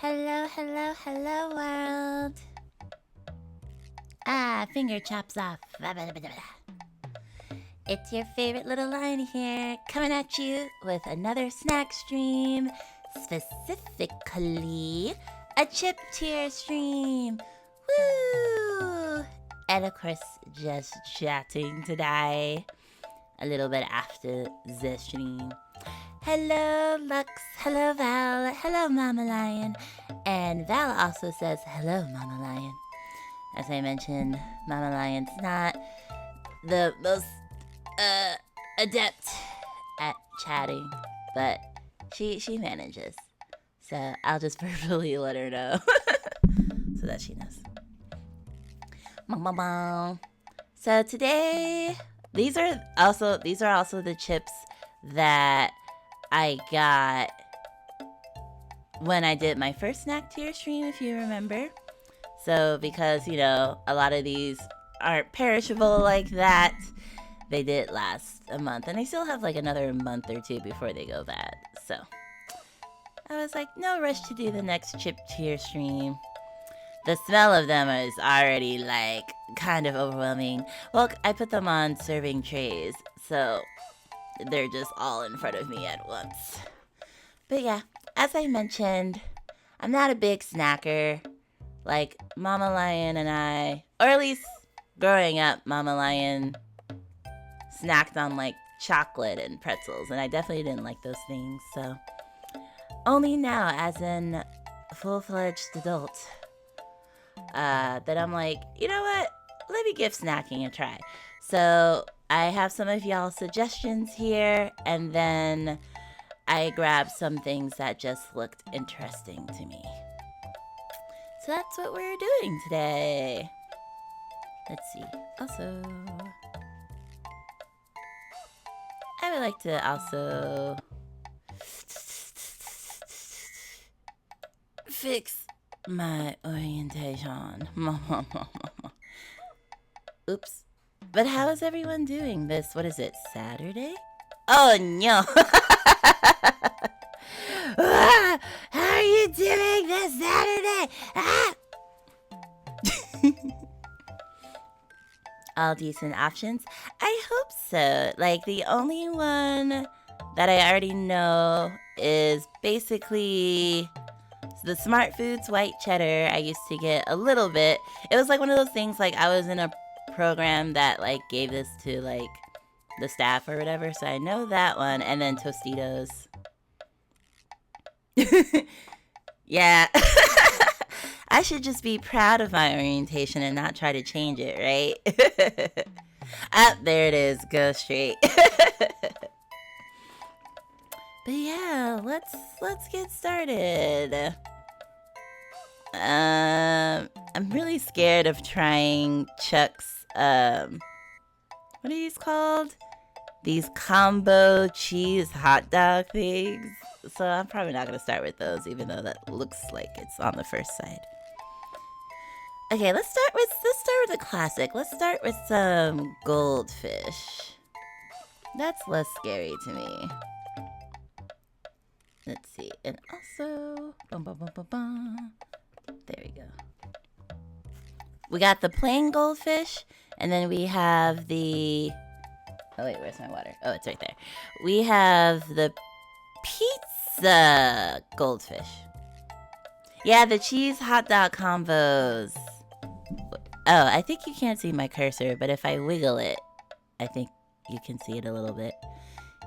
Hello, hello, hello, world. Finger chops off. It's your favorite little lion here, coming at you with another snack stream, specifically a chip tier stream. Woo! And of course, just chatting today, a little bit after the stream. Hello, Lux. Hello, Val. Hello, Mama Lion. And Val also says, hello, Mama Lion. As I mentioned, Mama Lion's not the most adept at chatting, but she manages. So I'll just verbally let her know so that she knows. So today, these are also the chips that I got when I did my first snack tier stream, if you remember. So because, a lot of these aren't perishable like that, they did last a month. And I still have like another month or two before they go bad. So I was like, no rush to do the next chip tier stream. The smell of them is already like kind of overwhelming. Well, I put them on serving trays, so they're just all in front of me at once. But yeah, as I mentioned, I'm not a big snacker. Like Mama Lion and I, or at least growing up, Mama Lion snacked on like chocolate and pretzels, and I definitely didn't like those things. So only now, as an full-fledged adult, that I'm like, you know what? Let me give snacking a try. So I have some of y'all's suggestions here, and then I grabbed some things that just looked interesting to me. So that's what we're doing today. Let's see. Also, I would like to also fix my orientation. Oops. But how is everyone doing this? What is it, Saturday? Oh no! How are you doing this Saturday? All decent options? I hope so. Like, the only one that I already know is basically the Smart Foods white cheddar. I used to get a little bit. It was like one of those things, like I was in a program that like gave this to like the staff or whatever, so I know that one. And then Tostitos. Yeah. I should just be proud of my orientation and not try to change it, right? There it is. Go straight. But yeah, let's get started. I'm really scared of trying Chuck's what are these called? These combo cheese hot dog things. So I'm probably not gonna start with those, even though that looks like it's on the first side. Okay, let's start with the classic. Let's start with some goldfish. That's less scary to me. Let's see, and also, there we go. We got the plain goldfish, and then we have the, oh wait, where's my water? Oh, it's right there. We have the pizza goldfish. Yeah, the cheese hot dog combos. Oh, I think you can't see my cursor, but if I wiggle it, I think you can see it a little bit.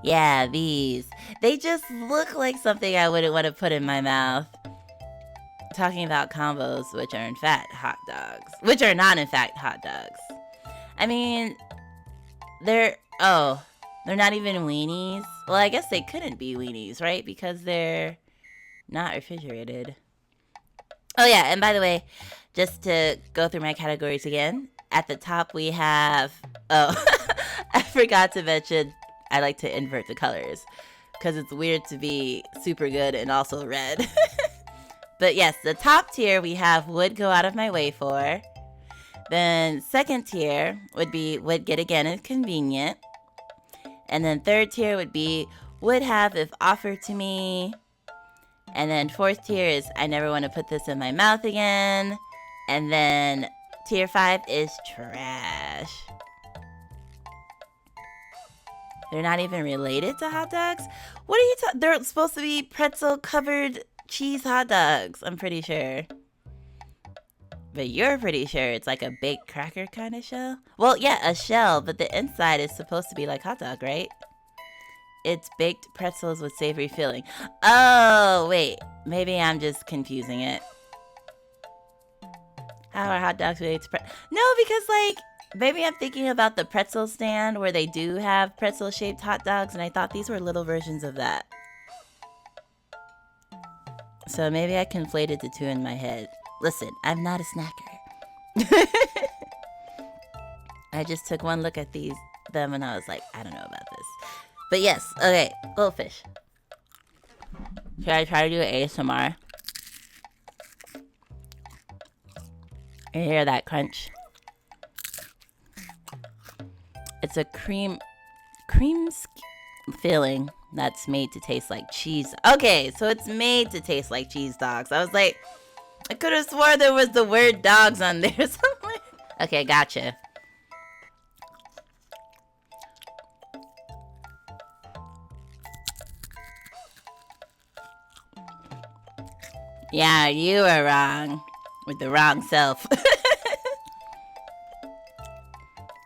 Yeah, these. They just look like something I wouldn't want to put in my mouth. Talking about combos, which are in fact hot dogs. Which are not in fact hot dogs. I mean, they're not even weenies. Well, I guess they couldn't be weenies, right? Because they're not refrigerated. Oh yeah, and by the way, just to go through my categories again, at the top we have, I forgot to mention, I like to invert the colors, because it's weird to be super good and also red. But yes, the top tier we have would go out of my way for. Then second tier would be would get again if convenient. And then third tier would be would have if offered to me. And then 4th tier is I never want to put this in my mouth again. And then tier 5 is trash. They're not even related to hot dogs? What are you talking? They're supposed to be pretzel covered cheese hot dogs, I'm pretty sure. But you're pretty sure it's like a baked cracker kind of shell? Well, yeah, a shell, but the inside is supposed to be like hot dog, right? It's baked pretzels with savory filling. Oh, wait. Maybe I'm just confusing it. How are hot dogs related to No, because like, maybe I'm thinking about the pretzel stand where they do have pretzel-shaped hot dogs, and I thought these were little versions of that. So maybe I conflated the two in my head. Listen, I'm not a snacker. I just took one look at them and I was like, I don't know about this. But yes, okay, goldfish. Should I try to do ASMR? You hear that crunch? It's a cream filling that's made to taste like cheese. Okay, so it's made to taste like cheese dogs. I was like, I could have swore there was the word dogs on there somewhere. Okay, gotcha. Yeah, you were wrong. With the wrong self.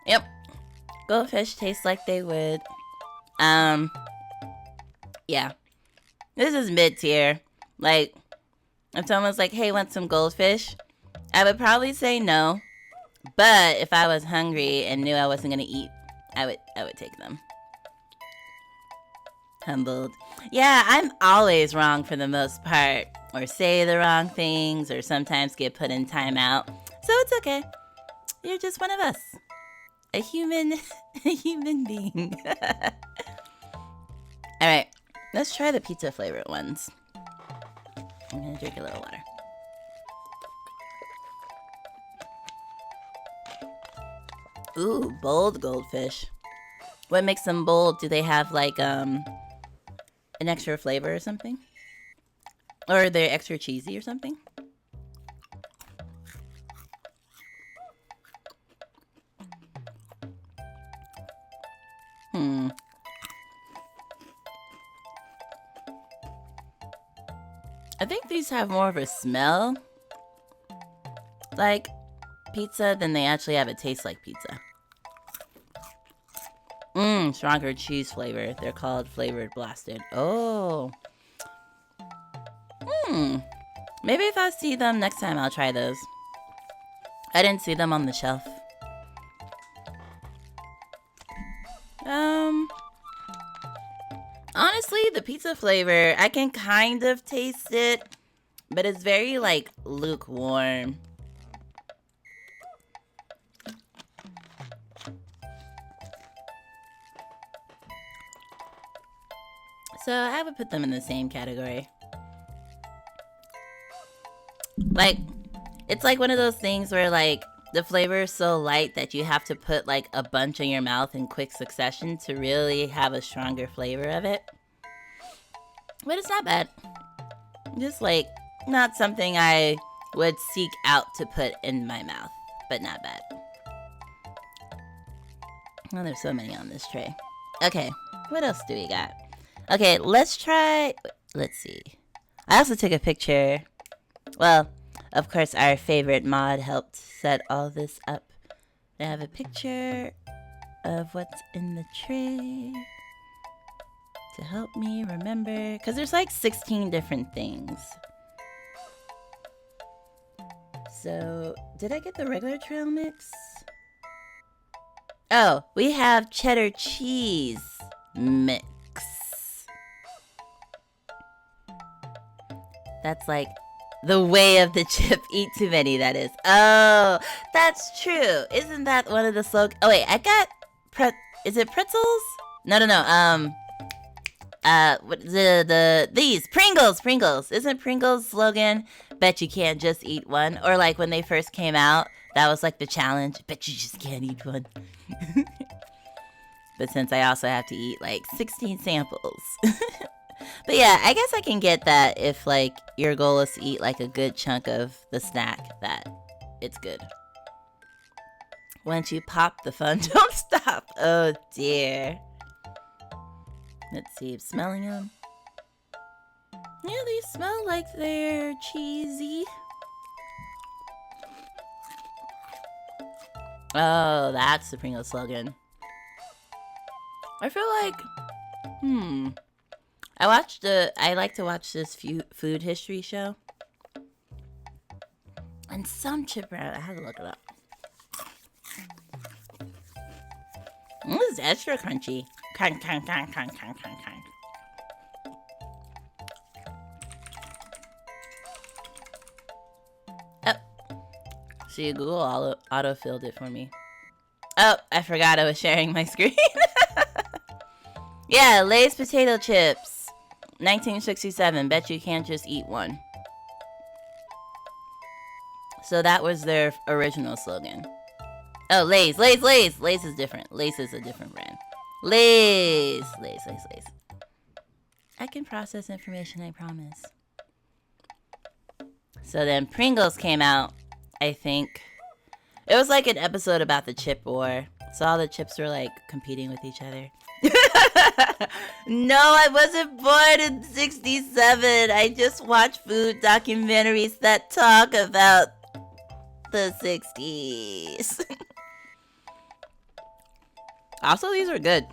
Yep. Goldfish taste like they would. Yeah. This is mid-tier. Like, if someone's like, hey, want some goldfish? I would probably say no. But if I was hungry and knew I wasn't gonna eat, I would take them. Humbled. Yeah, I'm always wrong for the most part. Or say the wrong things, or sometimes get put in timeout. So it's okay. You're just one of us. A human being. Alright, let's try the pizza flavored ones. I'm gonna drink a little water. Ooh, bold goldfish. What makes them bold? Do they have like an extra flavor or something? Or are they extra cheesy or something? I think these have more of a smell like pizza than they actually have a taste like pizza. Stronger cheese flavor. They're called flavored blasted. Oh. Maybe if I see them next time, I'll try those. I didn't see them on the shelf. Honestly, the pizza flavor, I can kind of taste it, but it's very, like, lukewarm. So I would put them in the same category. Like, it's like one of those things where, like, the flavor is so light that you have to put, like, a bunch in your mouth in quick succession to really have a stronger flavor of it. But it's not bad. Just, like, not something I would seek out to put in my mouth, but not bad. Oh, there's so many on this tray. Okay, what else do we got? Okay, let's try... Let's see. I also took a picture. Well, of course, our favorite mod helped set all this up. I have a picture of what's in the tray to help me remember. Because there's like 16 different things. So, did I get the regular trail mix? Oh, we have cheddar cheese mix. That's like the way of the chip. Eat too many, that is. Oh, that's true. Isn't that one of the slogans? Oh, wait, I got... Is it pretzels? No. These. Pringles. Isn't Pringles' slogan, bet you can't just eat one? Or like when they first came out, that was like the challenge. Bet you just can't eat one. But since I also have to eat like 16 samples. But yeah, I guess I can get that if like your goal is to eat like a good chunk of the snack, that it's good. Once you pop, the fun don't stop. Oh dear. Let's see, smelling them. Yeah, they smell like they're cheesy. Oh, that's the Pringles slogan. I feel like, I like to watch this food history show. And some chip brand, I had to look it up. This is extra crunchy. Crunch, crunch, crunch, crunch, crunch, crunch, crunch. See, Google auto-filled it for me. Oh, I forgot I was sharing my screen. Yeah, Lay's potato chips. 1967. Bet you can't just eat one. So that was their original slogan. Oh, Lay's. Lay's is different. Lay's is a different brand. Lay's. I can process information, I promise. So then Pringles came out. I think it was like an episode about the chip war. So all the chips were like competing with each other. No, I wasn't born in 67. I just watch food documentaries that talk about the 60s. Also, these are good.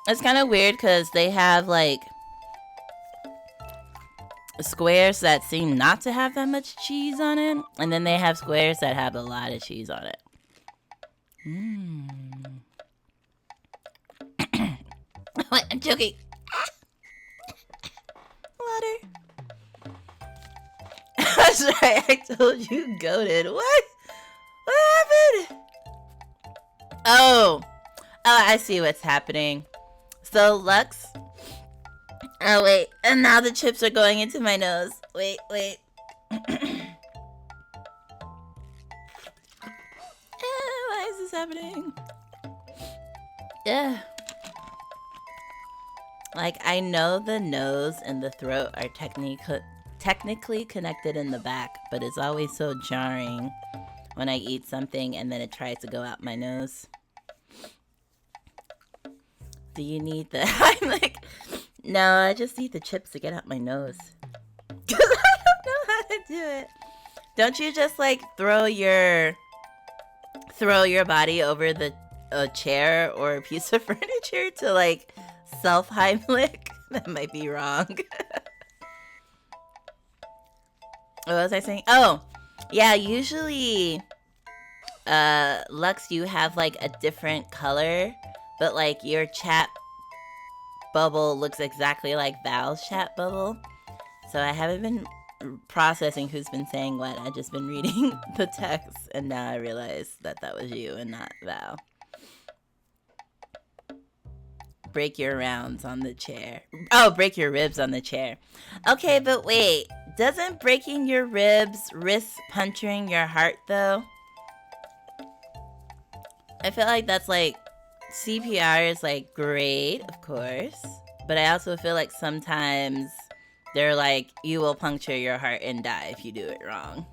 It's kind of weird because they have like squares that seem not to have that much cheese on it, and then they have squares that have a lot of cheese on it. Wait, I'm joking. Water. That's right, I told you goated. What happened? Oh, I see what's happening. So Lux. Oh wait, and now the chips are going into my nose. Wait. Why is this happening? Yeah. Like, I know the nose and the throat are technically connected in the back, but it's always so jarring when I eat something and then it tries to go out my nose. Do you need the... I'm like... No, I just need the chips to get out my nose. Because I don't know how to do it. Don't you just, like, throw your body over a chair or a piece of furniture to, like, self-Heimlich? That might be wrong. What was I saying? Oh, yeah, usually, Lux, you have, like, a different color, but, like, your chat bubble looks exactly like Val's chat bubble. So I haven't been processing who's been saying what. I've just been reading the text, and now I realize that was you and not Val. Break your rounds on the chair. Oh, break your ribs on the chair. Okay, but wait. Doesn't breaking your ribs risk puncturing your heart, though? I feel like that's like... CPR is like great, of course, but I also feel like sometimes they're like, you will puncture your heart and die if you do it wrong.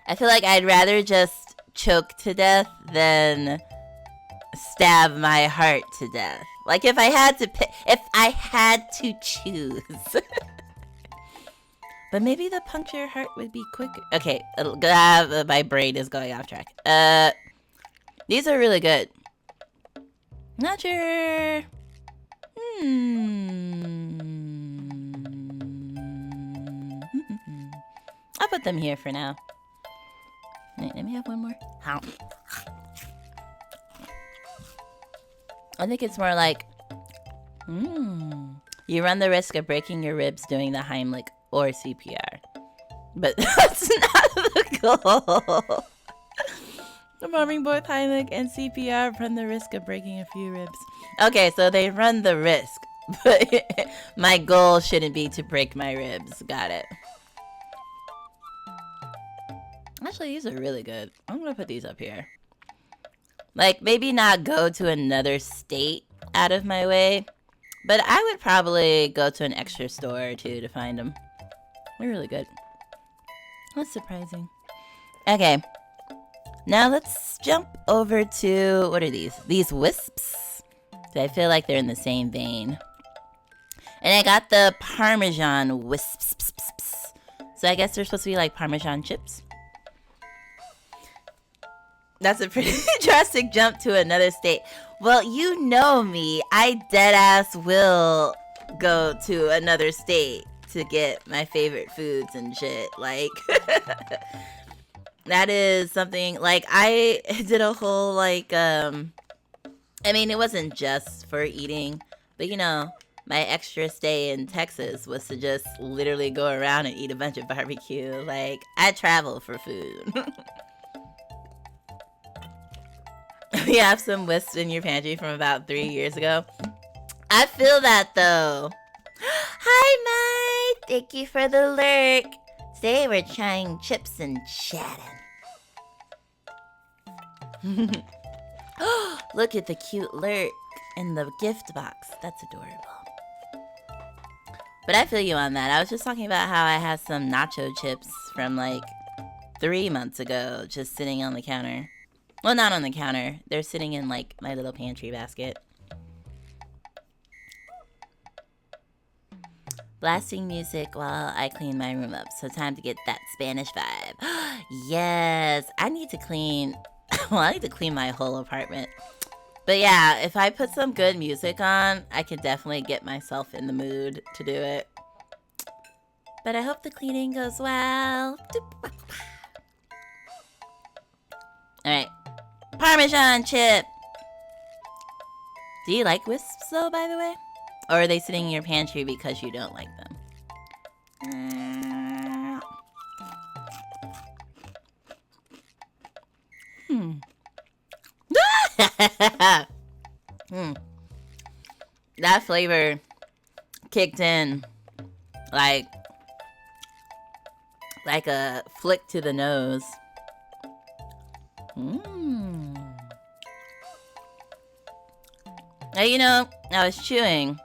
I feel like I'd rather just choke to death than stab my heart to death. Like if I had to choose. But maybe the puncture heart would be quicker. Okay, my brain is going off track. These are really good. Not sure. I'll put them here for now. Wait, let me have one more. How? I think it's more like, you run the risk of breaking your ribs doing the Heimlich or CPR. But that's not the goal. Performing both Heimlich and CPR run the risk of breaking a few ribs. Okay, so they run the risk, but my goal shouldn't be to break my ribs. Got it. Actually, these are really good. I'm gonna put these up here. Like, maybe not go to another state out of my way, but I would probably go to an extra store or two to find them. They're really good. That's surprising. Okay. Now let's jump over to, what are these? These wisps. So I feel like they're in the same vein. And I got the Parmesan wisps. So I guess they're supposed to be like Parmesan chips. That's a pretty drastic jump to another state. Well, you know me. I deadass will go to another state to get my favorite foods and shit. Like, that is something, like, I did a whole, like, I mean, it wasn't just for eating, but, you know, my extra stay in Texas was to just literally go around and eat a bunch of barbecue. Like, I travel for food. You have some wisps in your pantry from about 3 years ago. I feel that, though. Hi, Mai! Thank you for the lurk. Today we're trying chips and chatting. Look at the cute lurk in the gift box. That's adorable. But I feel you on that. I was just talking about how I had some nacho chips from like 3 months ago just sitting on the counter. Well, not on the counter. They're sitting in like my little pantry basket. Blasting music while I clean my room up. So time to get that Spanish vibe. Yes, I need to clean. Well, I need to clean my whole apartment. But yeah, if I put some good music on, I can definitely get myself in the mood to do it. But I hope the cleaning goes well. Alright. Parmesan chip! Do you like wisps though, by the way? Or are they sitting in your pantry because you don't like them? That flavor kicked in like a flick to the nose. Now, you know, I was chewing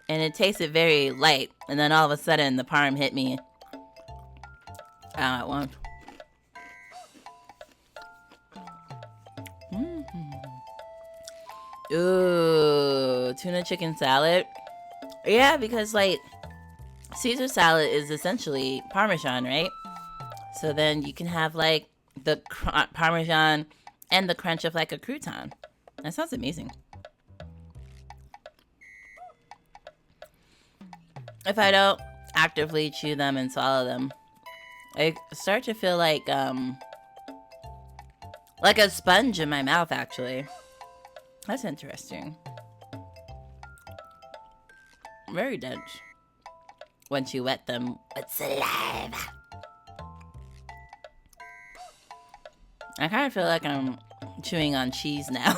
and it tasted very light, and then all of a sudden the parm hit me at once. Ooh, tuna chicken salad. Yeah, because like Caesar salad is essentially Parmesan, right? So then you can have like the Parmesan and the crunch of like a crouton. That sounds amazing. If I don't actively chew them and swallow them, I start to feel like a sponge in my mouth, actually. That's interesting. Very dense. Once you wet them with saliva. I kind of feel like I'm chewing on cheese now.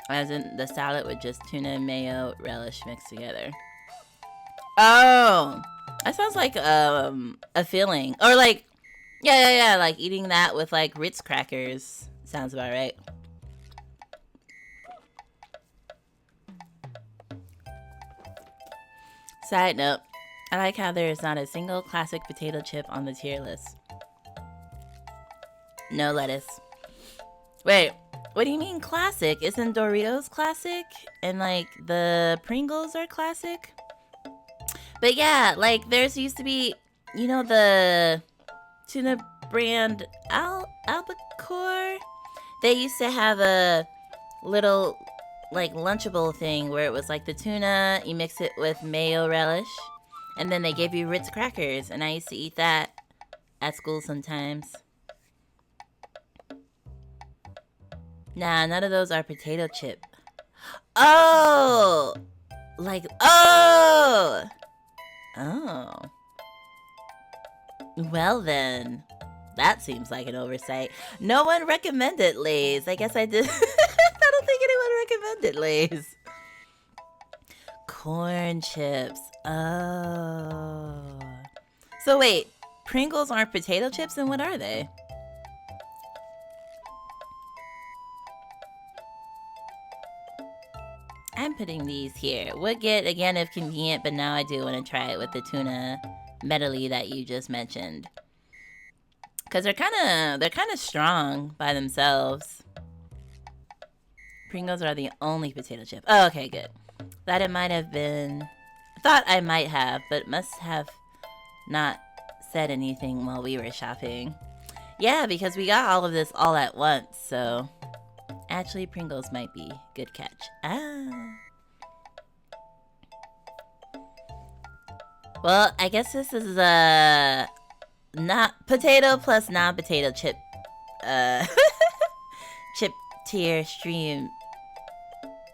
As in the salad with just tuna, mayo, relish mixed together. Oh! That sounds like a filling. Or like, yeah, like eating that with like Ritz crackers. Sounds about right. Side note, I like how there is not a single classic potato chip on the tier list. No lettuce. Wait, what do you mean classic? Isn't Doritos classic? And like the Pringles are classic? But yeah, like there's used to be, you know, the tuna brand Albacore? They used to have a little like Lunchable thing where it was like the tuna, you mix it with mayo relish, and then they gave you Ritz crackers, and I used to eat that at school sometimes. Nah, none of those are potato chip. Oh! Like, oh! Oh. Well then. That seems like an oversight. No one recommended Lay's. I guess I did. I don't think anyone recommended Lay's. Corn chips. Oh. So wait, Pringles aren't potato chips, then what are they? I'm putting these here. Would get, again, if convenient, but now I do want to try it with the tuna medley that you just mentioned. Because they're kind of strong by themselves. Pringles are the only potato chip. Oh, okay, good. Thought it might have been... Thought I might have, but must have not said anything while we were shopping. Yeah, because we got all of this all at once, so... Actually, Pringles might be good catch. Ah. Well, I guess this is a not potato plus non-potato chip chip tier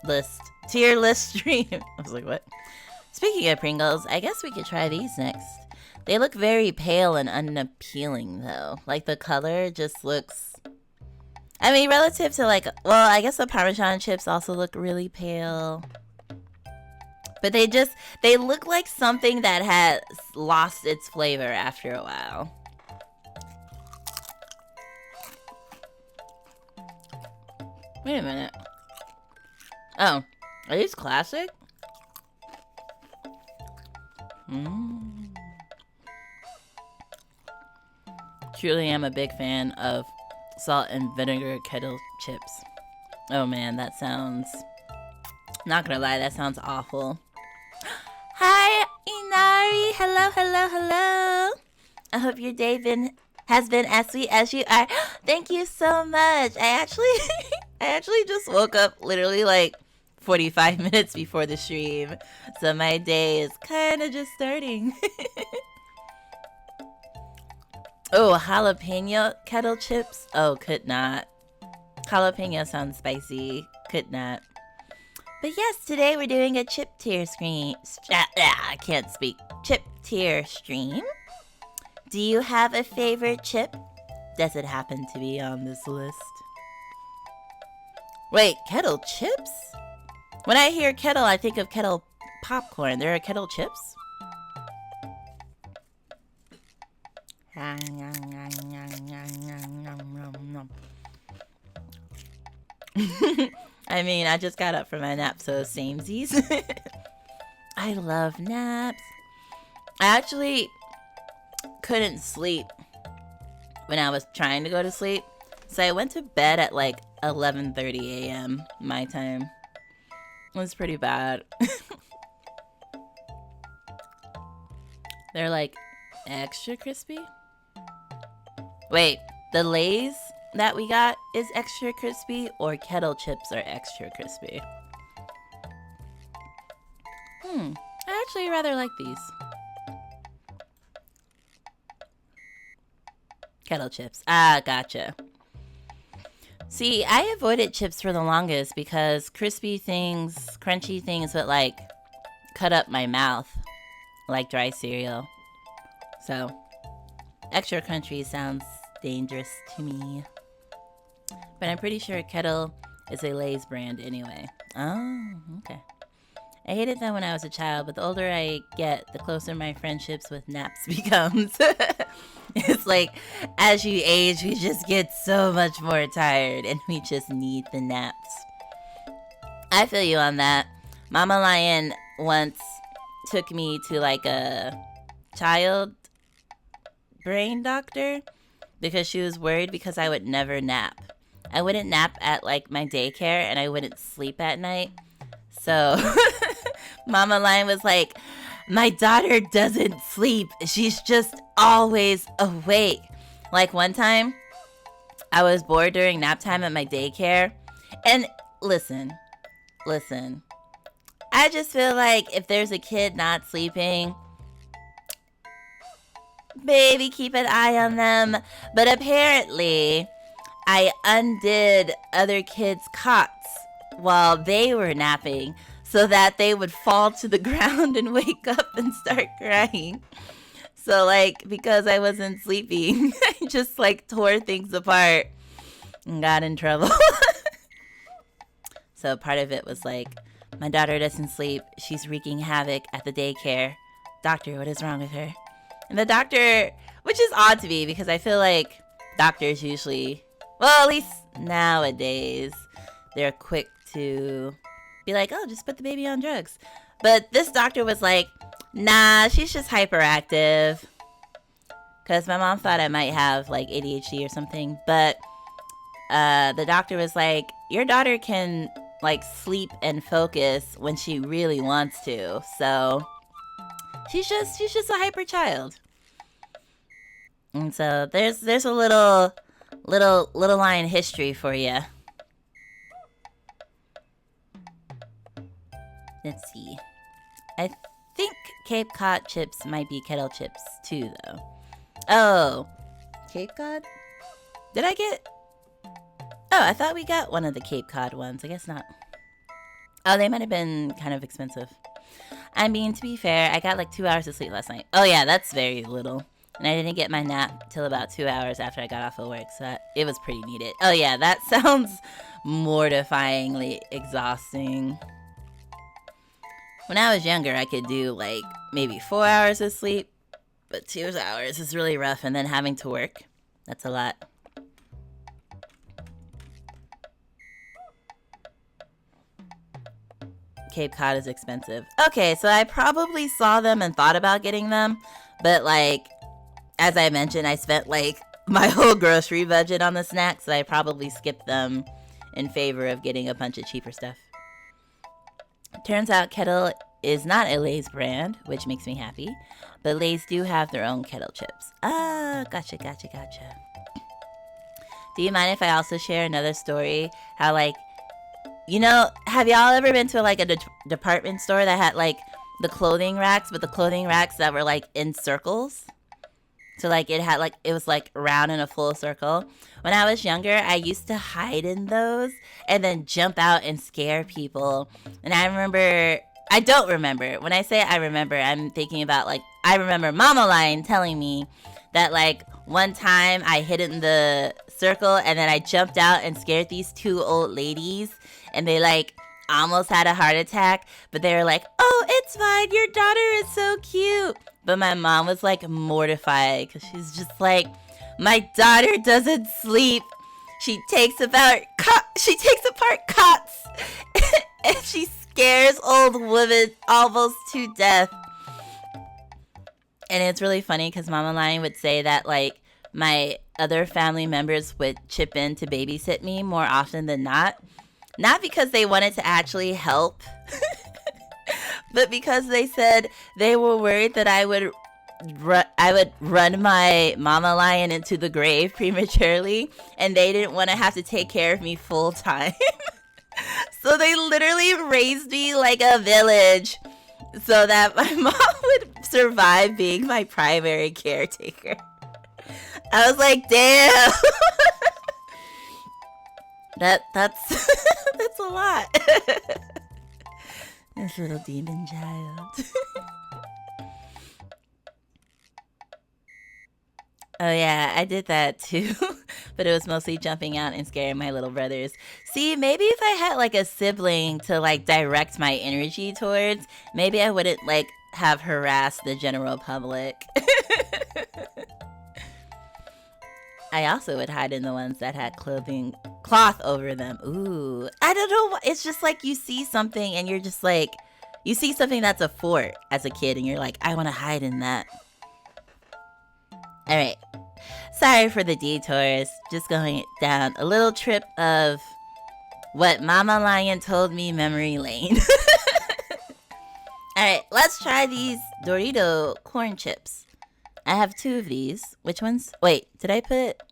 list stream. I was like, what? Speaking of Pringles, I guess we could try these next. They look very pale and unappealing though. Like the color just looks... I mean, relative to like, well, I guess the Parmesan chips also look really pale. But they look like something that has lost its flavor after a while. Wait a minute. Oh, are these classic? Truly am a big fan of salt and vinegar kettle chips. Oh man, that sounds... Not gonna lie, that sounds awful. Hi, Inari! Hello, hello, hello! I hope your day has been as sweet as you are. Thank you so much! I actually just woke up literally like 45 minutes before the stream. So my day is kind of just starting. Oh, jalapeno kettle chips? Oh, could not. Jalapeno sounds spicy. Could not. But yes, today we're doing a chip tier stream. I can't speak. Chip tier stream. Do you have a favorite chip? Does it happen to be on this list? Wait, kettle chips? When I hear kettle, I think of kettle popcorn. There are kettle chips? I mean, I just got up from my nap, so samesies. I love naps. I actually couldn't sleep when I was trying to go to sleep, so I went to bed at like 11:30 a.m. my time. It was pretty bad. They're like extra crispy. Wait, the Lay's that we got is extra crispy, or kettle chips are extra crispy? I actually rather like these. Kettle chips. Ah, gotcha. See, I avoided chips for the longest because crispy things, crunchy things would like cut up my mouth like dry cereal. So, extra crunchy sounds dangerous to me. But I'm pretty sure Kettle is a Lay's brand anyway. Oh, okay. I hated them when I was a child, but the older I get, the closer my friendships with naps becomes. It's like, as you age, we just get so much more tired, and we just need the naps. I feel you on that. Mama Lion once took me to like a child brain doctor because she was worried because I would never nap. I wouldn't nap at like my daycare, and I wouldn't sleep at night. So Mama Lion was like, my daughter doesn't sleep. She's just always awake. Like one time, I was bored during nap time at my daycare. And listen. I just feel like if there's a kid not sleeping, baby, keep an eye on them. But apparently, I undid other kids' cots while they were napping so that they would fall to the ground and wake up and start crying. So like, because I wasn't sleeping, I just like tore things apart and got in trouble. So part of it was like, my daughter doesn't sleep. She's wreaking havoc at the daycare. Doctor, what is wrong with her? And the doctor, Which is odd to me because I feel like doctors usually, well, at least nowadays, they're quick to be like, oh, just put the baby on drugs. But this doctor was like, nah, she's just hyperactive. Because my mom thought I might have like ADHD or something. But the doctor was like, your daughter can like sleep and focus when she really wants to. So she's just a hyper child. And so there's a little line history for you. Let's see. I think Cape Cod chips might be kettle chips too, though. Oh, Cape Cod? Did I get? Oh, I thought we got one of the Cape Cod ones. I guess not. Oh, they might have been kind of expensive. I mean, to be fair, I got like 2 hours of sleep last night. Oh yeah, that's very little. And I didn't get my nap till about 2 hours after I got off of work, so it was pretty needed. Oh yeah, that sounds mortifyingly exhausting. When I was younger, I could do like maybe 4 hours of sleep, but 2 hours is really rough, and then having to work, that's a lot. Cape Cod is expensive. Okay, so I probably saw them and thought about getting them, but like, as I mentioned, I spent like my whole grocery budget on the snacks, so I probably skipped them in favor of getting a bunch of cheaper stuff. Turns out Kettle is not a Lay's brand, which makes me happy, but Lay's do have their own kettle chips. Ah, gotcha. Do you mind if I also share another story? How like, you know, have y'all ever been to like a department store that had like the clothing racks, but the clothing racks that were like in circles? So like it had like, it was like round in a full circle. When I was younger, I used to hide in those and then jump out and scare people. And I don't remember. When I say I remember, I'm thinking about like, I remember Mama Lion telling me that like one time I hid in the circle and then I jumped out and scared these two old ladies and they like almost had a heart attack, but they were like, oh, it's fine. Your daughter is so cute. But my mom was like mortified because she's just like, my daughter doesn't sleep. She takes apart cots and she scares old women almost to death. And it's really funny because Mama Lion would say that like my other family members would chip in to babysit me more often than not. Not because they wanted to actually help, but because they said they were worried that I would run my Mama Lion into the grave prematurely, and they didn't want to have to take care of me full time. So they literally raised me like a village so that my mom would survive being my primary caretaker. I was like, damn. That's that's a lot. This little demon child. Oh yeah, I did that too. But it was mostly jumping out and scaring my little brothers. See, maybe if I had like a sibling to like direct my energy towards, maybe I wouldn't like have harassed the general public. I also would hide in the ones that had cloth over them. Ooh, I don't know. It's just like you see something and you're just like, you see something that's a fort as a kid and you're like, I want to hide in that. All right. Sorry for the detours. Just going down a little trip of what Mama Lion told me memory lane. All right, let's try these Dorito corn chips. I have 2 of these. Which ones? Wait, did I put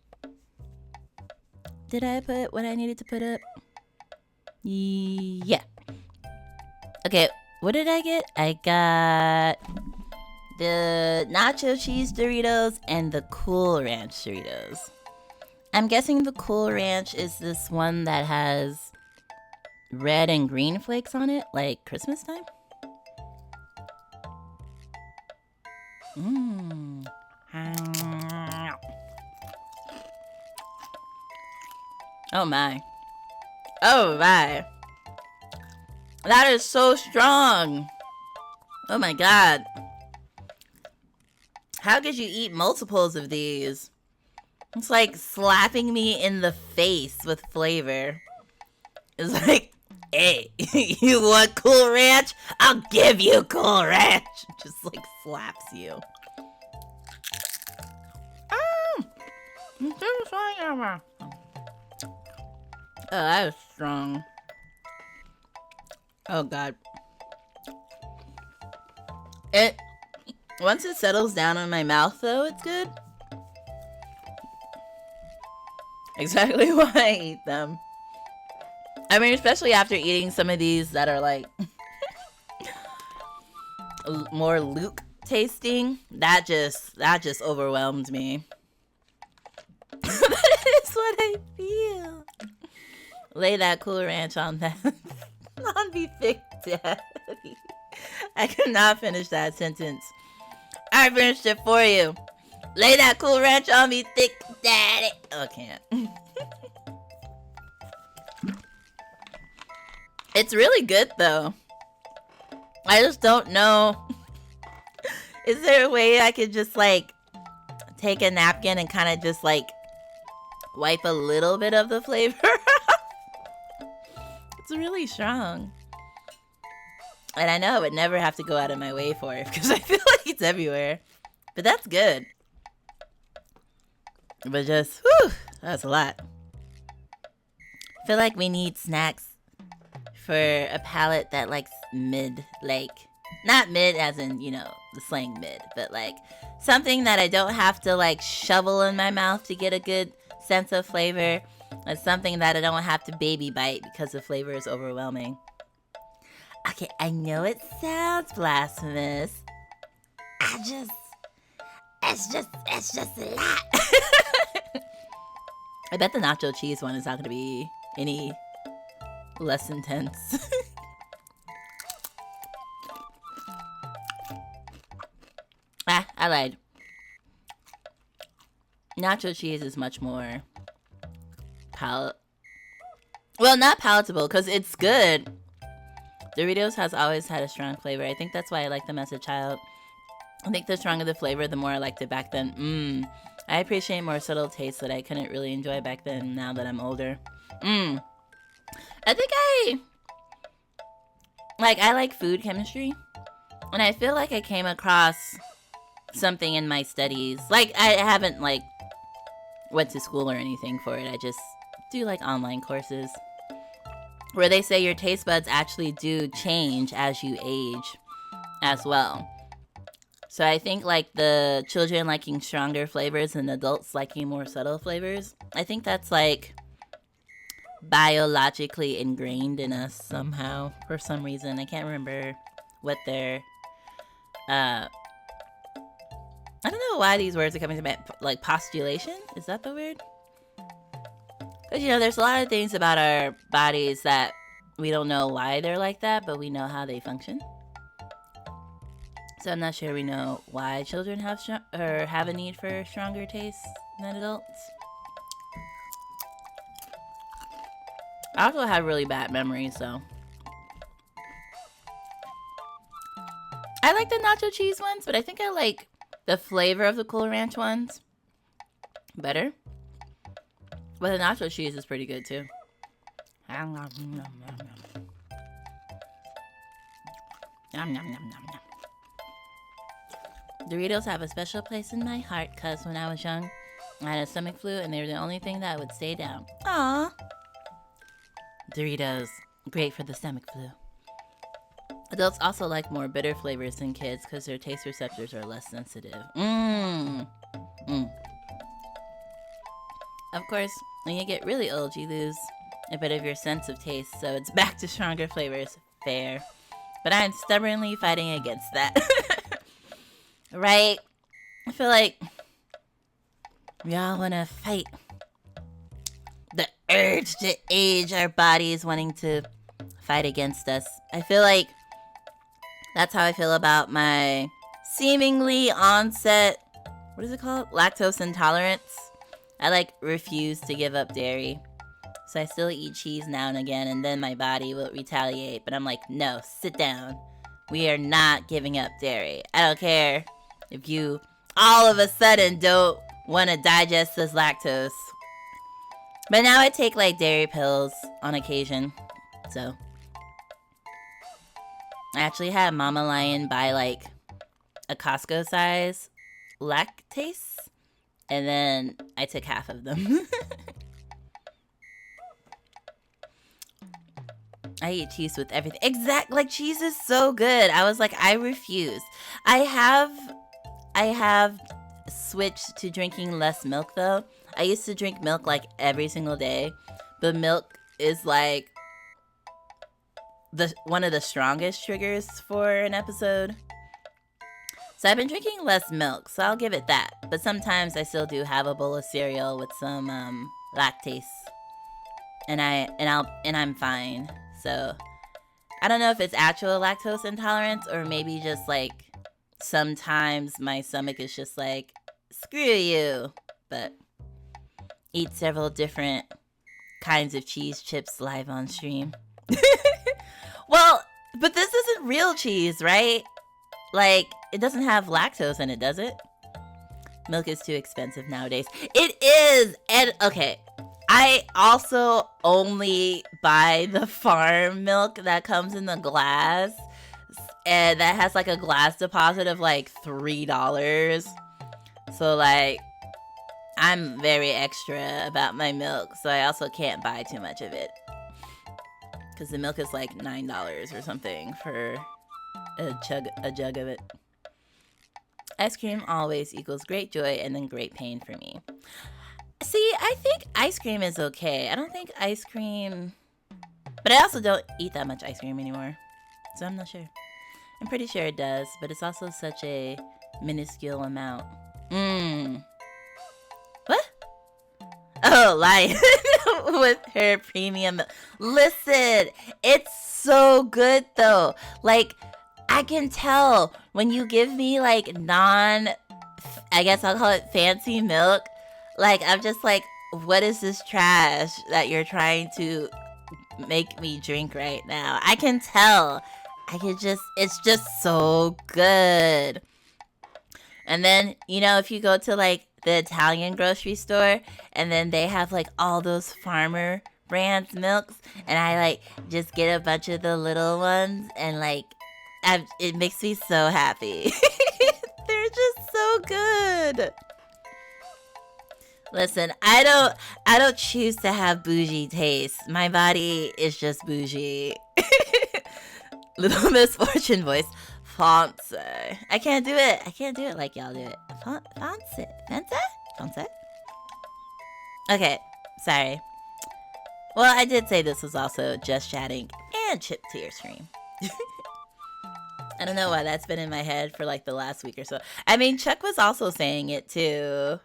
what I needed to put up? Yeah. Okay, what did I get? I got the nacho cheese Doritos and the Cool Ranch Doritos. I'm guessing the Cool Ranch is this one that has red and green flakes on it, like Christmas time. Oh my. Oh my. That is so strong. Oh my god. How could you eat multiples of these? It's like slapping me in the face with flavor. It's like, hey, you want Cool Ranch? I'll give you Cool Ranch. Just like slaps you. Oh, that was strong. Oh god. Once it settles down in my mouth though, it's good. Exactly why I eat them. I mean, especially after eating some of these that are like more Luke tasting, that just overwhelmed me. That is what I feel. Lay that Cool Ranch on that. On me thick daddy. I could not finish that sentence. I finished it for you. Lay that Cool Ranch on me thick daddy. Oh, I can't. It's really good though. I just don't know. Is there a way I could just like take a napkin and kind of just like wipe a little bit of the flavor? It's really strong. And I know I would never have to go out of my way for it because I feel like it's everywhere. But that's good. But just, whew, that's a lot. I feel like we need snacks for a palate that likes mid, like, not mid as in, you know, the slang mid, but like something that I don't have to like shovel in my mouth to get a good sense of flavor. It's something that I don't have to baby bite because the flavor is overwhelming. Okay, I know it sounds blasphemous. It's just a lot. I bet the nacho cheese one is not going to be any less intense. I lied. Nacho cheese is much more well, not palatable, because it's good. Doritos has always had a strong flavor. I think that's why I liked them as a child. I think the stronger the flavor, the more I liked it back then. I appreciate more subtle tastes that I couldn't really enjoy back then now that I'm older. I think I like food chemistry. And I feel like I came across something in my studies. Like, I haven't, like, went to school or anything for it. I just do, like, online courses where they say your taste buds actually do change as you age as well. So I think, like, the children liking stronger flavors and adults liking more subtle flavors, I think that's, like, biologically ingrained in us somehow for some reason. I can't remember what their I don't know why these words are coming to me, like postulation? Is that the word? Because, you know, there's a lot of things about our bodies that we don't know why they're like that, but we know how they function. So I'm not sure we know why children have have a need for stronger tastes than adults. I also have really bad memories, so I like the nacho cheese ones, but I think I like the flavor of the Cool Ranch ones better. But the nacho cheese is pretty good too. Yum, yum, yum, yum. Doritos have a special place in my heart because when I was young, I had a stomach flu and they were the only thing that would stay down. Aww. Doritos, great for the stomach flu. Adults also like more bitter flavors than kids because their taste receptors are less sensitive. Of course, when you get really old, you lose a bit of your sense of taste, so it's back to stronger flavors. Fair. But I'm stubbornly fighting against that. Right? I feel like we all want to fight the urge to age our bodies wanting to fight against us. I feel like that's how I feel about my seemingly onset, what is it called? Lactose intolerance. I like refuse to give up dairy. So I still eat cheese now and again, and then my body will retaliate. But I'm like, no, sit down. We are not giving up dairy. I don't care if you all of a sudden don't want to digest this lactose. But now I take like dairy pills on occasion. So I actually had Mama Lion buy like a Costco size lactase, and then I took half of them. I eat cheese with everything. Like cheese is so good. I was like, I refuse. I have switched to drinking less milk though. I used to drink milk like every single day, but milk is like one of the strongest triggers for an episode. So I've been drinking less milk, so I'll give it that. But sometimes I still do have a bowl of cereal with some lactase, and I'm fine. So I don't know if it's actual lactose intolerance or maybe just like sometimes my stomach is just like, screw you. But eat several different kinds of cheese chips live on stream. Well, but this isn't real cheese, right? Like, it doesn't have lactose in it, does it? Milk is too expensive nowadays. It is! And, okay, I also only buy the farm milk that comes in the glass. And that has, like, a glass deposit of, like, $3. So, like, I'm very extra about my milk. So I also can't buy too much of it. Because the milk is, like, $9 or something for a jug of it. Ice cream always equals great joy and then great pain for me. See, I think ice cream is okay. I don't think ice cream... But I also don't eat that much ice cream anymore. So I'm not sure. I'm pretty sure it does, but it's also such a minuscule amount. What? Oh, Lion with her premium. Listen, it's so good though. Like, I can tell when you give me like I guess I'll call it fancy milk. Like, I'm just like, what is this trash that you're trying to make me drink right now? I can tell. It's just so good. And then, you know, if you go to like the Italian grocery store and then they have like all those farmer brands milks, and I like just get a bunch of the little ones, and like it makes me so happy. They're just so good. Listen, I don't choose to have bougie taste. My body is just bougie. Little Misfortune voice. Fonse. I can't do it like y'all do it. Fonse? Okay, sorry. Well, I did say this was also just chatting and chip to your stream. I don't know why that's been in my head for like the last week or so. I mean, Chuck was also saying it too,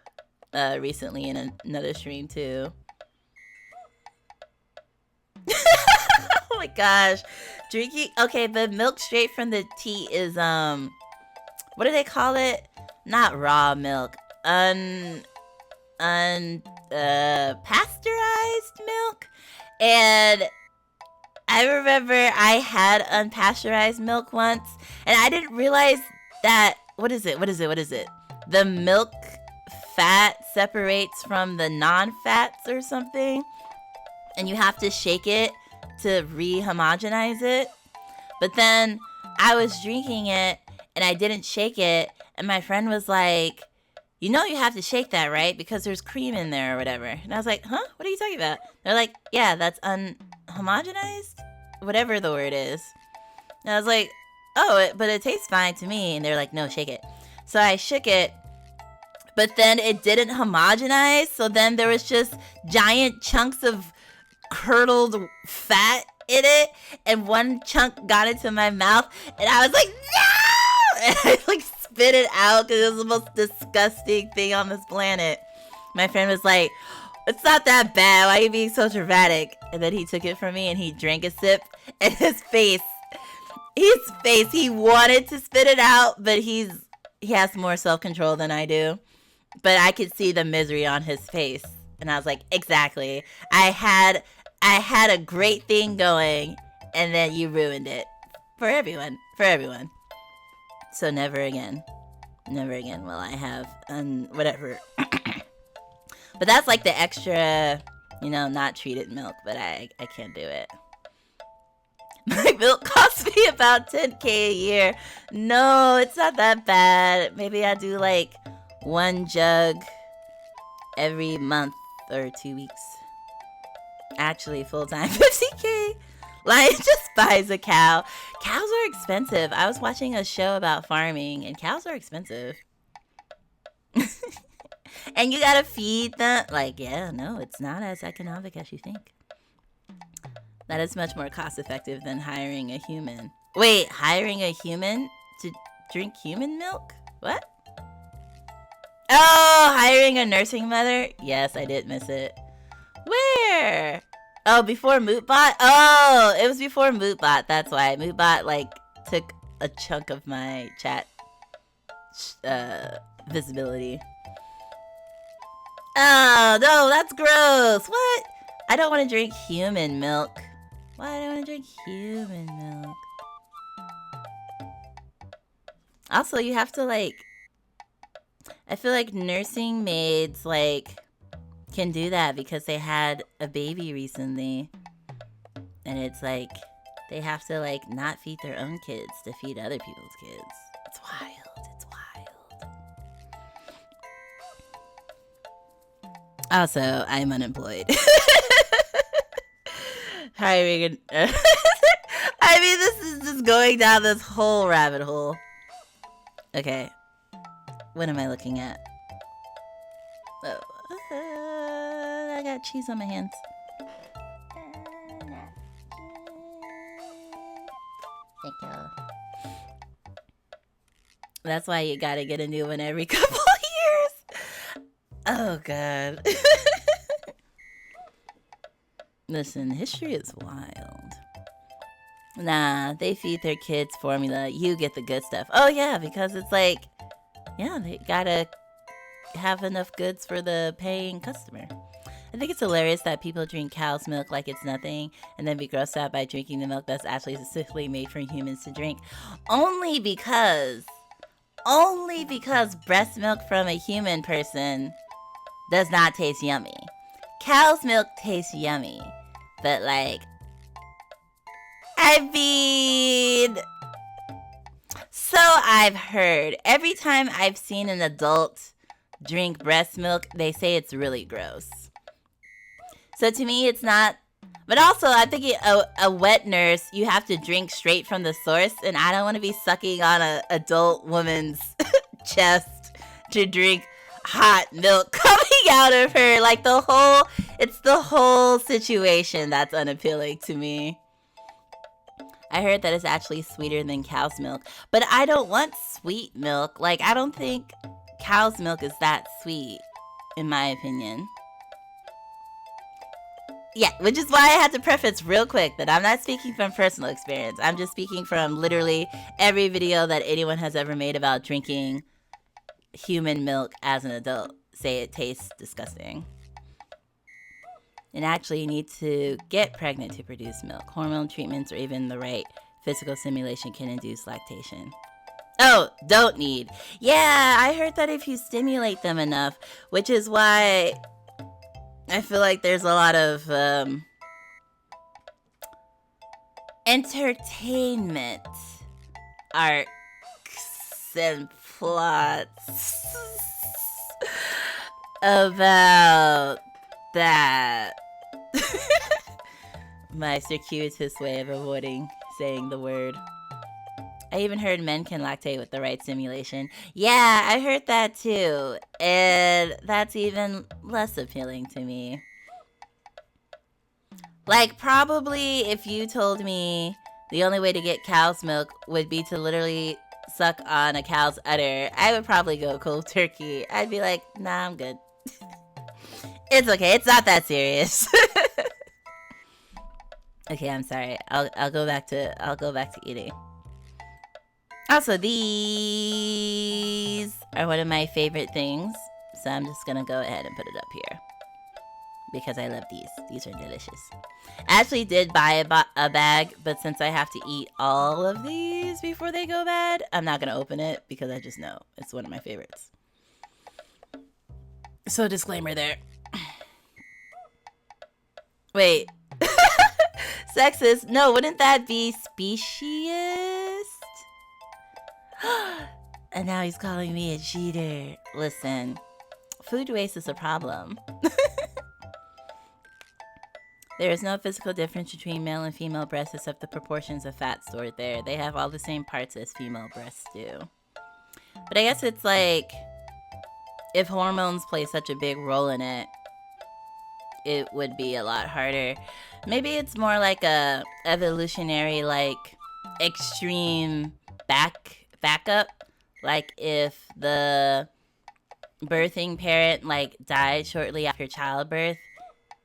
recently in another stream too. Oh my gosh. Drinking, okay, the milk straight from the tea is, what do they call it? Not raw milk. Pasteurized milk. And I remember I had unpasteurized milk once, and I didn't realize that, what is it? The milk fat separates from the non-fats or something, and you have to shake it to re-homogenize it. But then I was drinking it and I didn't shake it, and my friend was like, you know you have to shake that, right? Because there's cream in there or whatever. And I was like, huh? What are you talking about? They're like, yeah, that's unhomogenized? Whatever the word is. And I was like, oh, but it tastes fine to me. And they're like, no, shake it. So I shook it, but then it didn't homogenize. So then there was just giant chunks of curdled fat in it, and one chunk got into my mouth, and I was like, no! And I like spit it out because it was the most disgusting thing on this planet. My friend was like, it's not that bad, why are you being so dramatic? And then he took it from me and he drank a sip, and his face, he wanted to spit it out, but he has more self-control than I do. But I could see the misery on his face, and I was like, exactly. I had a great thing going, and then you ruined it for everyone. So never again. Never again will I have whatever. But that's like the extra, you know, not treated milk, but I can't do it. My milk costs me about $10K a year. No, it's not that bad. Maybe I do like 1 jug every month or 2 weeks. Actually, full-time, $50K. Like, just buys a cow. Cows are expensive. I was watching a show about farming, and cows are expensive. And you gotta feed them. Like, yeah, no, it's not as economic as you think. That is much more cost-effective than hiring a human. Wait, hiring a human to drink human milk? What? Oh, hiring a nursing mother? Yes, I did miss it. Where? Oh, before Mootbot? Oh, it was before Mootbot. That's why. Mootbot, like, took a chunk of my chat visibility. Oh, no, that's gross. What? I don't want to drink human milk. Why do I want to drink human milk? Also, you have to, like... I feel like nursing maids, like... can do that because they had a baby recently, and it's like they have to like not feed their own kids to feed other people's kids. It's wild. It's wild. Also, I'm unemployed. Hiring I mean, this is just going down this whole rabbit hole. Okay, what am I looking at? Oh, I got cheese on my hands. Thank you. That's why you gotta get a new one every couple years. Oh, God. Listen, history is wild. Nah, they feed their kids formula. You get the good stuff. Oh, yeah, because it's like, yeah, they gotta have enough goods for the paying customer. I think it's hilarious that people drink cow's milk like it's nothing and then be grossed out by drinking the milk that's actually specifically made for humans to drink. Only because breast milk from a human person does not taste yummy. Cow's milk tastes yummy, but like, I mean, so I've heard. Every time I've seen an adult drink breast milk, they say it's really gross. So to me, it's not. But also, I think a wet nurse, you have to drink straight from the source, and I don't want to be sucking on an adult woman's chest to drink hot milk coming out of her. Like it's the whole situation that's unappealing to me. I heard that it's actually sweeter than cow's milk, but I don't want sweet milk. Like, I don't think cow's milk is that sweet, in my opinion. Yeah, which is why I had to preface real quick that I'm not speaking from personal experience. I'm just speaking from literally every video that anyone has ever made about drinking human milk as an adult. Say it tastes disgusting. And actually, you need to get pregnant to produce milk. Hormone treatments or even the right physical stimulation can induce lactation. Oh, don't need. Yeah, I heard that if you stimulate them enough, which is why I feel like there's a lot of entertainment arcs and plots about that. My circuitous way of avoiding saying the word. I even heard men can lactate with the right stimulation. Yeah, I heard that too. And that's even less appealing to me. Like, probably if you told me the only way to get cow's milk would be to literally suck on a cow's udder, I would probably go cold turkey. I'd be like, nah, I'm good. It's okay. It's not that serious. Okay, I'm sorry. I'll go back to eating. Also, these are one of my favorite things, so I'm just gonna go ahead and put it up here. because I love these. These are delicious. I actually did buy a bag, but since I have to eat all of these before they go bad, I'm not going to open it because I just know it's one of my favorites. So disclaimer there. Wait. Sexist? No, wouldn't that be speciesist? And now he's calling me a cheater. Listen, food waste is a problem. There is no physical difference between male and female breasts except the proportions of fat stored there. They have all the same parts as female breasts do. But I guess it's like, if hormones play such a big role in it, it would be a lot harder. Maybe it's more like a evolutionary, like, extreme backup. Like if the birthing parent like died shortly after childbirth,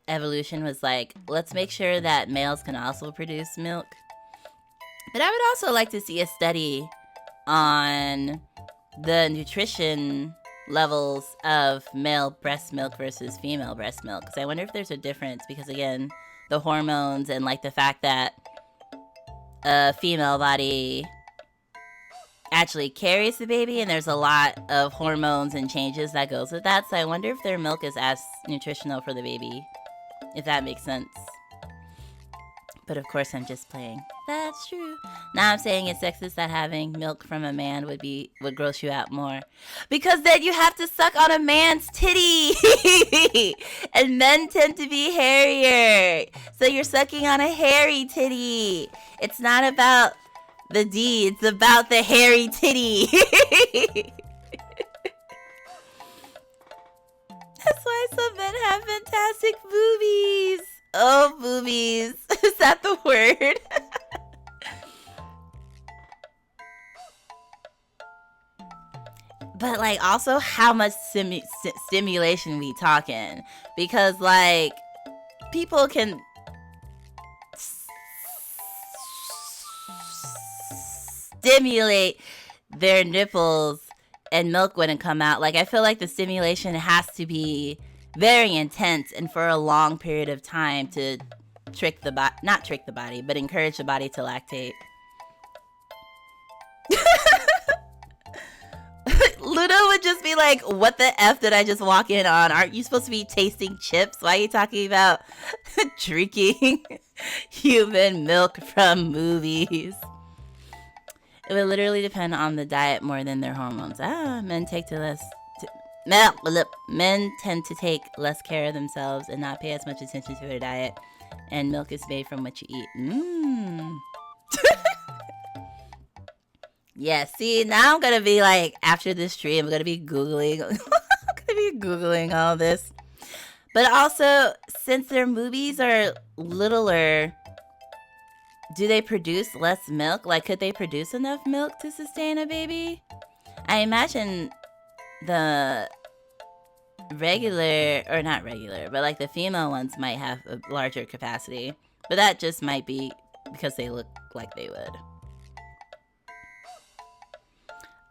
evolution was like, let's make sure that males can also produce milk. But I would also like to see a study on the nutrition levels of male breast milk versus female breast milk, because I wonder if there's a difference, because again, the hormones and like the fact that a female body actually carries the baby, and there's a lot of hormones and changes that goes with that. So I wonder if their milk is as nutritional for the baby, if that makes sense. But of course, I'm just playing. That's true. Now I'm saying it's sexist that having milk from a man would gross you out more, because then you have to suck on a man's titty, and men tend to be hairier, so you're sucking on a hairy titty. It's not about the D, it's about the hairy titty. That's why some men have fantastic boobies. Oh, boobies. Is that the word? But, like, also how much stimulation we talking. Because, like, people can stimulate their nipples and milk wouldn't come out. Like, I feel like the stimulation has to be very intense and for a long period of time to not trick the body, but encourage the body to lactate. Ludo would just be like, what the F did I just walk in on? Aren't you supposed to be tasting chips? Why are you talking about drinking human milk from movies? It would literally depend on the diet more than their hormones. Men tend to take less care of themselves and not pay as much attention to their diet. And milk is made from what you eat. Yeah, see, now I'm going to be like, after this stream, I'm going to be Googling. All this. But also, since their movies are littler, do they produce less milk? Like, could they produce enough milk to sustain a baby? I imagine the not regular, but like the female ones might have a larger capacity. But that just might be because they look like they would.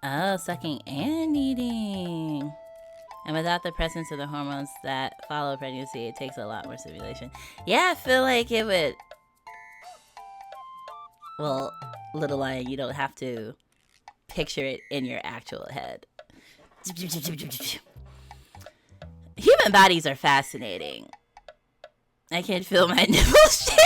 Oh, sucking and eating. And without the presence of the hormones that follow pregnancy, it takes a lot more stimulation. Yeah, I feel like it would. Well, Little Lion, you don't have to picture it in your actual head. Human bodies are fascinating. I can feel my nipples shaving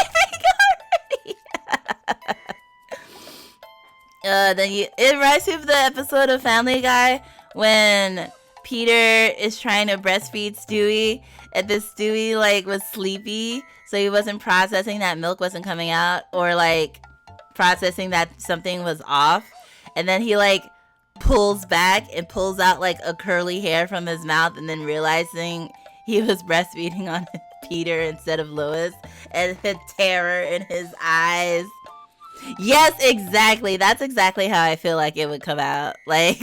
already. It reminds me of the episode of Family Guy when Peter is trying to breastfeed Stewie, and the Stewie like was sleepy, so he wasn't processing that milk wasn't coming out, or like processing that something was off, and then he like pulls back and pulls out like a curly hair from his mouth, and then realizing he was breastfeeding on Peter instead of Lois, and the terror in his eyes. Yes, exactly. That's exactly how I feel like it would come out. Like,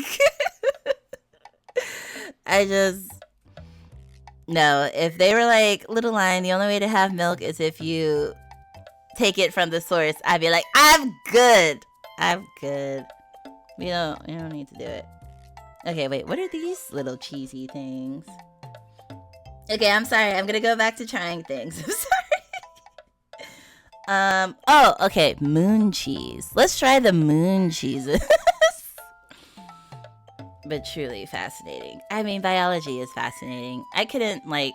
no, if they were like, Little Lion, the only way to have milk is if you take it from the source, I'd be like, I'm good. You don't need to do it. Okay, wait, what are these little cheesy things? Okay, I'm sorry. I'm gonna go back to trying things. I'm sorry. Oh, okay. Moon cheese. Let's try the moon cheeses. But truly fascinating. I mean, biology is fascinating. I couldn't, like...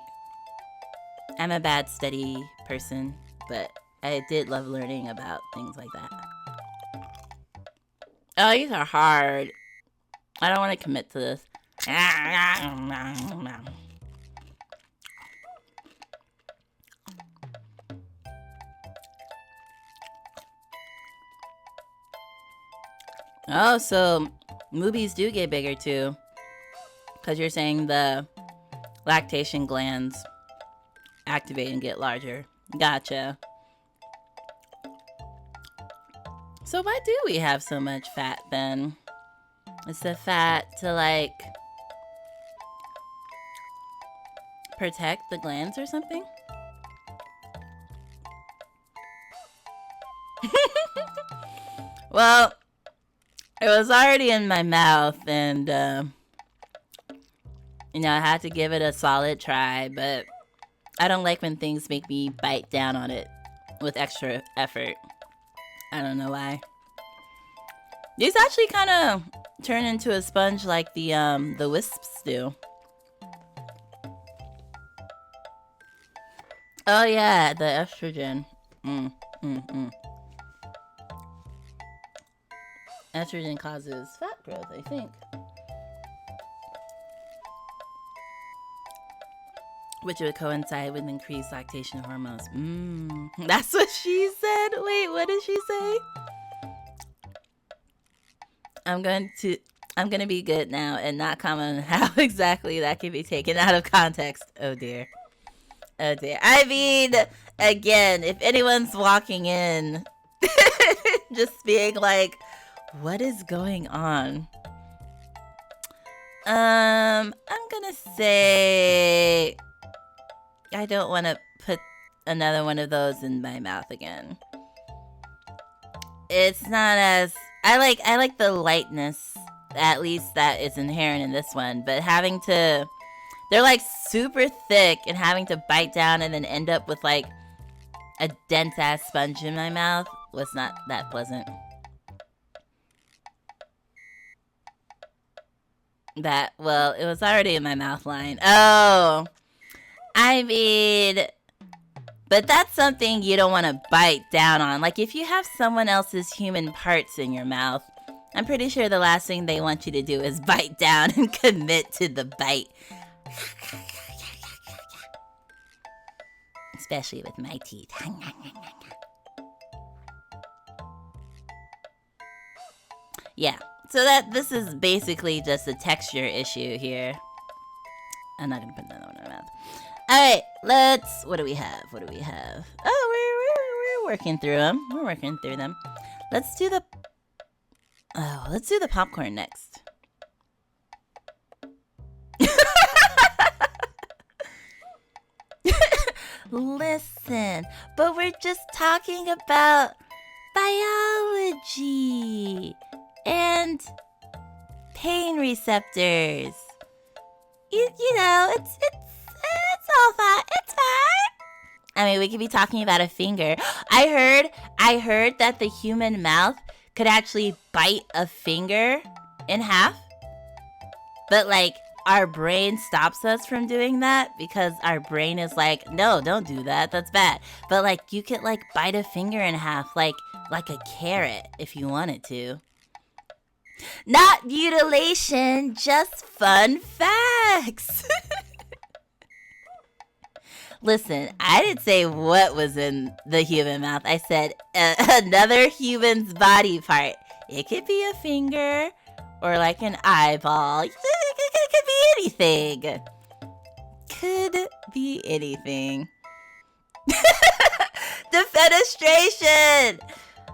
I'm a bad study person, but I did love learning about things like that. Oh, these are hard. I don't want to commit to this. Oh, so movies do get bigger too. Because you're saying the lactation glands activate and get larger. Gotcha. So why do we have so much fat then? Is the fat to like protect the glands or something? Well, it was already in my mouth and you know, I had to give it a solid try, but I don't like when things make me bite down on it with extra effort. I don't know why. These actually kind of turn into a sponge like the wisps do. Oh yeah, the estrogen. Estrogen causes fat growth, I think. Which would coincide with increased lactation hormones. That's what she said. Wait, what did she say? I'm gonna be good now and not comment on how exactly that can be taken out of context. Oh dear. Oh dear. I mean, again, if anyone's walking in just being like, what is going on? I'm gonna say I don't want to put another one of those in my mouth again. It's not as I like the lightness, at least that is inherent in this one, but having to they're like super thick and having to bite down and then end up with like a dense ass sponge in my mouth was not that pleasant. Well, it was already in my mouth line. Oh, I mean, but that's something you don't want to bite down on. Like if you have someone else's human parts in your mouth, I'm pretty sure the last thing they want you to do is bite down and commit to the bite. Especially with my teeth. Yeah, so this is basically just a texture issue here. I'm not gonna put another one in my mouth. Alright, what do we have? Oh, we're working through them. Let's do the popcorn next. Listen, but we're just talking about biology and pain receptors. You know, it's all fine. It's fine. I mean, we could be talking about a finger. I heard that the human mouth could actually bite a finger in half. But like our brain stops us from doing that because our brain is like, no, don't do that. That's bad. But like you could like bite a finger in half like a carrot if you wanted to. Not mutilation, just fun facts. Listen, I didn't say what was in the human mouth. I said another human's body part. It could be a finger or like an eyeball. It could be anything. Could be anything. The fenestration.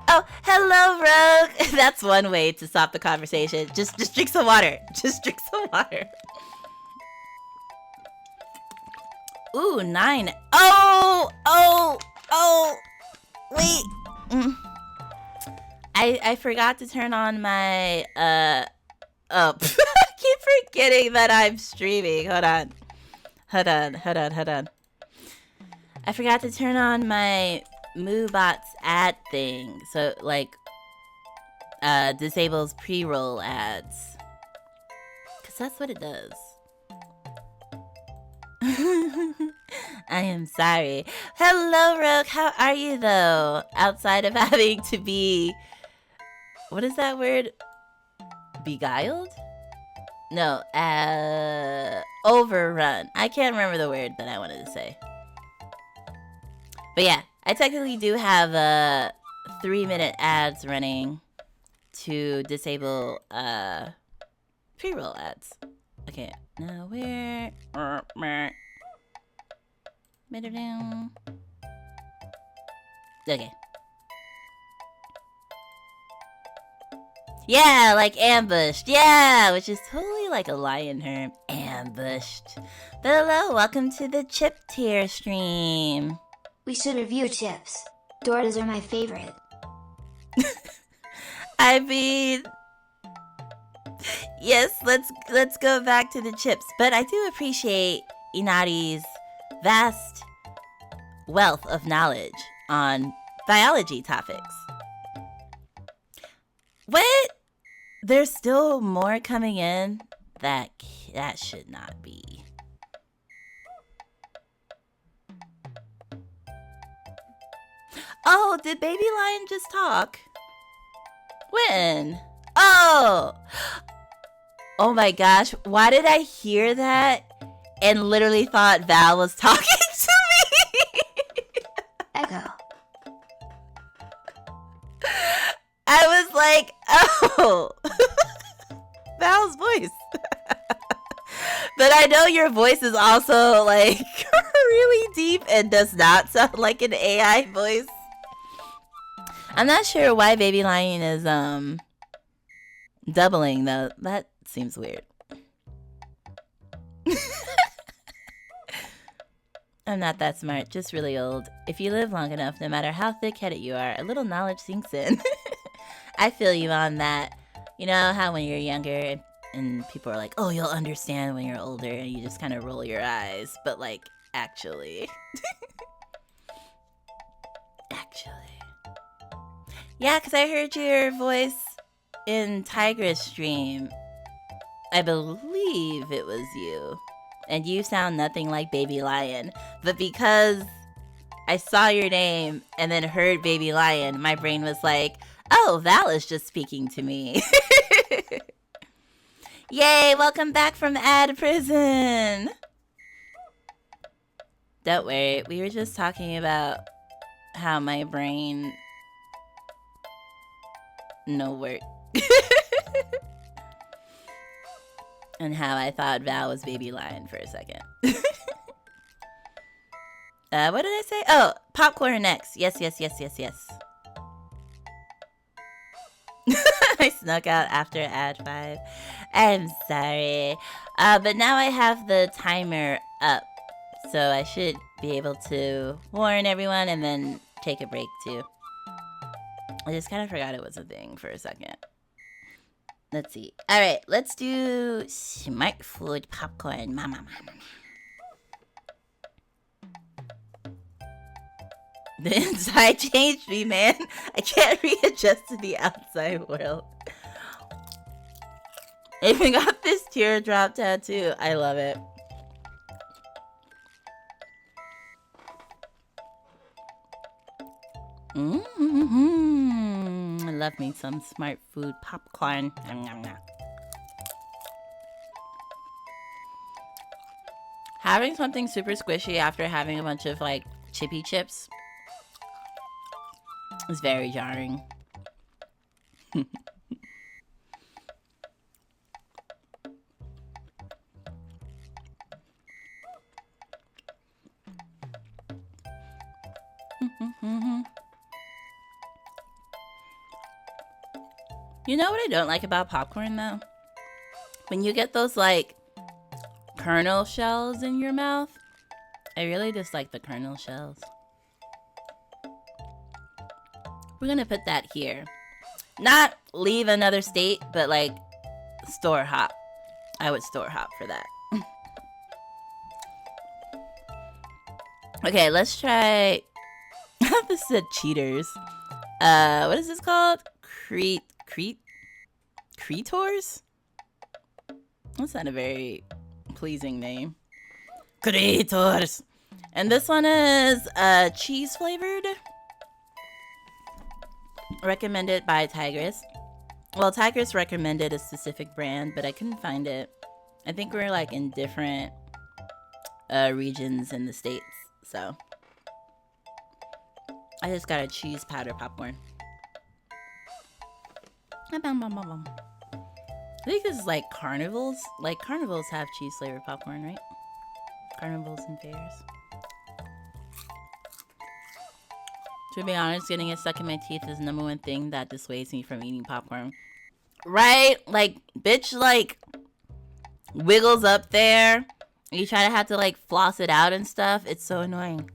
Oh, hello, Rogue. That's one way to stop the conversation. Just drink some water. Ooh, 9. Oh, wait. I forgot to turn on my, I keep forgetting that I'm streaming. Hold on. Hold on. I forgot to turn on my MooBots ad thing. So, like, disables pre-roll ads. Because that's what it does. I am sorry. Hello, Rook. How are you, though? Outside of having to be... What is that word? Beguiled? No, overrun. I can't remember the word that I wanted to say. But yeah, I technically do have 3-minute ads running to disable pre-roll ads. Okay, now where? Okay. Yeah, like ambushed. Yeah, which is totally like a lion term. Ambushed. But hello, welcome to the chip tier stream. We should review chips. Doras are my favorite. I mean, yes, let's go back to the chips. But I do appreciate Inari's vast wealth of knowledge on biology topics. What? There's still more coming in? That should not be. Oh, did Baby Lion just talk? When? Oh! Oh my gosh, why did I hear that and literally thought Val was talking to me? Echo. I was like, oh, Val's voice. But I know your voice is also like really deep and does not sound like an AI voice. I'm not sure why Baby Lion is doubling though. That seems weird. I'm not that smart, just really old. If you live long enough, no matter how thick-headed you are, a little knowledge sinks in. I feel you on that. You know how when you're younger and people are like, oh, you'll understand when you're older, and you just kind of roll your eyes. But like, actually. Yeah, because I heard your voice in Tiger's stream. I believe it was you. And you sound nothing like Baby Lion. But because I saw your name and then heard Baby Lion, my brain was like, oh, Val is just speaking to me. Yay, welcome back from ad prison. Don't worry, we were just talking about how my brain no work. And how I thought Val was Baby Lion for a second. What did I say? Oh, popcorn next. Yes. I snuck out after ad 5. I'm sorry. But now I have the timer up. So I should be able to warn everyone and then take a break too. I just kind of forgot it was a thing for a second. Let's see. All right, let's do smart food popcorn. Mama. The inside changed me, man. I can't readjust to the outside world. I even got this teardrop tattoo. I love it. I love me some smart food popcorn. Having something super squishy after having a bunch of like chippy chips is very jarring. You know what I don't like about popcorn though? When you get those like kernel shells in your mouth, I really dislike the kernel shells. We're gonna put that here. Not leave another state, but like store hop. I would store hop for that. Okay, let's try. This said cheaters. What is this called? Cretors? That's not a very pleasing name. Cretors. And this one is cheese flavored. Recommended by Tigress. Well, Tigress recommended a specific brand, but I couldn't find it. I think we're like in different regions in the States, so I just got a cheese powder popcorn. I think this is like carnivals. Like carnivals have cheese flavored popcorn, right? Carnivals and fairs. To be honest, getting it stuck in my teeth is the #1 thing that dissuades me from eating popcorn. Right? Like, bitch, like, wiggles up there. You try to have to, like, floss it out and stuff. It's so annoying.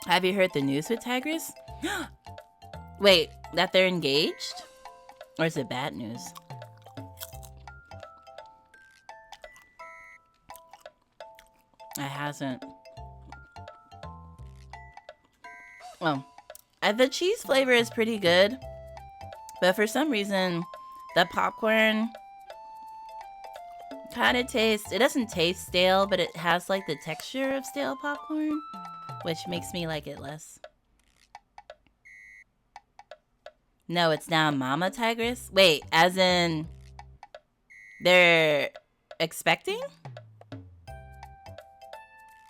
Have you heard the news with Tigress? Wait, that they're engaged? Or is it bad news? I hasn't. Well, the cheese flavor is pretty good, but for some reason, the popcorn kind of tastes, it doesn't taste stale, but it has like the texture of stale popcorn, which makes me like it less. No, it's now Mama Tigress. Wait, as in they're expecting?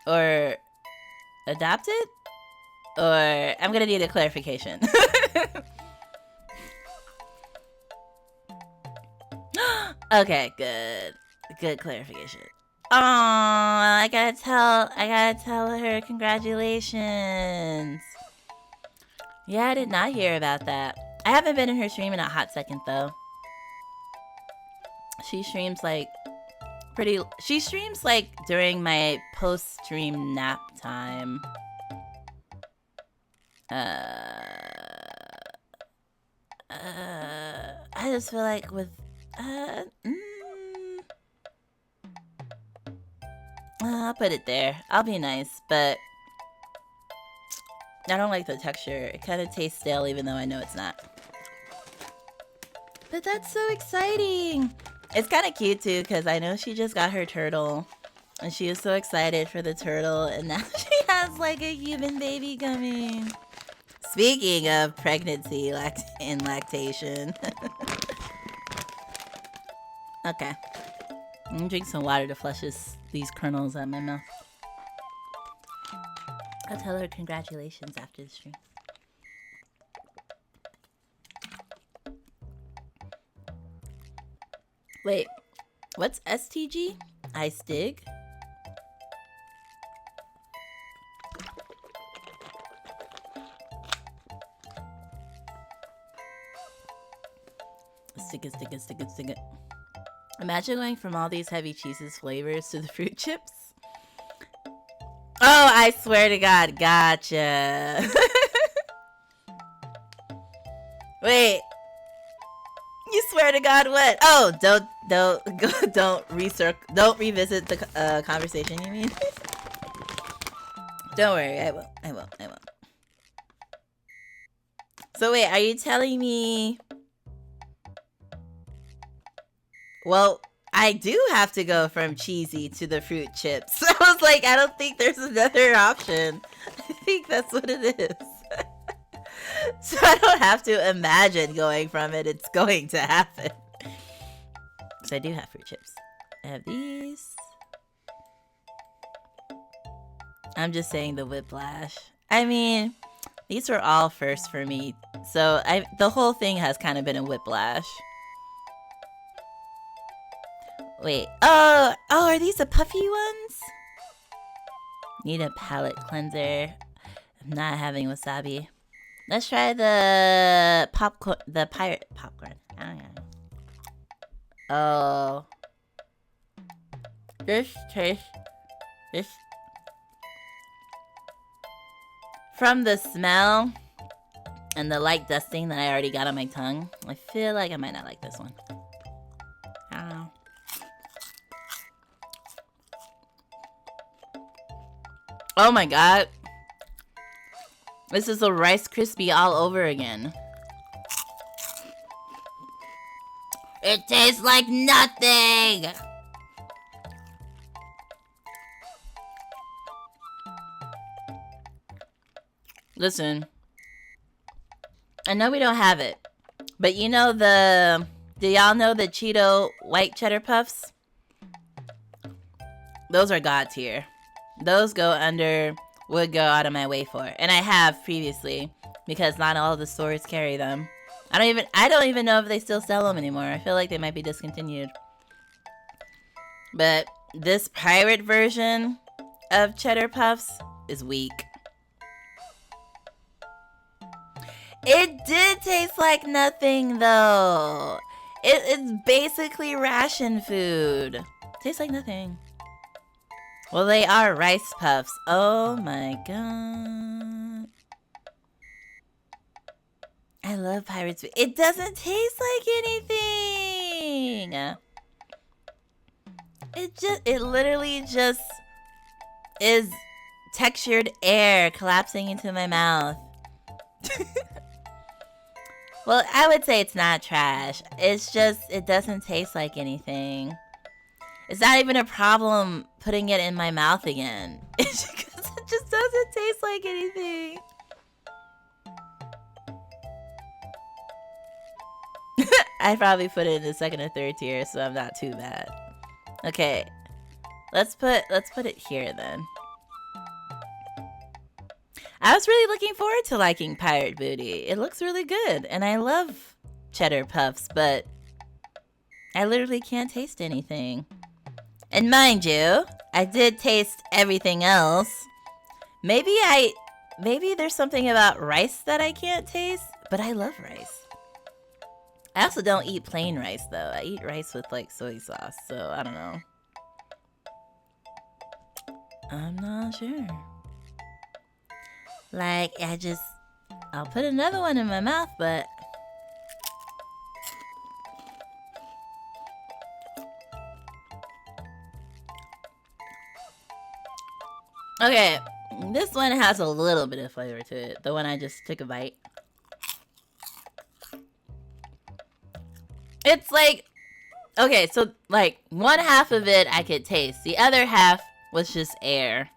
Or adopted? Or I'm gonna need a clarification. Okay, good. Good clarification. Oh, I gotta tell her congratulations. Yeah, I did not hear about that. I haven't been in her stream in a hot second though. She streams like during my post-stream nap time. I just feel like with I'll put it there. I'll be nice, but I don't like the texture. It kind of tastes stale even though I know it's not. But that's so exciting. It's kind of cute too because I know she just got her turtle and she was so excited for the turtle and now she has like a human baby coming. Speaking of pregnancy and lactation. Okay. I'm gonna drink some water to flush these kernels out of my mouth. I'll tell her congratulations after the stream. Wait, what's STG? Ice dig? Stick it. Imagine going from all these heavy cheeses flavors to the fruit chips. Oh, I swear to God, gotcha. Wait, you swear to God what? Oh, don't revisit the conversation. You mean? Don't worry, I won't. So wait, are you telling me? Well, I do have to go from cheesy to the fruit chips. I was like, I don't think there's another option. I think that's what it is. So I don't have to imagine going from it. It's going to happen. So I do have fruit chips. I have these. I'm just saying the whiplash. I mean, these were all first for me. So the whole thing has kind of been a whiplash. Wait, oh, are these the puffy ones? Need a palate cleanser. I'm not having wasabi. Let's try the popcorn, the pirate popcorn. Oh. This tastes, from the smell and the light dusting that I already got on my tongue, I feel like I might not like this one. I don't know. Oh my god. This is a Rice Krispie all over again. It tastes like nothing! Listen. I know we don't have it. But you know the... Do y'all know the Cheeto white cheddar puffs? Those are God tier. Those go under... Would go out of my way for. And I have previously. Because not all the stores carry them. I don't even know if they still sell them anymore. I feel like they might be discontinued. But this pirate version of cheddar puffs is weak. It did taste like nothing though. It's basically ration food. Tastes like nothing. Well, they are rice puffs. Oh my god. I love pirate's food. It doesn't taste like anything. It literally just is textured air collapsing into my mouth. Well, I would say it's not trash. It's just, it doesn't taste like anything. It's not even a problem putting it in my mouth again. It's because it just doesn't taste like anything. I'd probably put it in the second or third tier, so I'm not too bad. Okay, let's put it here then. I was really looking forward to liking Pirate Booty. It looks really good, and I love cheddar puffs, but I literally can't taste anything. And mind you, I did taste everything else. Maybe there's something about rice that I can't taste, but I love rice. I also don't eat plain rice though. I eat rice with like soy sauce, so I don't know. I'm not sure. Like, I'll put another one in my mouth, but okay, this one has a little bit of flavor to it. The one I just took a bite. It's like, okay, so like one half of it I could taste. The other half was just air.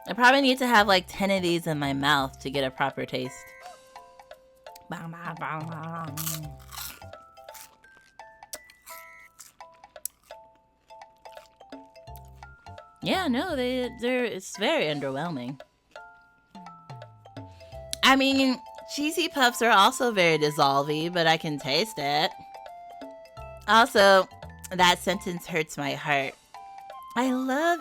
I probably need to have like 10 of these in my mouth to get a proper taste. Yeah, no, it's very underwhelming. I mean, cheesy puffs are also very dissolvey, but I can taste it. Also, that sentence hurts my heart. I love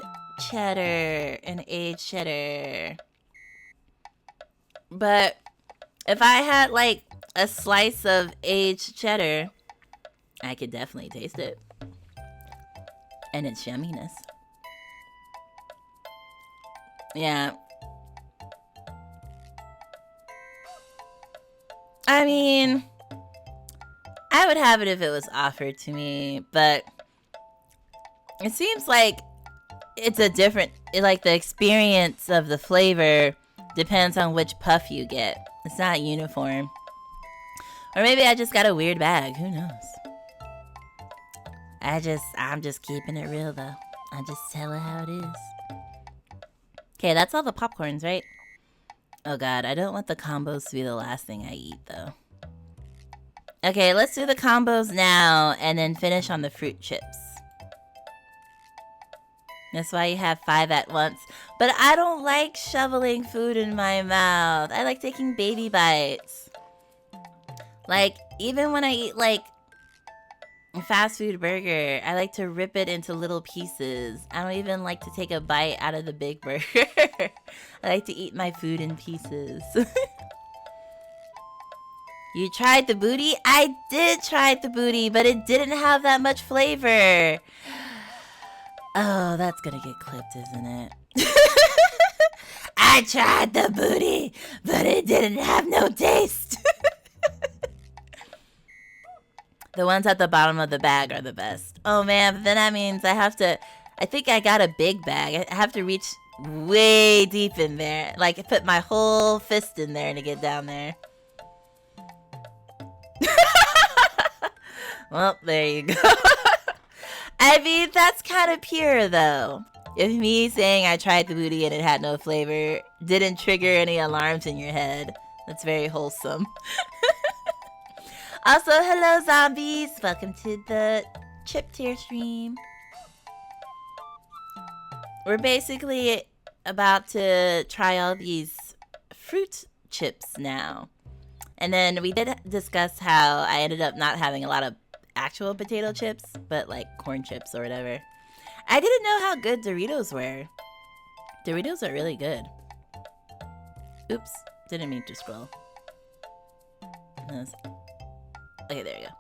cheddar and aged cheddar. But if I had like a slice of aged cheddar, I could definitely taste it. And its yumminess. Yeah. I mean, I would have it if it was offered to me, but it seems like it's a different, like the experience of the flavor depends on which puff you get. It's not uniform. Or maybe I just got a weird bag. Who knows? I'm just keeping it real though. I just tell it how it is. Okay, that's all the popcorns, right? Oh god, I don't want the combos to be the last thing I eat though. Okay, let's do the combos now and then finish on the fruit chips. That's why you have 5 at once. But I don't like shoveling food in my mouth. I like taking baby bites. Like, even when I eat, like, a fast food burger, I like to rip it into little pieces. I don't even like to take a bite out of the big burger. I like to eat my food in pieces. You tried the booty? I did try the booty, but it didn't have that much flavor. Oh, that's gonna get clipped, isn't it? I tried the booty, but it didn't have no taste. The ones at the bottom of the bag are the best. Oh man, but then that means I have I think I got a big bag. I have to reach way deep in there. Like, I put my whole fist in there to get down there. Well, there you go. I mean, that's kind of pure, though. If me saying I tried the booty and it had no flavor didn't trigger any alarms in your head, that's very wholesome. Also, hello, zombies. Welcome to the chip tier stream. We're basically about to try all these fruit chips now. And then we did discuss how I ended up not having a lot of actual potato chips, but like corn chips or whatever. I didn't know how good Doritos were. Doritos are really good. Oops, didn't mean to scroll. Okay, there you go.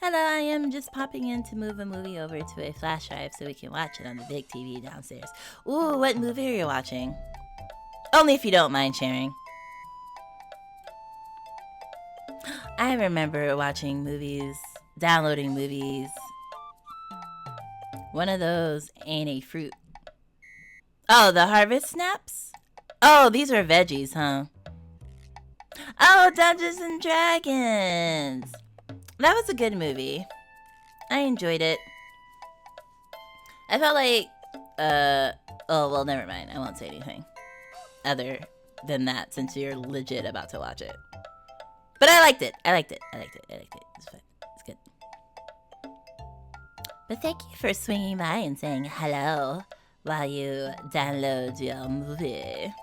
Hello, I am just popping in to move a movie over to a flash drive so we can watch it on the big TV downstairs. Ooh, what movie are you watching? Only if you don't mind sharing. I remember watching movies, downloading movies. One of those ain't a fruit. Oh, the Harvest Snaps? Oh, these are veggies, huh? Oh, Dungeons and Dragons! That was a good movie. I enjoyed it. I felt like, oh, well, never mind. I won't say anything other than that since you're legit about to watch it. But I liked it. I liked it. It's fun. It's good. But thank you for swinging by and saying hello while you download your movie.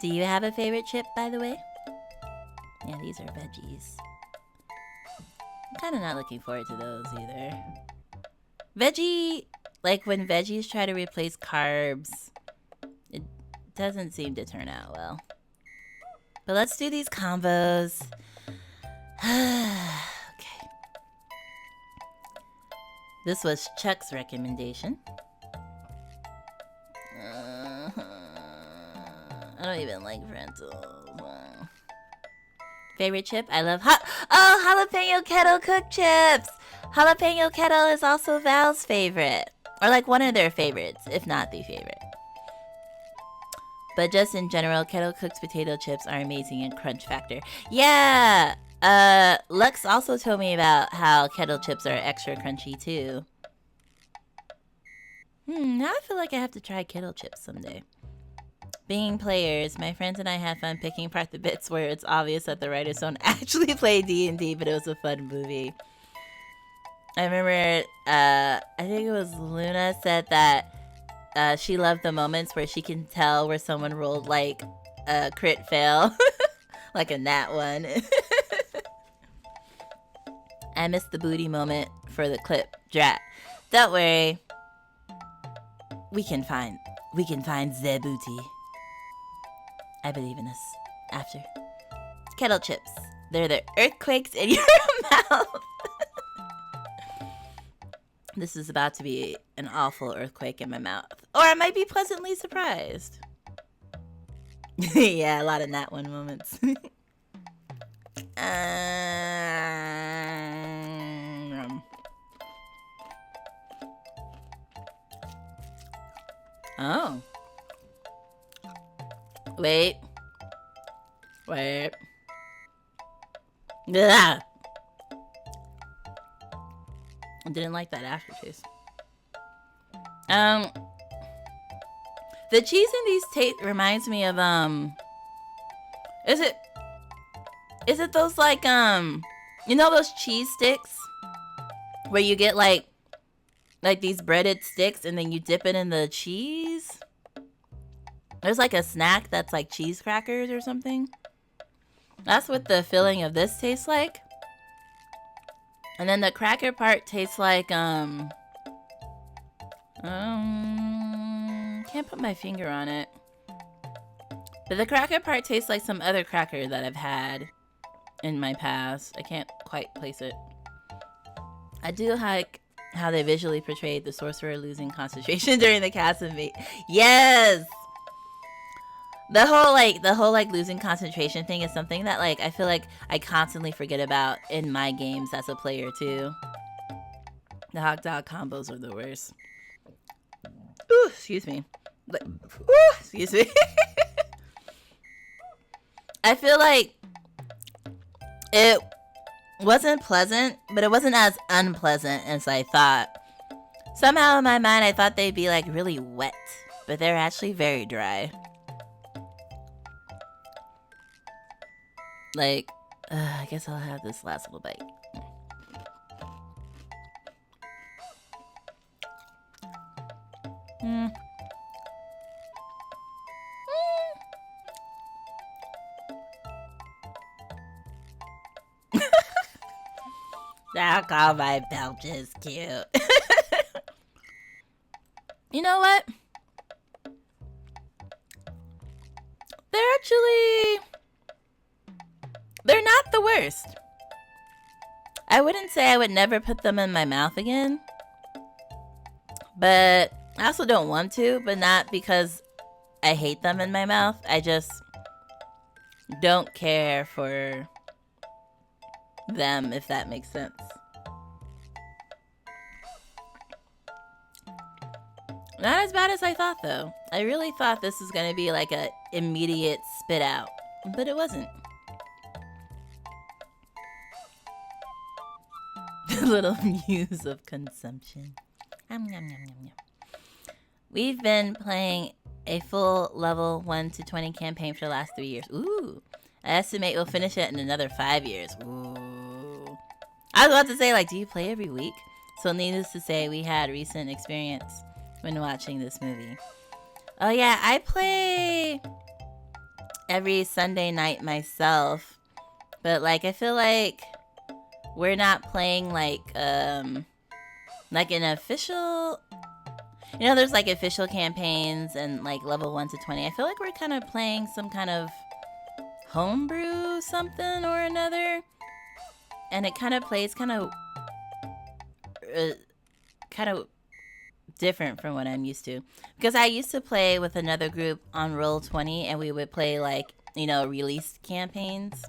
Do you have a favorite chip, by the way? Yeah, these are veggies. I'm kind of not looking forward to those either. Veggie, like when veggies try to replace carbs, it doesn't seem to turn out well. But let's do these combos. Okay. This was Chuck's recommendation. I don't even like Frentos. Favorite chip? I love jalapeno kettle cooked chips. Jalapeno kettle is also Val's favorite. Or like one of their favorites, if not the favorite. But just in general, kettle cooked potato chips are amazing in crunch factor. Yeah! Lux also told me about how kettle chips are extra crunchy too. Now I feel like I have to try kettle chips someday. Being players, my friends and I had fun picking apart the bits where it's obvious that the writers don't actually play D&D, but it was a fun movie. I remember, I think it was Luna said that she loved the moments where she can tell where someone rolled like a crit fail, like a nat one. I missed the booty moment for the clip. Drat. Don't worry. We can find the booty. I believe in us. After. Kettle chips. They're the earthquakes in your mouth. This is about to be an awful earthquake in my mouth. Or I might be pleasantly surprised. Yeah, a lot of nat one moments. Oh. Wait. Ugh. I didn't like that aftertaste. The cheese in these reminds me of is it those like you know those cheese sticks where you get like these breaded sticks and then you dip it in the cheese? There's like a snack that's like cheese crackers or something. That's what the filling of this tastes like. And then the cracker part tastes like can't put my finger on it. But the cracker part tastes like some other cracker that I've had in my past. I can't quite place it. I do like how they visually portrayed the sorcerer losing concentration during the cast of me. Yes! the whole losing concentration thing is something that like I feel like I constantly forget about in my games as a player too. The hot dog combos are the worst. Ooh, excuse me. Ooh, excuse me. I feel like it wasn't pleasant, but it wasn't as unpleasant as I thought. Somehow in my mind I thought they'd be like really wet, but they're actually very dry. Like, I guess I'll have this last little bite. I'll call my belches cute. You know what? They're not the worst. I wouldn't say I would never put them in my mouth again. But I also don't want to, but not because I hate them in my mouth. I just don't care for them, if that makes sense. Not as bad as I thought, though. I really thought this was going to be like a immediate spit out, but it wasn't. The little muse of consumption. We've been playing a full level 1 to 20 campaign for the last 3 years. Ooh. I estimate we'll finish it in another 5 years. Ooh. I was about to say, like, do you play every week? So needless to say, we had recent experience when watching this movie. Oh yeah, I play every Sunday night myself. But, like, I feel like we're not playing, like an official... You know, there's, like, official campaigns and, like, level 1 to 20. I feel like we're kind of playing some kind of homebrew something or another. And it kind of plays kind of different from what I'm used to. Because I used to play with another group on Roll20, and we would play, like, you know, released campaigns.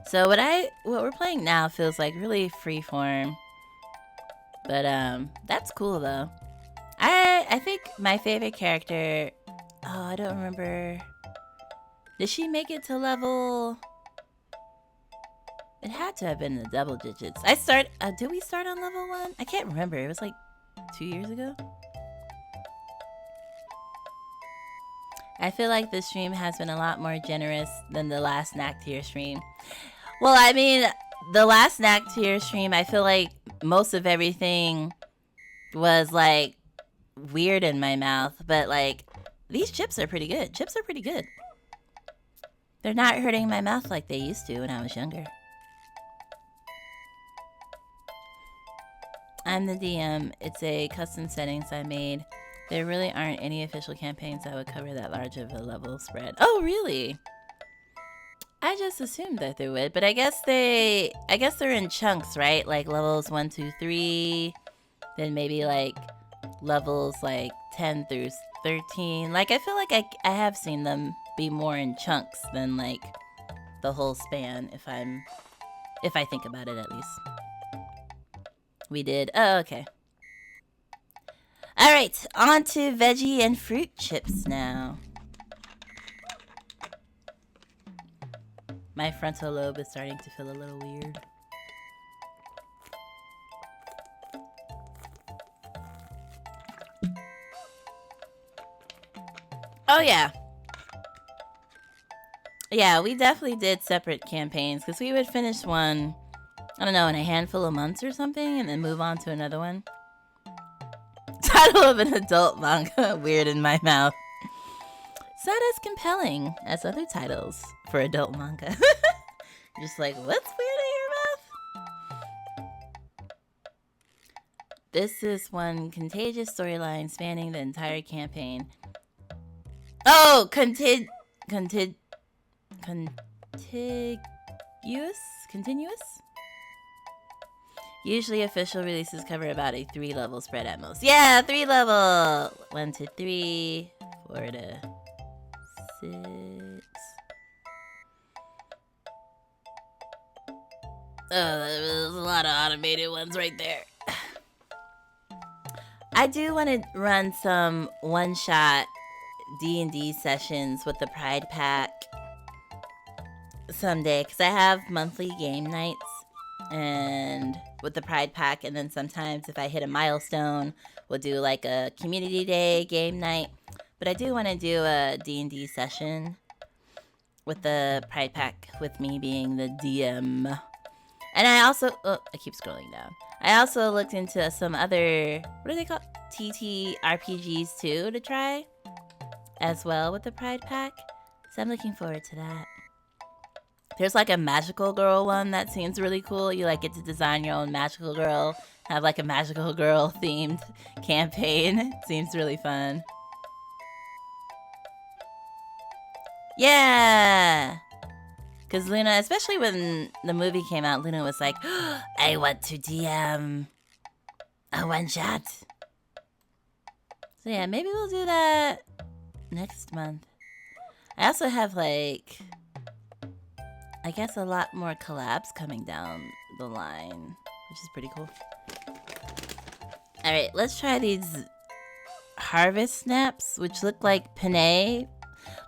So what we're playing now feels like really freeform. But that's cool though. I think my favorite character, oh, I don't remember. Did she make it to level? It had to have been the double digits. Did we start on level 1? I can't remember. It was like 2 years ago. I feel like this stream has been a lot more generous than the last Knack Tier stream. Well, I mean, the last Knack Tier stream, I feel like most of everything was, like, weird in my mouth. But, like, these chips are pretty good. Chips are pretty good. They're not hurting my mouth like they used to when I was younger. I'm the DM. It's a custom settings I made. There really aren't any official campaigns that would cover that large of a level spread. Oh, really? I just assumed that they would, but I guess they're in chunks, right? Like levels 1, 2, 3, then maybe like levels like 10 through 13. Like I feel like I have seen them be more in chunks than like the whole span, if I think about it at least. We did. Oh, okay. All right, on to veggie and fruit chips now. My frontal lobe is starting to feel a little weird. Oh, yeah. Yeah, we definitely did separate campaigns because we would finish one, I don't know, in a handful of months or something and then move on to another one. Title of an adult manga, weird in my mouth. It's not as compelling as other titles for adult manga. Just like, what's weird in your mouth? This is one contagious storyline spanning the entire campaign. Oh, contiguous? Continuous? Usually official releases cover about a 3-level spread at most. Yeah, 3 level! 1 to 3, 4 to Oh, there's a lot of automated ones right there. I do want to run some one-shot D&D sessions with the Pride Pack someday, because I have monthly game nights and with the Pride Pack, and then sometimes if I hit a milestone, we'll do like a community day game night. But I do want to do a D&D session with the Pride Pack, with me being the DM. And I also, I keep scrolling down. I also looked into some other, what are they called? TTRPGs too, to try as well with the Pride Pack. So I'm looking forward to that. There's like a magical girl one that seems really cool. You like get to design your own magical girl, have like a magical girl themed campaign. Seems really fun. Yeah! Because Luna, especially when the movie came out, Luna was like, oh, I want to DM a one-shot. So yeah, maybe we'll do that next month. I also have like, I guess a lot more collabs coming down the line, which is pretty cool. Alright, let's try these harvest snaps, which look like penne.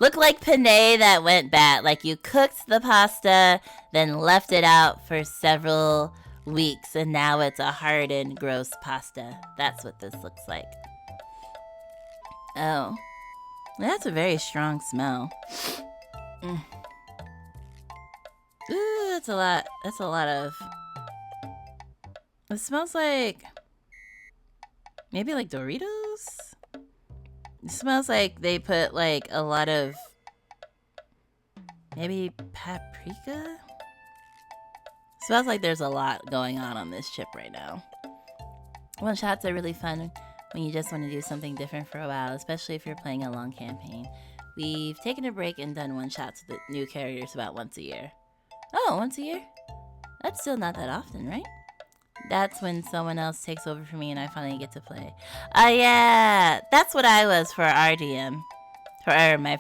Look like penne that went bad. Like you cooked the pasta, then left it out for several weeks, and now it's a hardened, gross pasta. That's what this looks like. Oh. That's a very strong smell. Ooh, that's a lot. That's a lot of... It smells like... maybe like Doritos? It smells like they put like a lot of... maybe paprika? It smells like there's a lot going on this chip right now. One-shots are really fun when you just want to do something different for a while, especially if you're playing a long campaign. We've taken a break and done one-shots with new characters about once a year. Oh, once a year? That's still not that often, right? That's when someone else takes over for me and I finally get to play. Oh yeah, that's what I was for RDM. For my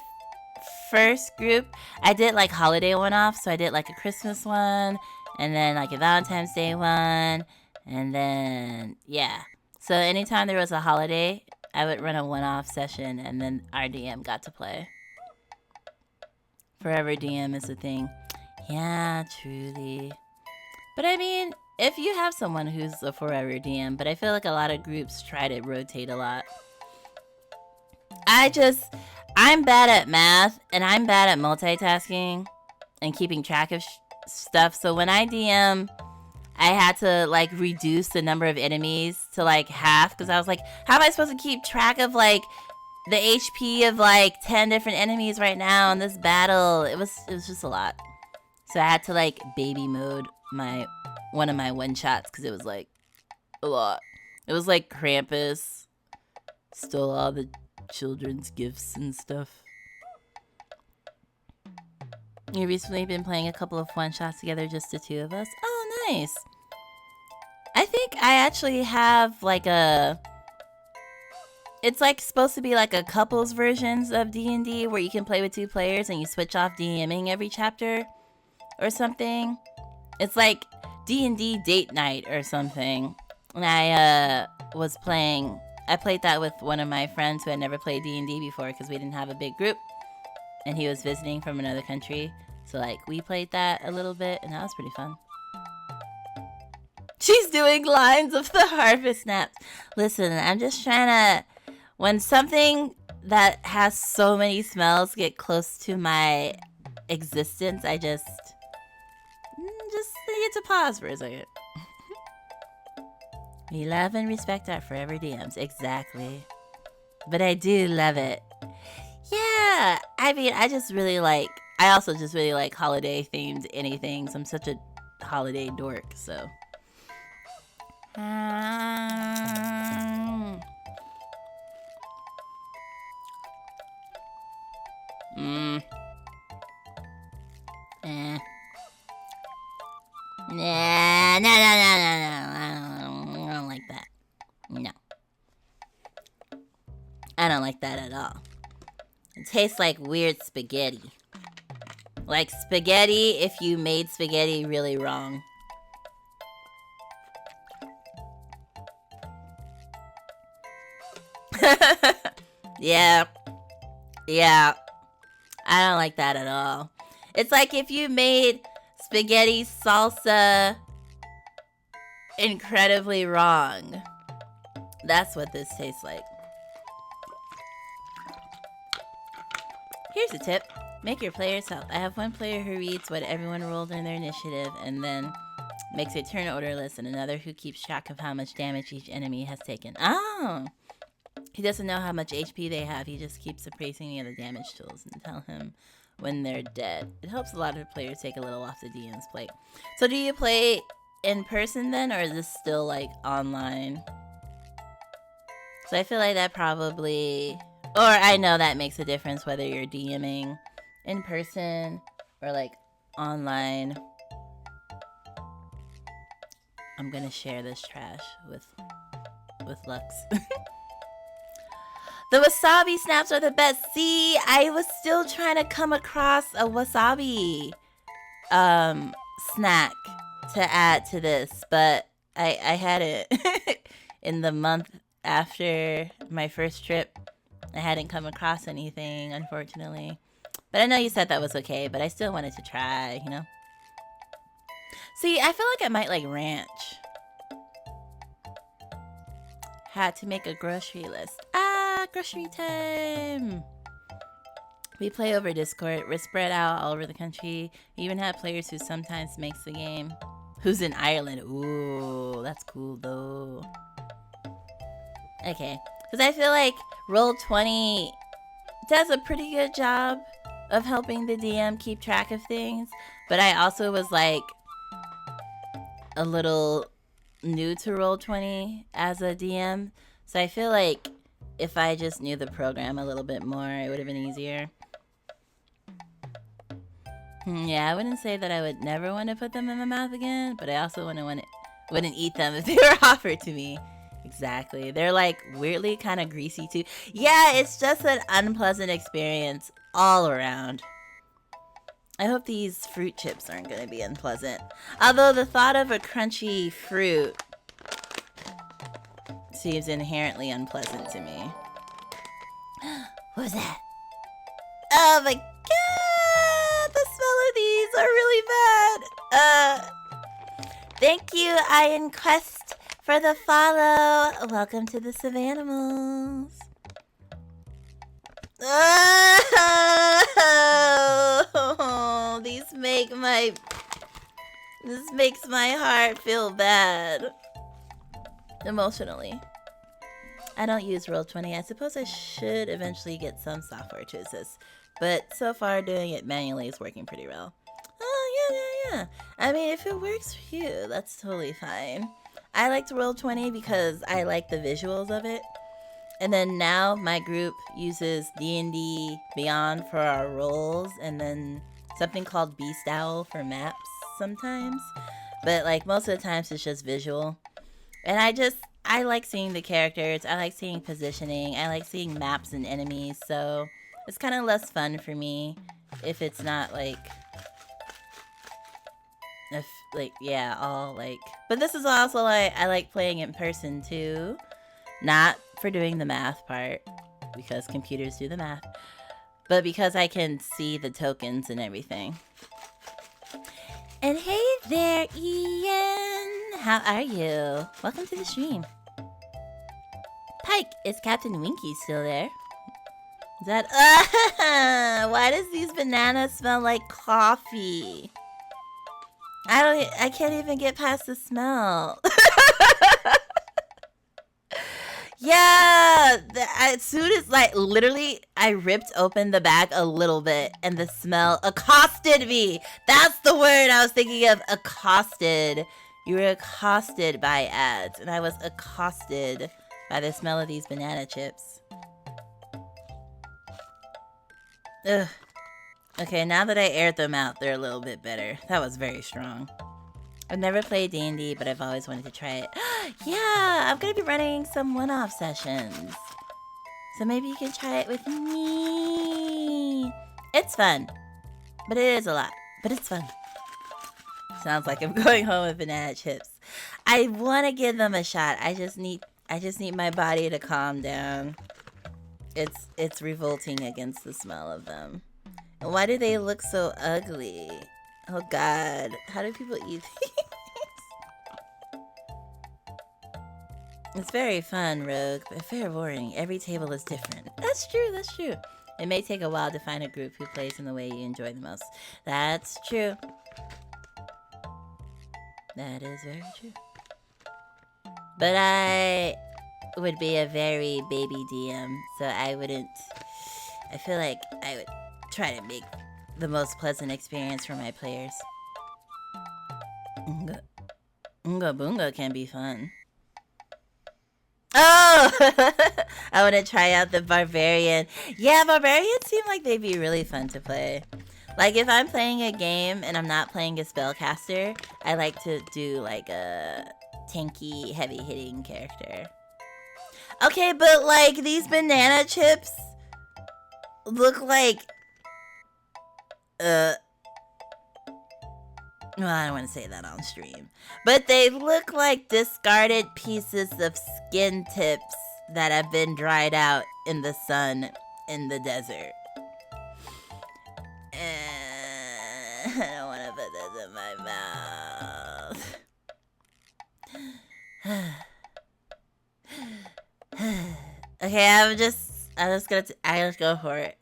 first group, I did like holiday one-off, so I did like a Christmas one, and then like a Valentine's Day one, and then, yeah. So anytime there was a holiday, I would run a one-off session, and then RDM got to play. Forever DM is a thing. Yeah, truly. But I mean, if you have someone who's a forever DM, but I feel like a lot of groups try to rotate a lot. I'm bad at math, and I'm bad at multitasking and keeping track of stuff. So when I DM, I had to like reduce the number of enemies to like half, because I was like, how am I supposed to keep track of like the HP of like 10 different enemies right now in this battle? It was just a lot. So I had to like baby mode one of my one-shots, because it was like a lot. It was like Krampus stole all the children's gifts and stuff. We recently been playing a couple of one-shots together, just the two of us. Oh, nice. I think I actually have like it's like supposed to be like a couples versions of D&D where you can play with 2 players and you switch off DMing every chapter or something. It's like D&D date night or something. And I played that with one of my friends who had never played D&D before, because we didn't have a big group, and he was visiting from another country. So like we played that a little bit, and that was pretty fun. She's doing lines of the harvest snaps. Listen, I'm just trying to, when something that has so many smells get close to my existence, I just need to pause for a second. We love and respect our forever DMs. Exactly. But I do love it. Yeah. I mean, I also just really like holiday themed anything. I'm such a holiday dork, so. Nah, no. I don't like that. No. I don't like that at all. It tastes like weird spaghetti. Like spaghetti if you made spaghetti really wrong. Yeah. Yeah. I don't like that at all. It's like if you made spaghetti salsa incredibly wrong. That's what this tastes like. Here's a tip. Make your players help. I have one player who reads what everyone rolled in their initiative and then makes a turn order list, and another who keeps track of how much damage each enemy has taken. Oh! He doesn't know how much HP they have. He just keeps appraising the other damage tools and tell him when they're dead. It helps a lot of players take a little off the DM's plate. So do you play in person then, or is this still like online? So I feel like that probably, or I know that makes a difference whether you're DMing in person or like online. I'm gonna share this trash with Lux. The wasabi snaps are the best. See, I was still trying to come across a wasabi snack to add to this, but I had it in the month after my first trip. I hadn't come across anything, unfortunately. But I know you said that was okay, but I still wanted to try, you know? See, I feel like I might like ranch. Had to make a grocery list. Grocery time! We play over Discord. We're spread out all over the country. We even have players who sometimes makes the game. Who's in Ireland? Ooh, that's cool though. Okay, because I feel like Roll20 does a pretty good job of helping the DM keep track of things, but I also was like a little new to Roll20 as a DM, so I feel like if I just knew the program a little bit more, it would have been easier. Yeah, I wouldn't say that I would never want to put them in my mouth again, but I also wouldn't eat them if they were offered to me. Exactly. They're like weirdly kind of greasy too. Yeah, it's just an unpleasant experience all around. I hope these fruit chips aren't going to be unpleasant. Although the thought of a crunchy fruit seems inherently unpleasant to me. What was that? Oh my god! The smell of these are really bad! Thank you, Iron Quest, for the follow. Welcome to the Savanimals. Oh, this makes my heart feel bad. Emotionally. I don't use Roll20. I suppose I should eventually get some software to assist, but so far doing it manually is working pretty well. Oh, yeah. I mean, if it works for you, that's totally fine. I like to Roll20 because I like the visuals of it. And then now my group uses D&D Beyond for our rolls, and then something called Beast Owl for maps sometimes. But like most of the times it's just visual. And I like seeing the characters, I like seeing positioning, I like seeing maps and enemies, so it's kind of less fun for me if it's not like, but this is also like, I like playing in person too, not for doing the math part, because computers do the math, but because I can see the tokens and everything. And hey there, Ian! How are you? Welcome to the stream. Pike, is Captain Winky still there? Is that... why does these bananas smell like coffee? I can't even get past the smell. Yeah, as soon as, like, literally, I ripped open the bag a little bit, and the smell accosted me. That's the word I was thinking of, accosted. You were accosted by ads, and I was accosted by the smell of these banana chips. Ugh. Okay, now that I aired them out, they're a little bit better. That was very strong. I've never played D&D, but I've always wanted to try it. Yeah, I'm gonna be running some one-off sessions So maybe you can try it with me. It's fun. But it is a lot. But it's fun. Sounds like I'm going home with banana chips. I want to give them a shot. I just need my body to calm down. It's revolting against the smell of them. And why do they look so ugly? Oh God. How do people eat these? It's very fun, Rogue, but very boring. Every table is different. That's true, that's true. It may take a while to find a group who plays in the way you enjoy the most. That's true. That is very true. But I would be a very baby DM, so I feel like I would try to make the most pleasant experience for my players. Unga Boonga can be fun. Oh! I want to try out the Barbarian. Yeah, Barbarians seem like they'd be really fun to play. Like, if I'm playing a game and I'm not playing a spellcaster, I like to do, like, a tanky, heavy-hitting character. Okay, but, like, these banana chips look like... Well, I don't want to say that on stream. But they look like discarded pieces of skin tips that have been dried out in the sun in the desert. I don't want to put this in my mouth. Okay, I just go for it.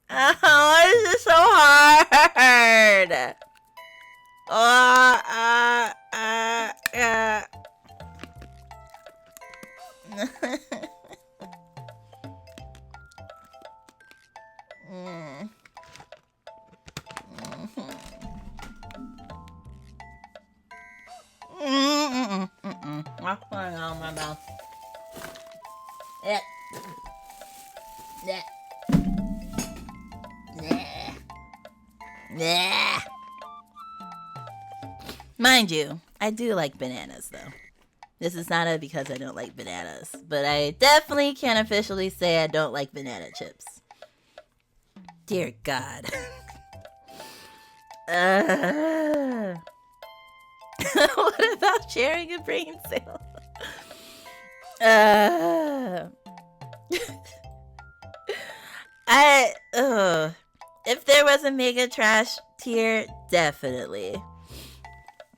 Oh, why is this so hard? What's going on in my mouth? Yeah. Yeah. Yeah. Yeah. Mind you, I do like bananas, though. This is not because I don't like bananas, but I definitely can't officially say I don't like banana chips. Dear God. What about sharing a brain cell? If there was a mega trash tier, definitely.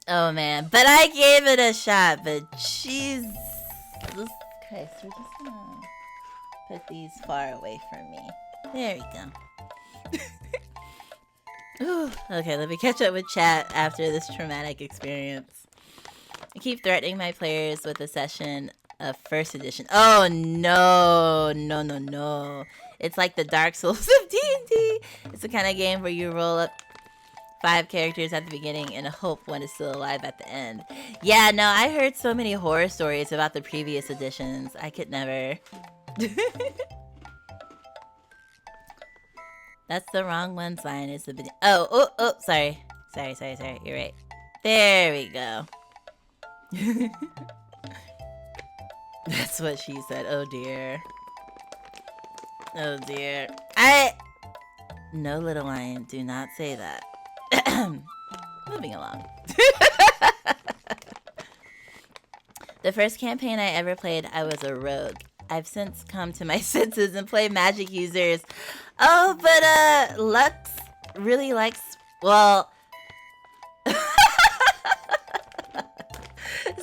Oh man, but I gave it a shot, but Jesus Christ, we're just gonna put these far away from me. There we go. Ooh, okay, let me catch up with chat after this traumatic experience. I keep threatening my players with a session of first edition. Oh no, no, no, no. It's like the Dark Souls of D&D. It's the kind of game where you roll up 5 characters at the beginning and hope one is still alive at the end. Yeah, no, I heard so many horror stories about the previous editions. I could never. That's the wrong one sign. Is the oh, sorry. Sorry. You're right. There we go. That's what she said. Oh dear. Oh dear. No, little lion, do not say that. Moving along. The first campaign I ever played, I was a rogue. I've since come to my senses and play magic users. Oh, but Lux really likes, well,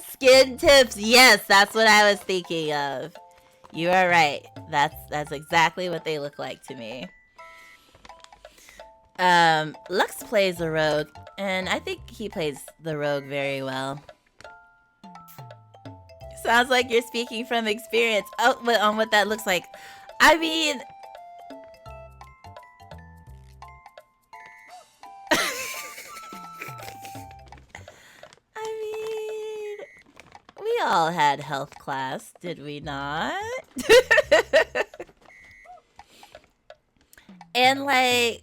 skin tips. Yes, that's what I was thinking of. You are right. That's exactly what they look like to me. Lux plays the rogue, and I think he plays the rogue very well. Sounds like you're speaking from experience. Oh, but on what that looks like. I mean... we all had health class, did we not? And like...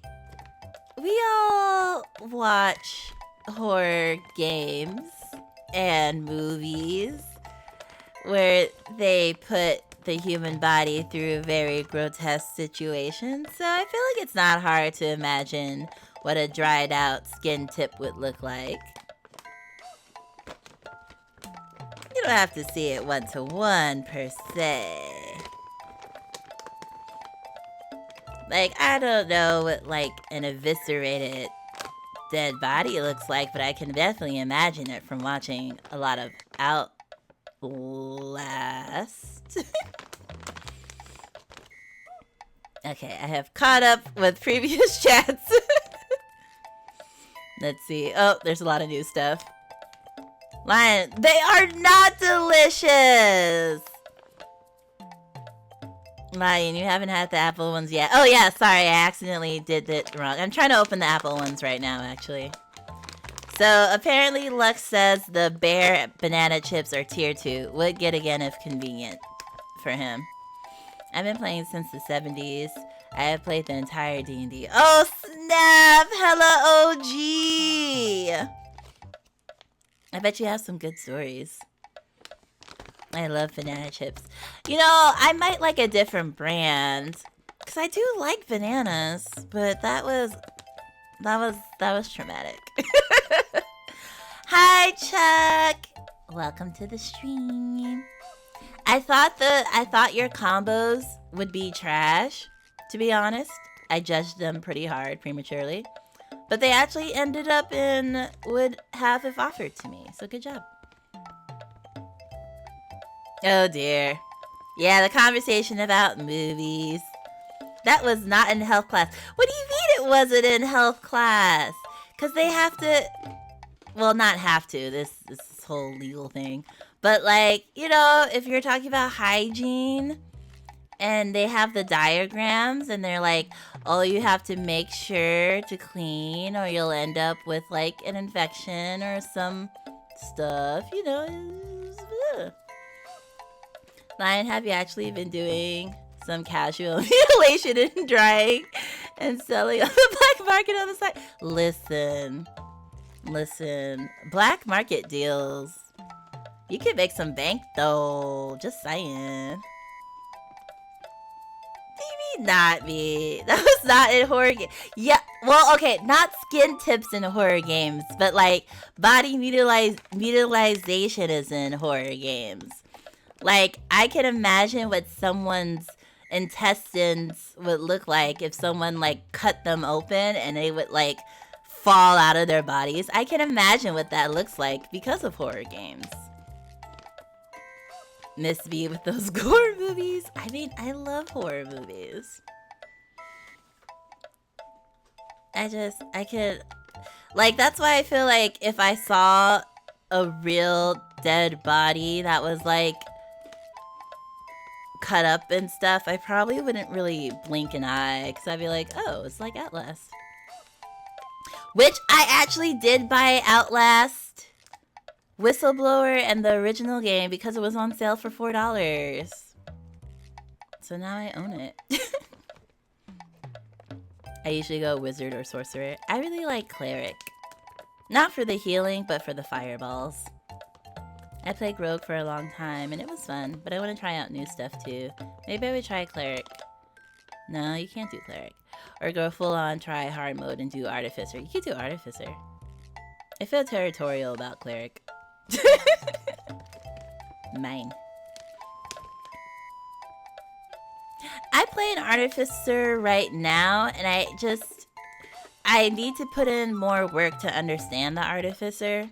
we all watch horror games and movies where they put the human body through very grotesque situations, so I feel like it's not hard to imagine what a dried out skin tip would look like. You don't have to see it one-to-one per se. Like, I don't know what, like, an eviscerated dead body looks like, but I can definitely imagine it from watching a lot of Outlast. Okay, I have caught up with previous chats. Let's see. Oh, there's a lot of new stuff. Lion, they are not delicious! Lion, you haven't had the apple ones yet. Oh yeah, sorry, I accidentally did it wrong. I'm trying to open the apple ones right now, actually. So, apparently Lux says the bear banana chips are tier 2. Would get again if convenient for him. I've been playing since the 70s. I have played the entire D&D. Oh snap! Hello OG! I bet you have some good stories. I love banana chips. You know, I might like a different brand. Because I do like bananas. But that was traumatic. Hi Chuck! Welcome to the stream. I thought your combos would be trash, to be honest. I judged them pretty hard prematurely. But they actually ended up in would have if offered to me. So good job. Oh dear. Yeah, the conversation about movies. That was not in health class. What do you mean it wasn't in health class? Because they have to... Well, not have to. This whole legal thing. But like, you know, if you're talking about hygiene... And they have the diagrams and they're like, oh, you have to make sure to clean or you'll end up with like an infection or some stuff, you know. Lion, have you actually been doing some casual mutilation and drying and selling on the black market on the side? Listen, black market deals. You can make some bank though, just saying. Not me. That was not in horror games. Yeah, well, okay, not skin tips in horror games, but like body mutilization is in horror games. Like, I can imagine what someone's intestines would look like if someone like cut them open and they would like fall out of their bodies. I can imagine what that looks like because of horror games. Miss me with those gore movies. I mean, I love horror movies. I could, like, that's why I feel like if I saw a real dead body that was like cut up and stuff, I probably wouldn't really blink an eye because I'd be like, oh, it's like Outlast. Which I actually did buy Outlast Whistleblower and the original game because it was on sale for $4. So now I own it. I usually go wizard or sorcerer. I really like cleric. Not for the healing, but for the fireballs. I played rogue for a long time and it was fun, but I want to try out new stuff too. Maybe I would try cleric. No, you can't do cleric. Or go full on try hard mode and do artificer. You could do artificer. I feel territorial about cleric. Mine. I play an artificer right now and I need to put in more work to understand the artificer.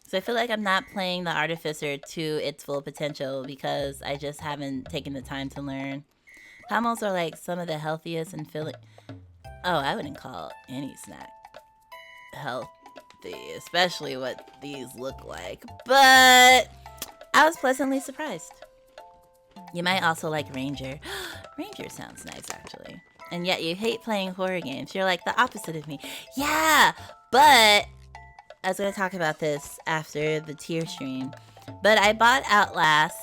So I feel like I'm not playing the artificer to its full potential because I just haven't taken the time to learn. Combos are like some of the healthiest and filling. Oh, I wouldn't call any snack healthy, especially what these look like. But I was pleasantly surprised. You might also like Ranger. Ranger sounds nice, actually. And yet you hate playing horror games. You're like the opposite of me. Yeah, but I was going to talk about this after the tier stream. But I bought Outlast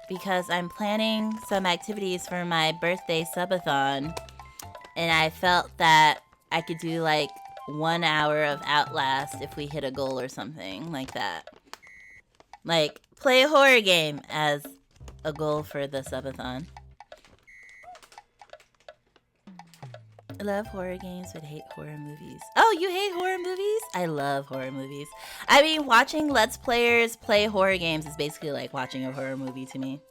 because I'm planning some activities for my birthday subathon. And I felt that I could do like 1 hour of Outlast if we hit a goal or something like that. Like, play a horror game as a goal for the subathon. I love horror games but hate horror movies. Oh, you hate horror movies? I love horror movies. I mean, watching Let's Players play horror games is basically like watching a horror movie to me.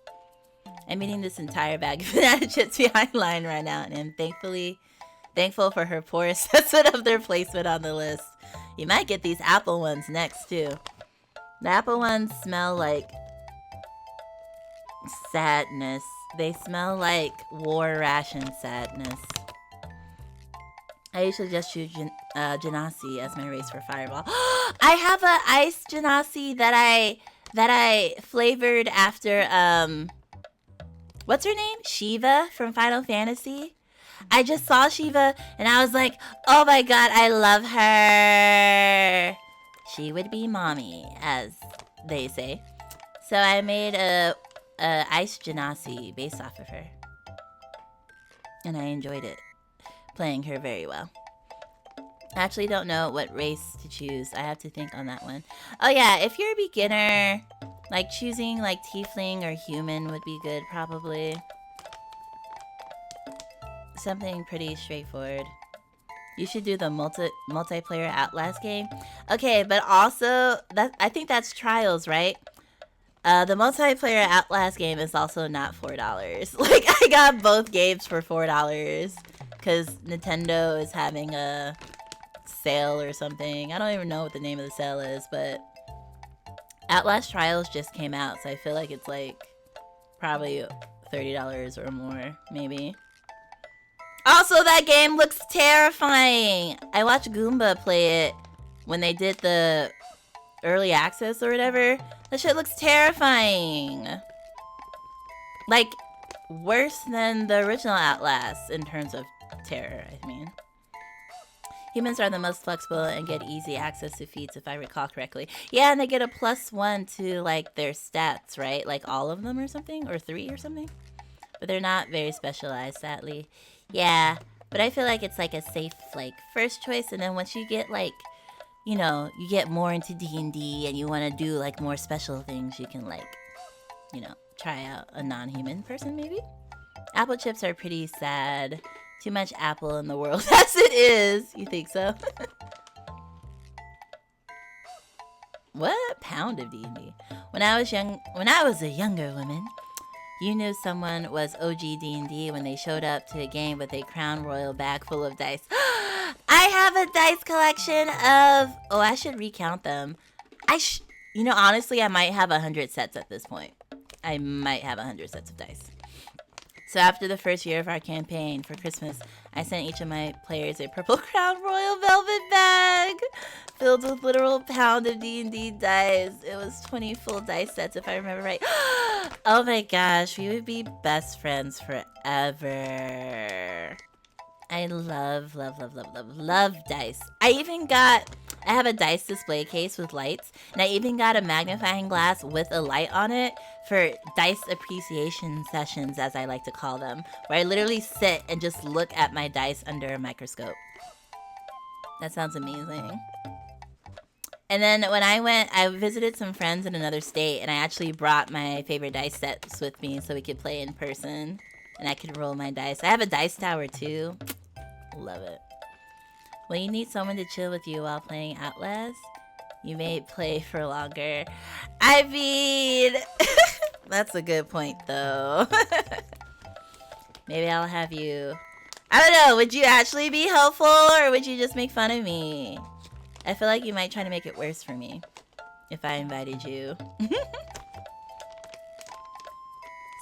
I'm eating this entire bag of banana chips behind line right now, and I'm thankful for her poor assessment of their placement on the list. You might get these apple ones next, too. The apple ones smell like sadness. They smell like war ration sadness. I usually just choose Genasi as my race for Fireball. I have a ice Genasi that I flavored after what's her name? Shiva from Final Fantasy. I just saw Shiva and I was like, oh my god, I love her. She would be mommy, as they say. So I made a ice Genasi based off of her. And I enjoyed it. Playing her very well. I actually don't know what race to choose. I have to think on that one. Oh yeah, if you're a beginner, like choosing like tiefling or human would be good probably. Something pretty straightforward. You should do the multiplayer Outlast game. Okay, but also I think that's Trials, right? The multiplayer Outlast game is also not $4. Like I got both games for $4 because Nintendo is having a sale or something. I don't even know what the name of the sale is, but Outlast Trials just came out, so I feel like it's like probably $30 or more, maybe. Also, that game looks terrifying. I watched Goomba play it when they did the early access or whatever. That shit looks terrifying. Like, worse than the original Outlast in terms of terror, I mean. Humans are the most flexible and get easy access to feats, if I recall correctly. Yeah, and they get a +1 to, like, their stats, right? Like, all of them or something? Or 3 or something? But they're not very specialized, sadly. Yeah, but I feel like it's, like, a safe, like, first choice. And then once you get, like, you know, you get more into D&D and you want to do, like, more special things, you can, like, you know, try out a non-human person, maybe? Apple chips are pretty sad. Too much apple in the world as it is. You think so? What? Pound of D&D. When I was a younger woman, you knew someone was OG D&D when they showed up to a game with a Crown Royal bag full of dice. I have a dice collection of... Oh, I should recount them. You know, honestly, I might have 100 sets at this point. I might have 100 sets of dice. So after the first year of our campaign for Christmas, I sent each of my players a purple Crown Royal velvet bag filled with literal pound of D&D dice. It was 20 full dice sets, if I remember right. Oh my gosh, we would be best friends forever. I love dice. I have a dice display case with lights, and I even got a magnifying glass with a light on it for dice appreciation sessions, as I like to call them, where I literally sit and just look at my dice under a microscope. That sounds amazing. And then when I visited some friends in another state, and I actually brought my favorite dice sets with me so we could play in person, and I could roll my dice. I have a dice tower too. Love it. When you need someone to chill with you while playing Outlast, you may play for longer. I mean, that's a good point though. Maybe I'll have you... I don't know, would you actually be helpful or would you just make fun of me? I feel like you might try to make it worse for me if I invited you.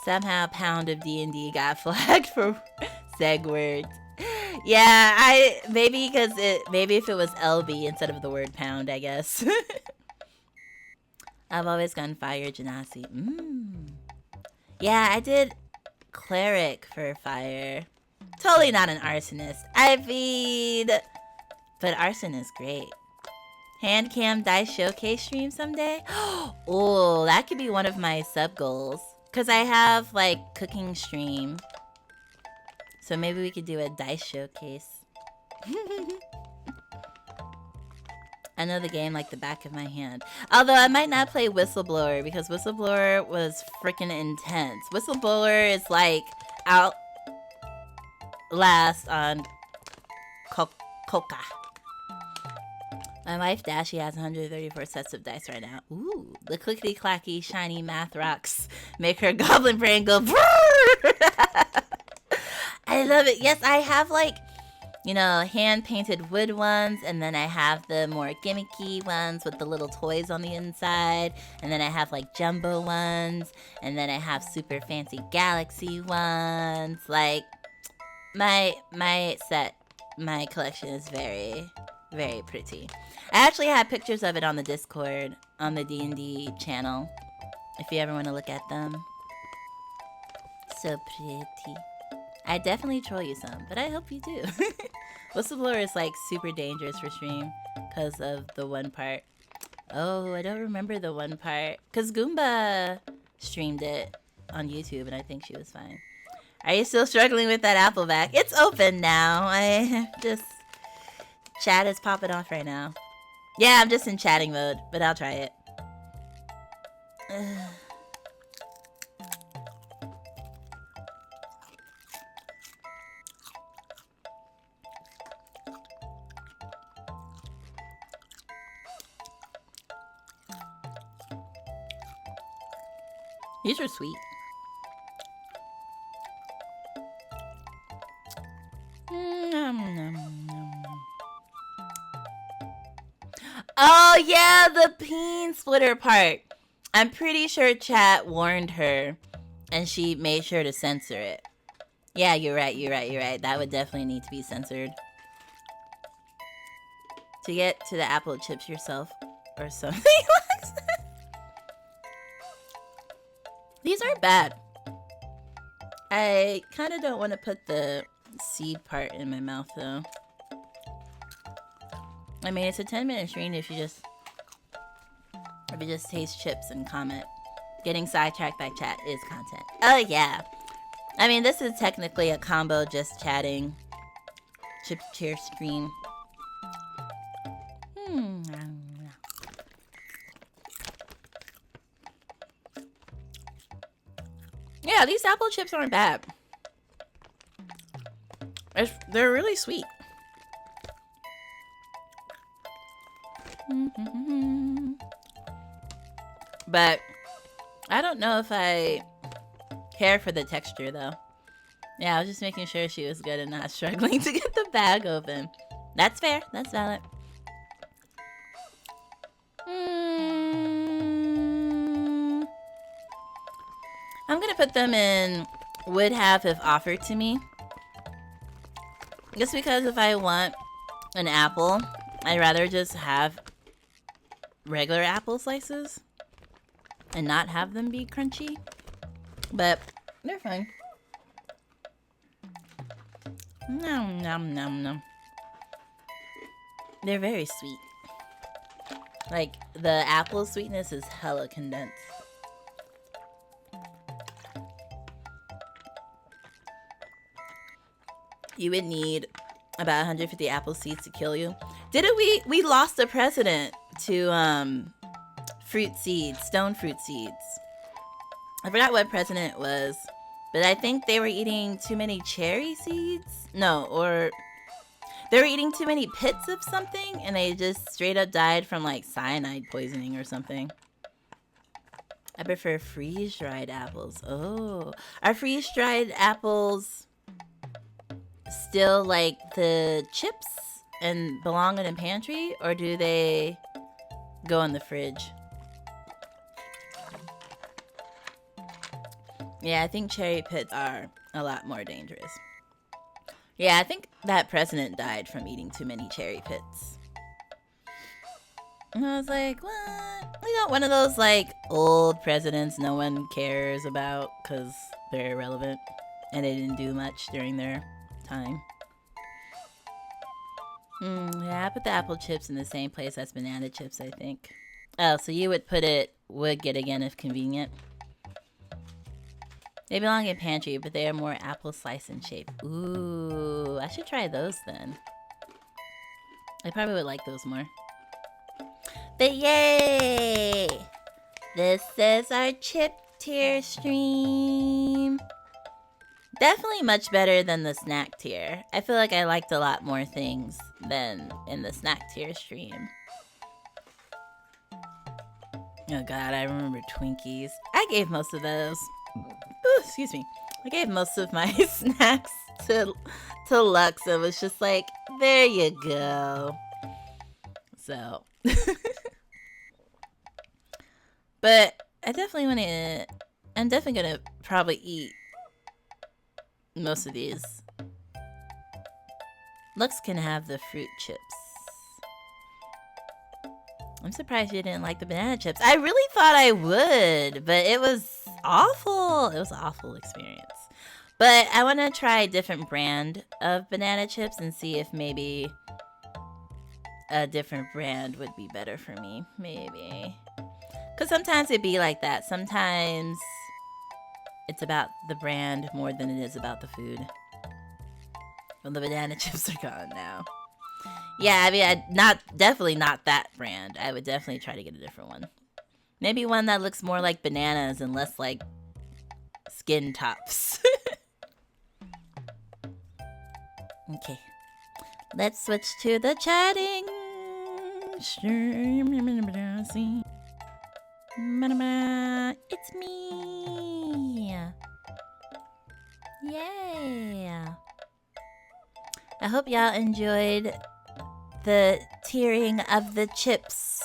Somehow pound of D&D got flagged for seg words. Yeah, maybe if it was LB instead of the word pound, I guess. I've always gone fire genasi. Yeah, I did cleric for fire. Totally not an arsonist. I mean, but arson is great. Hand cam dice showcase stream someday. Oh, that could be one of my sub goals. Cause I have like cooking stream. So maybe we could do a dice showcase. I know the game like the back of my hand. Although I might not play Whistleblower because Whistleblower was freaking intense. Whistleblower is like outlast on Coca. My wife Dashie has 134 sets of dice right now. Ooh, the clickety clacky shiny math rocks make her goblin brain go. I love it. Yes, I have like, you know, hand-painted wood ones, and then I have the more gimmicky ones with the little toys on the inside, and then I have like jumbo ones, and then I have super fancy galaxy ones. Like, my collection is very, very pretty. I actually have pictures of it on the Discord, on the D&D channel, if you ever want to look at them. So pretty. I definitely troll you some, but I hope you do. Whistleblower is like super dangerous for stream because of the one part. Oh, I don't remember the one part. Because Goomba streamed it on YouTube and I think she was fine. Are you still struggling with that apple back? It's open now. I just... Chat is popping off right now. Yeah, I'm just in chatting mode, but I'll try it. These are sweet. Oh yeah, the peen splitter part. I'm pretty sure chat warned her and she made sure to censor it. Yeah, you're right. That would definitely need to be censored. To get to the apple chips yourself or something like that. These aren't bad. I kind of don't want to put the seed part in my mouth though. I mean, it's a 10-minute stream if you just taste chips and comment. Getting sidetracked by chat is content. Oh yeah. I mean, this is technically a combo just chatting. Chip cheer stream. Yeah, these apple chips aren't bad. They're really sweet. But I don't know if I care for the texture though. Yeah, I was just making sure she was good and not struggling to get the bag open. That's fair. That's valid. I'm gonna put them in would have if offered to me. Just because if I want an apple, I'd rather just have regular apple slices and not have them be crunchy. But they're fine. Nom nom nom nom. They're very sweet. Like the apple sweetness is hella condensed. You would need about 150 apple seeds to kill you. Didn't we lost a president to fruit seeds, stone fruit seeds. I forgot what president it was, but I think they were eating too many cherry seeds. No, or they were eating too many pits of something and they just straight up died from like cyanide poisoning or something. I prefer freeze-dried apples. Oh, are freeze-dried apples still like the chips and belong in a pantry, or do they go in the fridge? Yeah, I think cherry pits are a lot more dangerous. Yeah, I think that president died from eating too many cherry pits. And I was like, what? We got one of those like old presidents no one cares about because they're irrelevant and they didn't do much during their time. Yeah, I put the apple chips in the same place as banana chips, I think. Oh, so you would get again if convenient. They belong in pantry, but they are more apple slice in shape. Ooh, I should try those then. I probably would like those more. But yay! This is our chip tier stream. Definitely much better than the snack tier. I feel like I liked a lot more things than in the snack tier stream. Oh god, I remember Twinkies. I gave most of those. Ooh, excuse me. I gave most of my snacks to Lux. It was just like, there you go. So. But I definitely want to. I'm definitely gonna probably eat most of these. Lux can have the fruit chips. I'm surprised you didn't like the banana chips. I really thought I would, but it was awful. It was an awful experience. But I want to try a different brand of banana chips and see if maybe a different brand would be better for me. Maybe. Because sometimes it'd be like that. Sometimes it's about the brand more than it is about the food. Well, the banana chips are gone now. Yeah, I mean, definitely not that brand. I would definitely try to get a different one. Maybe one that looks more like bananas and less like skin tops. Okay. Let's switch to the chatting stream. It's me. Yay. I hope y'all enjoyed the tiering of the chips.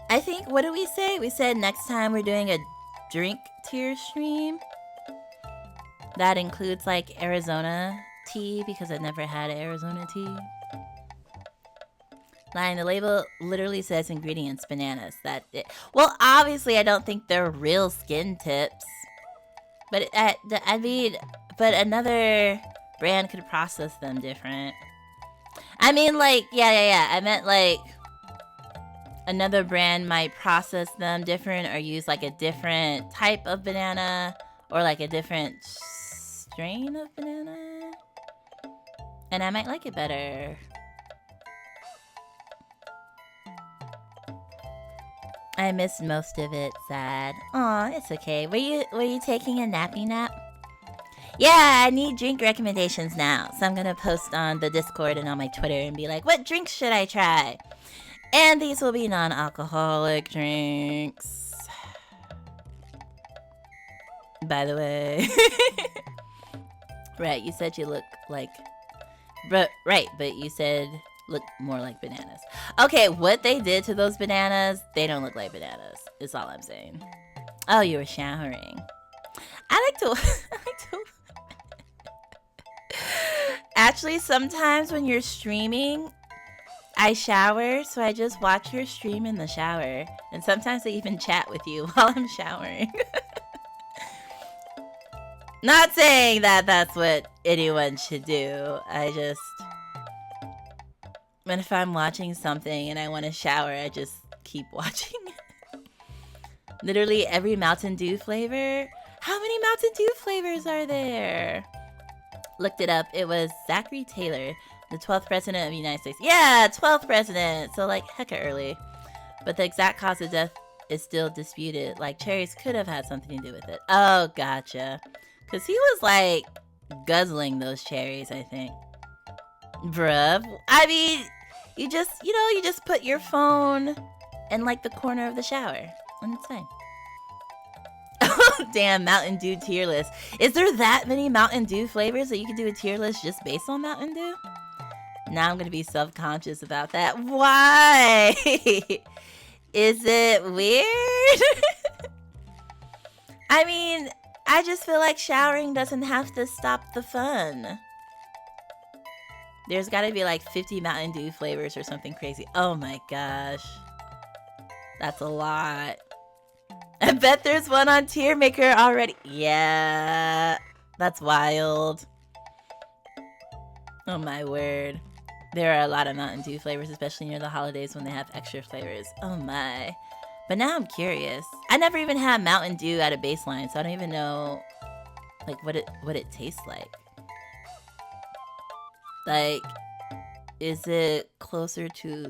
I think, what did we say? We said next time we're doing a drink tier stream. That includes like Arizona tea, because I've never had Arizona tea. Lying, the label literally says ingredients, bananas. Well, obviously I don't think they're real skin tips. But I mean, but another brand could process them different. I mean, like, yeah. I meant, like, another brand might process them different or use, like, a different type of banana or, like, a different strain of banana. And I might like it better. I missed most of it, sad. Aw, it's okay. Were you taking a nappy nap? Yeah, I need drink recommendations now. So I'm going to post on the Discord and on my Twitter and be like, what drinks should I try? And these will be non-alcoholic drinks. By the way. Right, you said you look like... Right, but you said look more like bananas. Okay, what they did to those bananas, they don't look like bananas. Is all I'm saying. Oh, you were showering. I like to... Actually, sometimes when you're streaming, I shower, so I just watch your stream in the shower. And sometimes I even chat with you while I'm showering. Not saying that that's what anyone should do. But if I'm watching something and I want to shower, I just keep watching. Literally every Mountain Dew flavor. How many Mountain Dew flavors are there? Looked it up. It was Zachary Taylor, the 12th president of the United States. Yeah, 12th president. So, like, hecka early. But the exact cause of death is still disputed. Like, cherries could have had something to do with it. Oh, gotcha. Because he was, like, guzzling those cherries, I think. Bruh. I mean, you just put your phone in, like, the corner of the shower. And it's fine. Damn, Mountain Dew tier list. Is there that many Mountain Dew flavors that you can do a tier list just based on Mountain Dew? Now I'm going to be self-conscious about that. Why? Is it weird? I mean, I just feel like showering doesn't have to stop the fun. There's got to be like 50 Mountain Dew flavors or something crazy. Oh my gosh. That's a lot. I bet there's one on Tier Maker already. Yeah, that's wild. Oh my word. There are a lot of Mountain Dew flavors, especially near the holidays when they have extra flavors. Oh my. But now I'm curious. I never even had Mountain Dew at a baseline, so I don't even know like what it tastes like. Like, is it closer to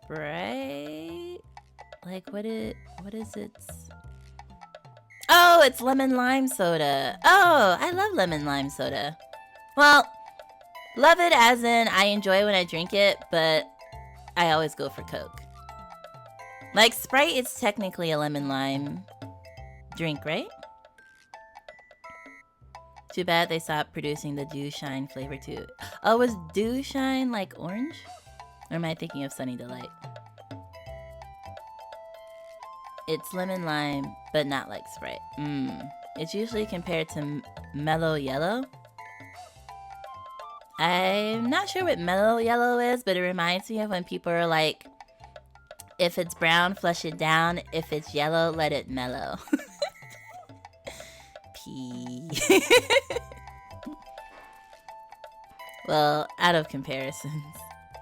Sprite? Like, what is its... Oh, it's lemon lime soda. Oh, I love lemon lime soda. Well, love it as in I enjoy when I drink it, but I always go for Coke. Like, Sprite is technically a lemon lime drink, right? Too bad they stopped producing the Dew Shine flavor too. Oh, was Dew Shine like orange? Or am I thinking of Sunny Delight? It's lemon lime, but not like Sprite. It's usually compared to Mellow Yellow. I'm not sure what Mellow Yellow is, but it reminds me of when people are like, if it's brown, flush it down. If it's yellow, let it mellow. P. Well, out of comparisons.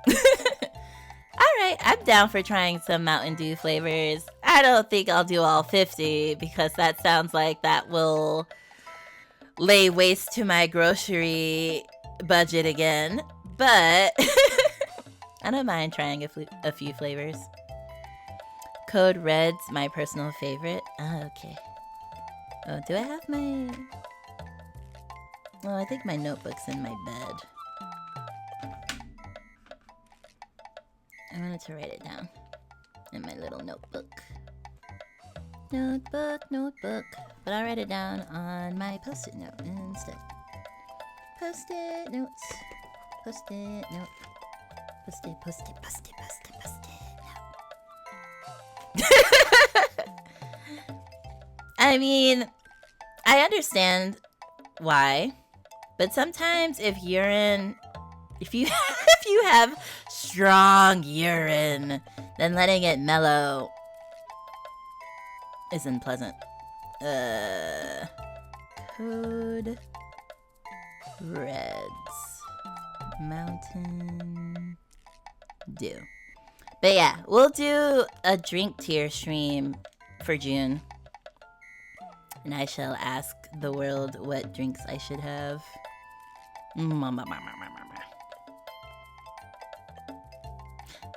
Alright, I'm down for trying some Mountain Dew flavors. I don't think I'll do all 50 because that sounds like that will lay waste to my grocery budget again. But I don't mind trying a few flavors. Code Red's my personal favorite. Oh, okay. Oh, do I have my... Oh, I think my notebook's in my bed. I wanted to write it down in my little notebook. Notebook. But I'll write it down on my post-it note instead. Post-it notes. Post-it note. Post-it note. I mean, I understand why, but sometimes if you have strong urine, then letting it mellow isn't pleasant. Code Reds Mountain Dew. But yeah, we'll do a drink tier stream for June. And I shall ask the world what drinks I should have.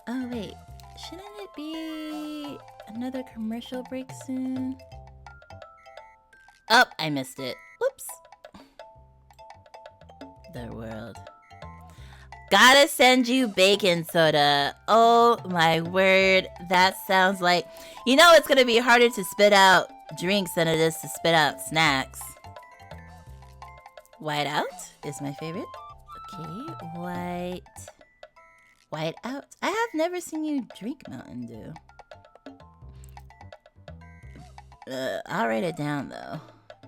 Oh wait, shouldn't it be another commercial break soon? Oh, I missed it. Whoops. The world. Gotta send you baking soda. Oh my word, that sounds like... You know it's gonna be harder to spit out drinks than it is to spit out snacks. White Out is my favorite. Okay, White Out. I have never seen you drink Mountain Dew. I'll write it down though.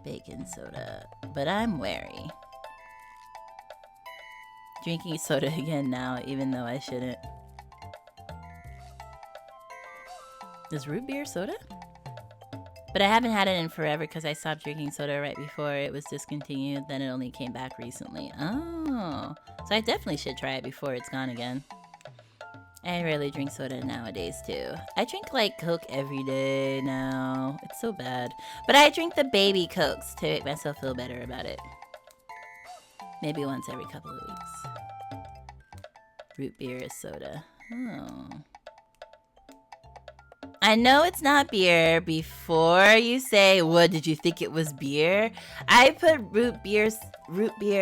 Baking soda. But I'm wary. Drinking soda again now, even though I shouldn't. Is root beer soda? But I haven't had it in forever because I stopped drinking soda right before it was discontinued. Then it only came back recently. Oh, so I definitely should try it before it's gone again. I rarely drink soda nowadays too. I drink like Coke every day now. It's so bad. But I drink the baby Cokes to make myself feel better about it. Maybe once every couple of weeks. Root beer is soda. Oh. I know it's not beer. Before you say, what, did you think it was beer? I put root beer.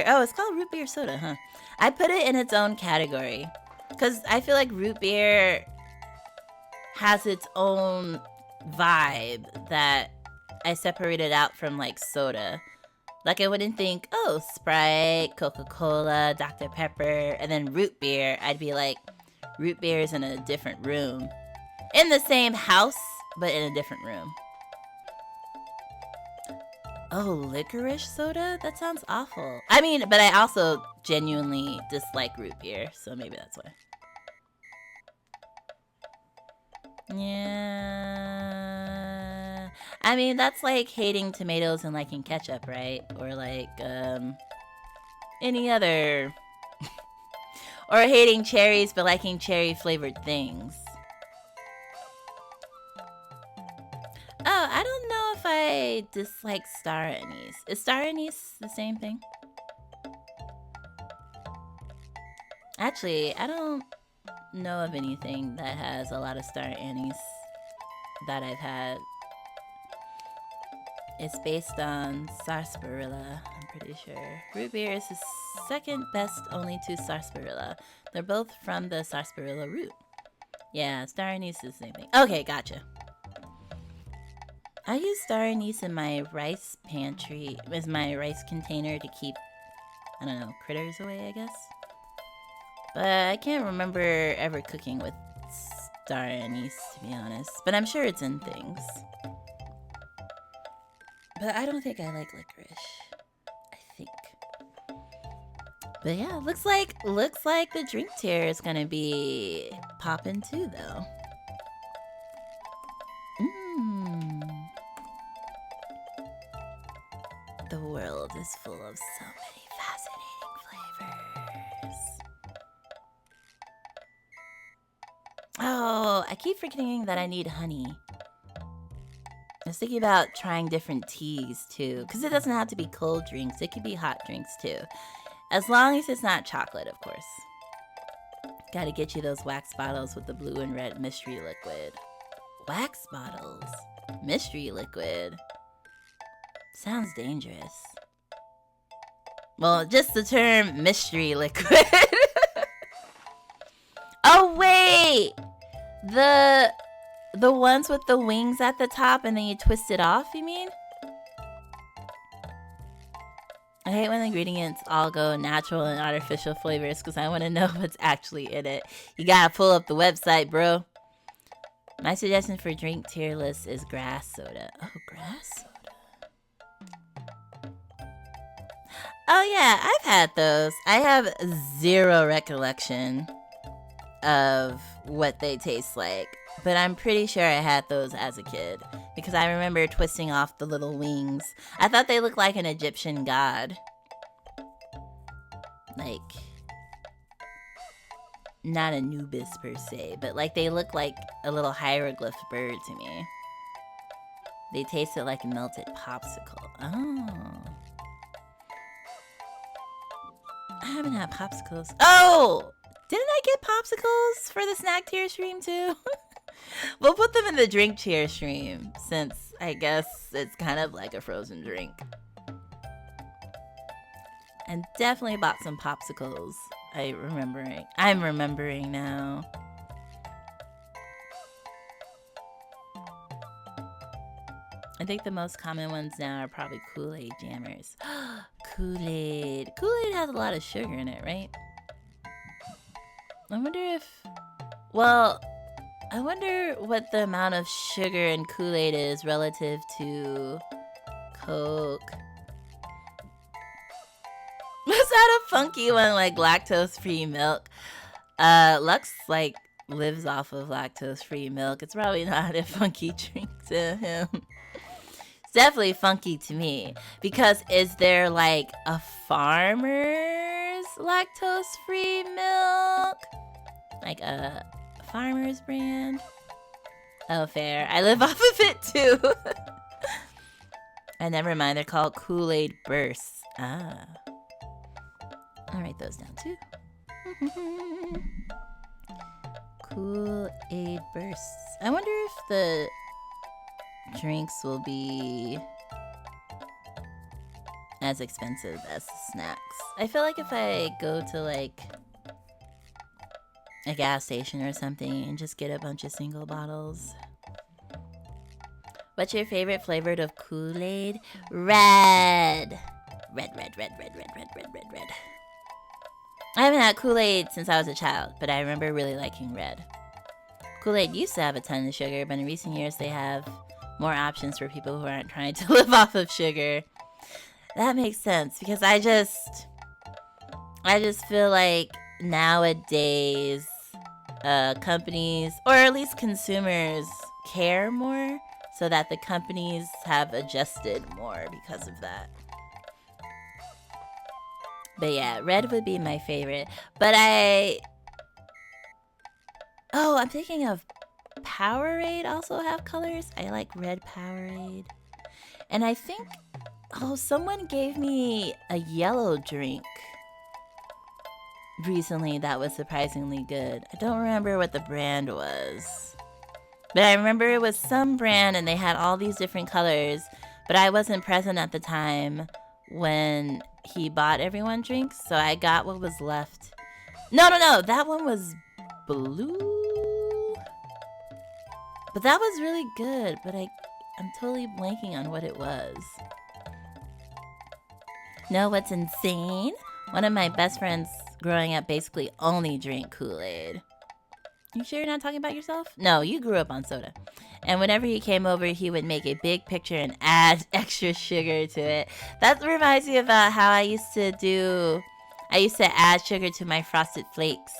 Oh, it's called root beer soda, huh? I put it in its own category. Because I feel like root beer has its own vibe that I separated out from like soda. Like I wouldn't think, oh, Sprite, Coca-Cola, Dr. Pepper, and then root beer. I'd be like, root beer is in a different room. In the same house, but in a different room. Oh, licorice soda? That sounds awful. I mean, but I also genuinely dislike root beer, so maybe that's why. Yeah. I mean, that's like hating tomatoes and liking ketchup, right? Or like, any other... or hating cherries but liking cherry-flavored things. Oh, I don't know if I dislike star anise. Is star anise the same thing? Actually, I don't know of anything that has a lot of star anise that I've had. It's based on sarsaparilla, I'm pretty sure. Root beer is the second best only to sarsaparilla. They're both from the sarsaparilla root. Yeah, star anise is the same thing. Okay, gotcha. I use star anise in my rice pantry, as my rice container to keep, I don't know, critters away, I guess. But I can't remember ever cooking with star anise, to be honest. But I'm sure it's in things. But I don't think I like licorice. I think. But yeah, looks like the drink tier is gonna be popping too, though. The world is full of so many fascinating flavors. Oh, I keep forgetting that I need honey. I was thinking about trying different teas too, because it doesn't have to be cold drinks. It could be hot drinks too. As long as it's not chocolate, of course. Gotta get you those wax bottles with the blue and red mystery liquid. Wax bottles? Mystery liquid? Sounds dangerous. Well, just the term mystery liquid. Oh, wait! The ones with the wings at the top and then you twist it off, you mean? I hate when the ingredients all go natural and artificial flavors because I want to know what's actually in it. You gotta pull up the website, bro. My suggestion for drink tier list is grass soda. Oh, grass soda. Oh yeah, I've had those. I have zero recollection of what they taste like. But I'm pretty sure I had those as a kid because I remember twisting off the little wings. I thought they looked like an Egyptian god. Like, not Anubis per se, but like they look like a little hieroglyph bird to me. They tasted like a melted popsicle. Oh. I haven't had popsicles. Oh! Didn't I get popsicles for the snack tier stream too? We'll put them in the drink tier stream since I guess it's kind of like a frozen drink. And definitely bought some popsicles. I'm remembering now. I think the most common ones now are probably Kool-Aid jammers. Kool-Aid. Kool-Aid has a lot of sugar in it, right? I wonder what the amount of sugar in Kool-Aid is relative to Coke. Was that a funky one, like lactose-free milk? Lux, like, lives off of lactose-free milk. It's probably not a funky drink to him. It's definitely funky to me. Because is there, like, a farmer's lactose-free milk? Like a farmer's brand? Oh, fair. I live off of it, too. And never mind, they're called Kool-Aid Bursts. Ah. I'll write those down too. Kool-Aid Bursts. I wonder if the drinks will be as expensive as the snacks. I feel like if I go to like a gas station or something and just get a bunch of single bottles. What's your favorite flavor of Kool-Aid? Red. Red. I haven't had Kool-Aid since I was a child, but I remember really liking red. Kool-Aid used to have a ton of sugar, but in recent years they have more options for people who aren't trying to live off of sugar. That makes sense, because I just feel like nowadays companies, or at least consumers, care more, so that the companies have adjusted more because of that. But yeah, red would be my favorite. But I'm thinking of Powerade also have colors. I like red Powerade. And I think, someone gave me a yellow drink. recently that was surprisingly good. I don't remember what the brand was. But I remember it was some brand and they had all these different colors. But I wasn't present at the time when he bought everyone drinks. So I got what was left. No. That one was blue. But that was really good. But I'm totally blanking on what it was. Know what's insane? One of my best friends growing up basically only drank Kool-Aid. You sure you're not talking about yourself? No, you grew up on soda. And whenever he came over, he would make a big picture and add extra sugar to it. That reminds me about how I used to add sugar to my Frosted Flakes.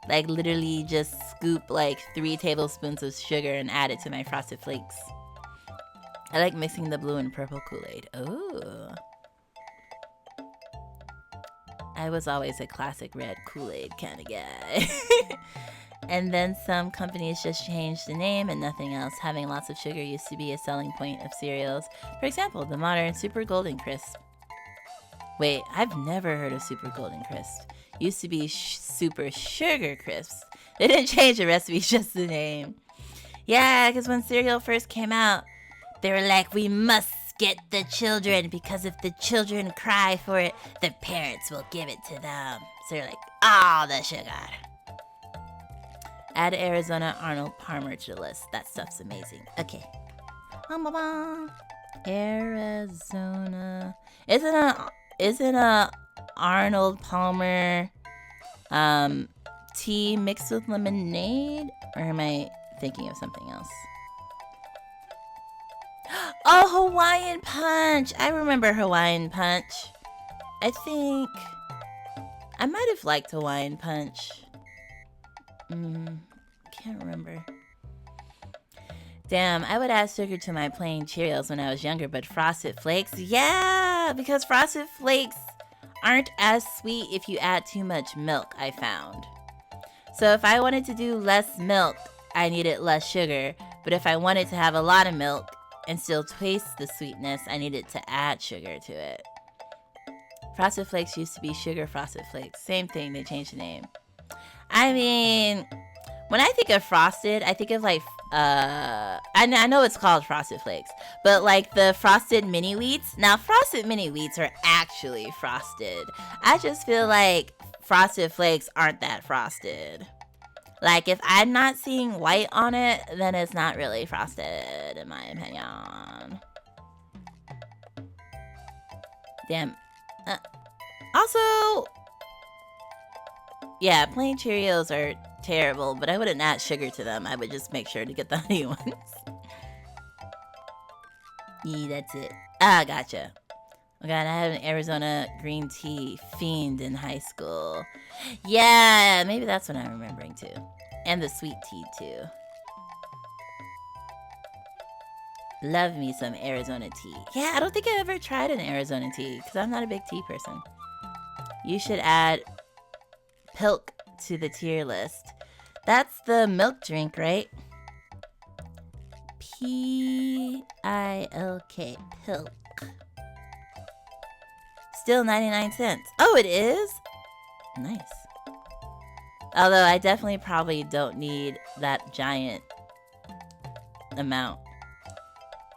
Like literally just scoop like 3 tablespoons of sugar and add it to my Frosted Flakes. I like mixing the blue and purple Kool-Aid. Ooh. I was always a classic red Kool-Aid kind of guy. And then some companies just changed the name and nothing else. Having lots of sugar used to be a selling point of cereals. For example, the modern Super Golden Crisp. Wait, I've never heard of Super Golden Crisp. Used to be Super Sugar Crisps. They didn't change the recipe, just the name. Yeah, because when cereal first came out, they were like, we must get the children, because if the children cry for it, the parents will give it to them. So you're like, all the sugar. Add Arizona Arnold Palmer to the list. That stuff's amazing. Okay. Arizona. Isn't a Arnold Palmer tea mixed with lemonade? Or am I thinking of something else? Oh, Hawaiian Punch. I remember Hawaiian Punch. I think I might have liked Hawaiian Punch. Can't remember. Damn, I would add sugar to my plain Cheerios when I was younger, but Frosted Flakes, yeah, because Frosted Flakes aren't as sweet if you add too much milk, I found. So if I wanted to do less milk, I needed less sugar, but if I wanted to have a lot of milk and still taste the sweetness, I needed to add sugar to it. Frosted Flakes used to be Sugar Frosted Flakes. Same thing, they changed the name. I mean, when I think of Frosted, I think of like, I know it's called Frosted Flakes, but like the Frosted Mini Wheats. Now, Frosted Mini Wheats are actually frosted. I just feel like Frosted Flakes aren't that frosted. Like, if I'm not seeing white on it, then it's not really frosted, in my opinion. Damn. Also, yeah, plain Cheerios are terrible, but I wouldn't add sugar to them. I would just make sure to get the honey ones. Yeah, that's it. Ah, gotcha. Oh god, I had an Arizona green tea fiend in high school. Yeah, maybe that's what I'm remembering too. And the sweet tea too. Love me some Arizona tea. Yeah, I don't think I ever tried an Arizona tea because I'm not a big tea person. You should add Pilk to the tier list. That's the milk drink, right? P-I-L-K. Pilk. Still 99 cents. Oh, it is? Nice. Although I definitely probably don't need that giant amount.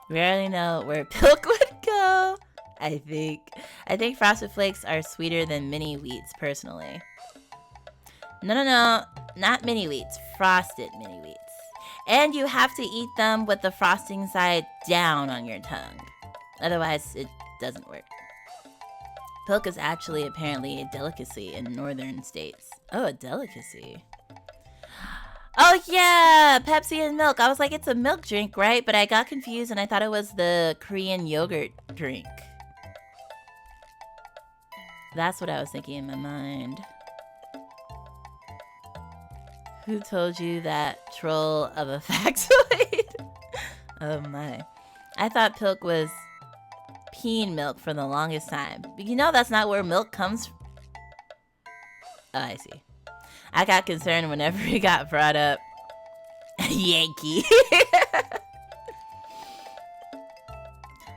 We already know where Pilk would go. I think Frosted Flakes are sweeter than Mini Wheats, personally. No. Not Mini Wheats. Frosted Mini Wheats. And you have to eat them with the frosting side down on your tongue. Otherwise, it doesn't work. Pilk is actually apparently a delicacy in northern states. Oh, a delicacy. Oh yeah, Pepsi and milk. I was like, it's a milk drink, right? But I got confused and I thought it was the Korean yogurt drink. That's what I was thinking in my mind. Who told you that troll of a factoid? Oh my. I thought Pilk was peen milk for the longest time. But you know that's not where milk comes from. Oh, I see. I got concerned whenever it got brought up. Yankee.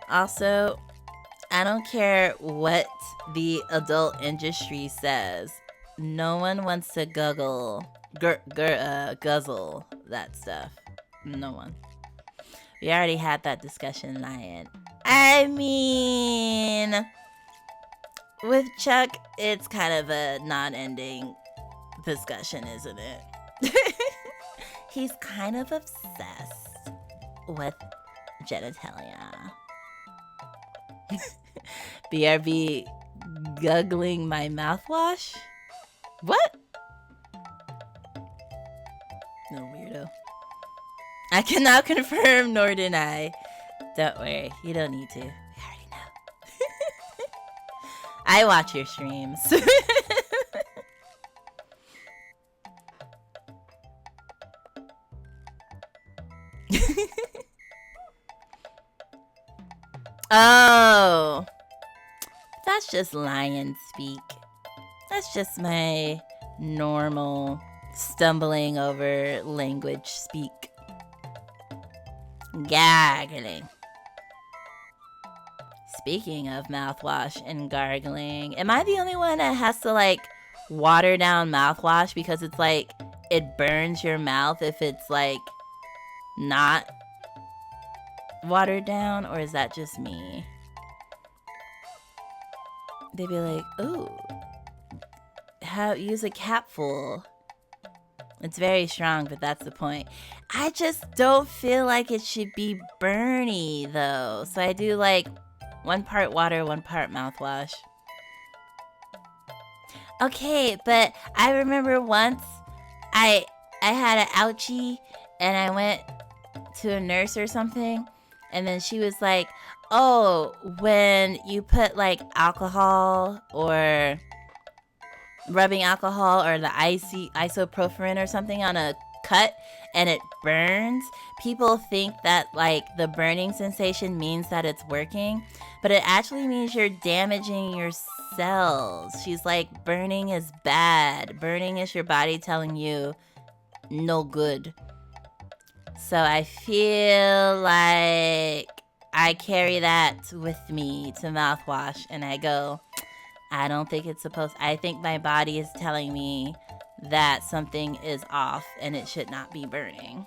Also, I don't care what the adult industry says. No one wants to guzzle that stuff. No one. We already had that discussion, Lion. I mean, with Chuck, it's kind of a non-ending discussion, isn't it? He's kind of obsessed with genitalia. BRB guggling my mouthwash? What? No weirdo. I cannot confirm nor deny. Don't worry, you don't need to. We already know. I watch your streams. Oh, that's just lion speak. That's just my normal stumbling over language speak. Gargling. Speaking of mouthwash and gargling, am I the only one that has to like water down mouthwash because it's like it burns your mouth if it's like not watered down, or is that just me? They'd be like, ooh, use a capful. It's very strong, but that's the point. I just don't feel like it should be burny though. So I do like 1 part water, 1 part mouthwash. Okay, but I remember once I had an ouchie and I went to a nurse or something, and then she was like, oh, when you put like alcohol or rubbing alcohol or the isoprofen or something on a cut and it burns, people think that like the burning sensation means that it's working, but it actually means you're damaging your cells. She's like, burning is bad. Burning is your body telling you no good. So I feel like I carry that with me to mouthwash and I go, I don't think it's supposed. I think my body is telling me that something is off and it should not be burning.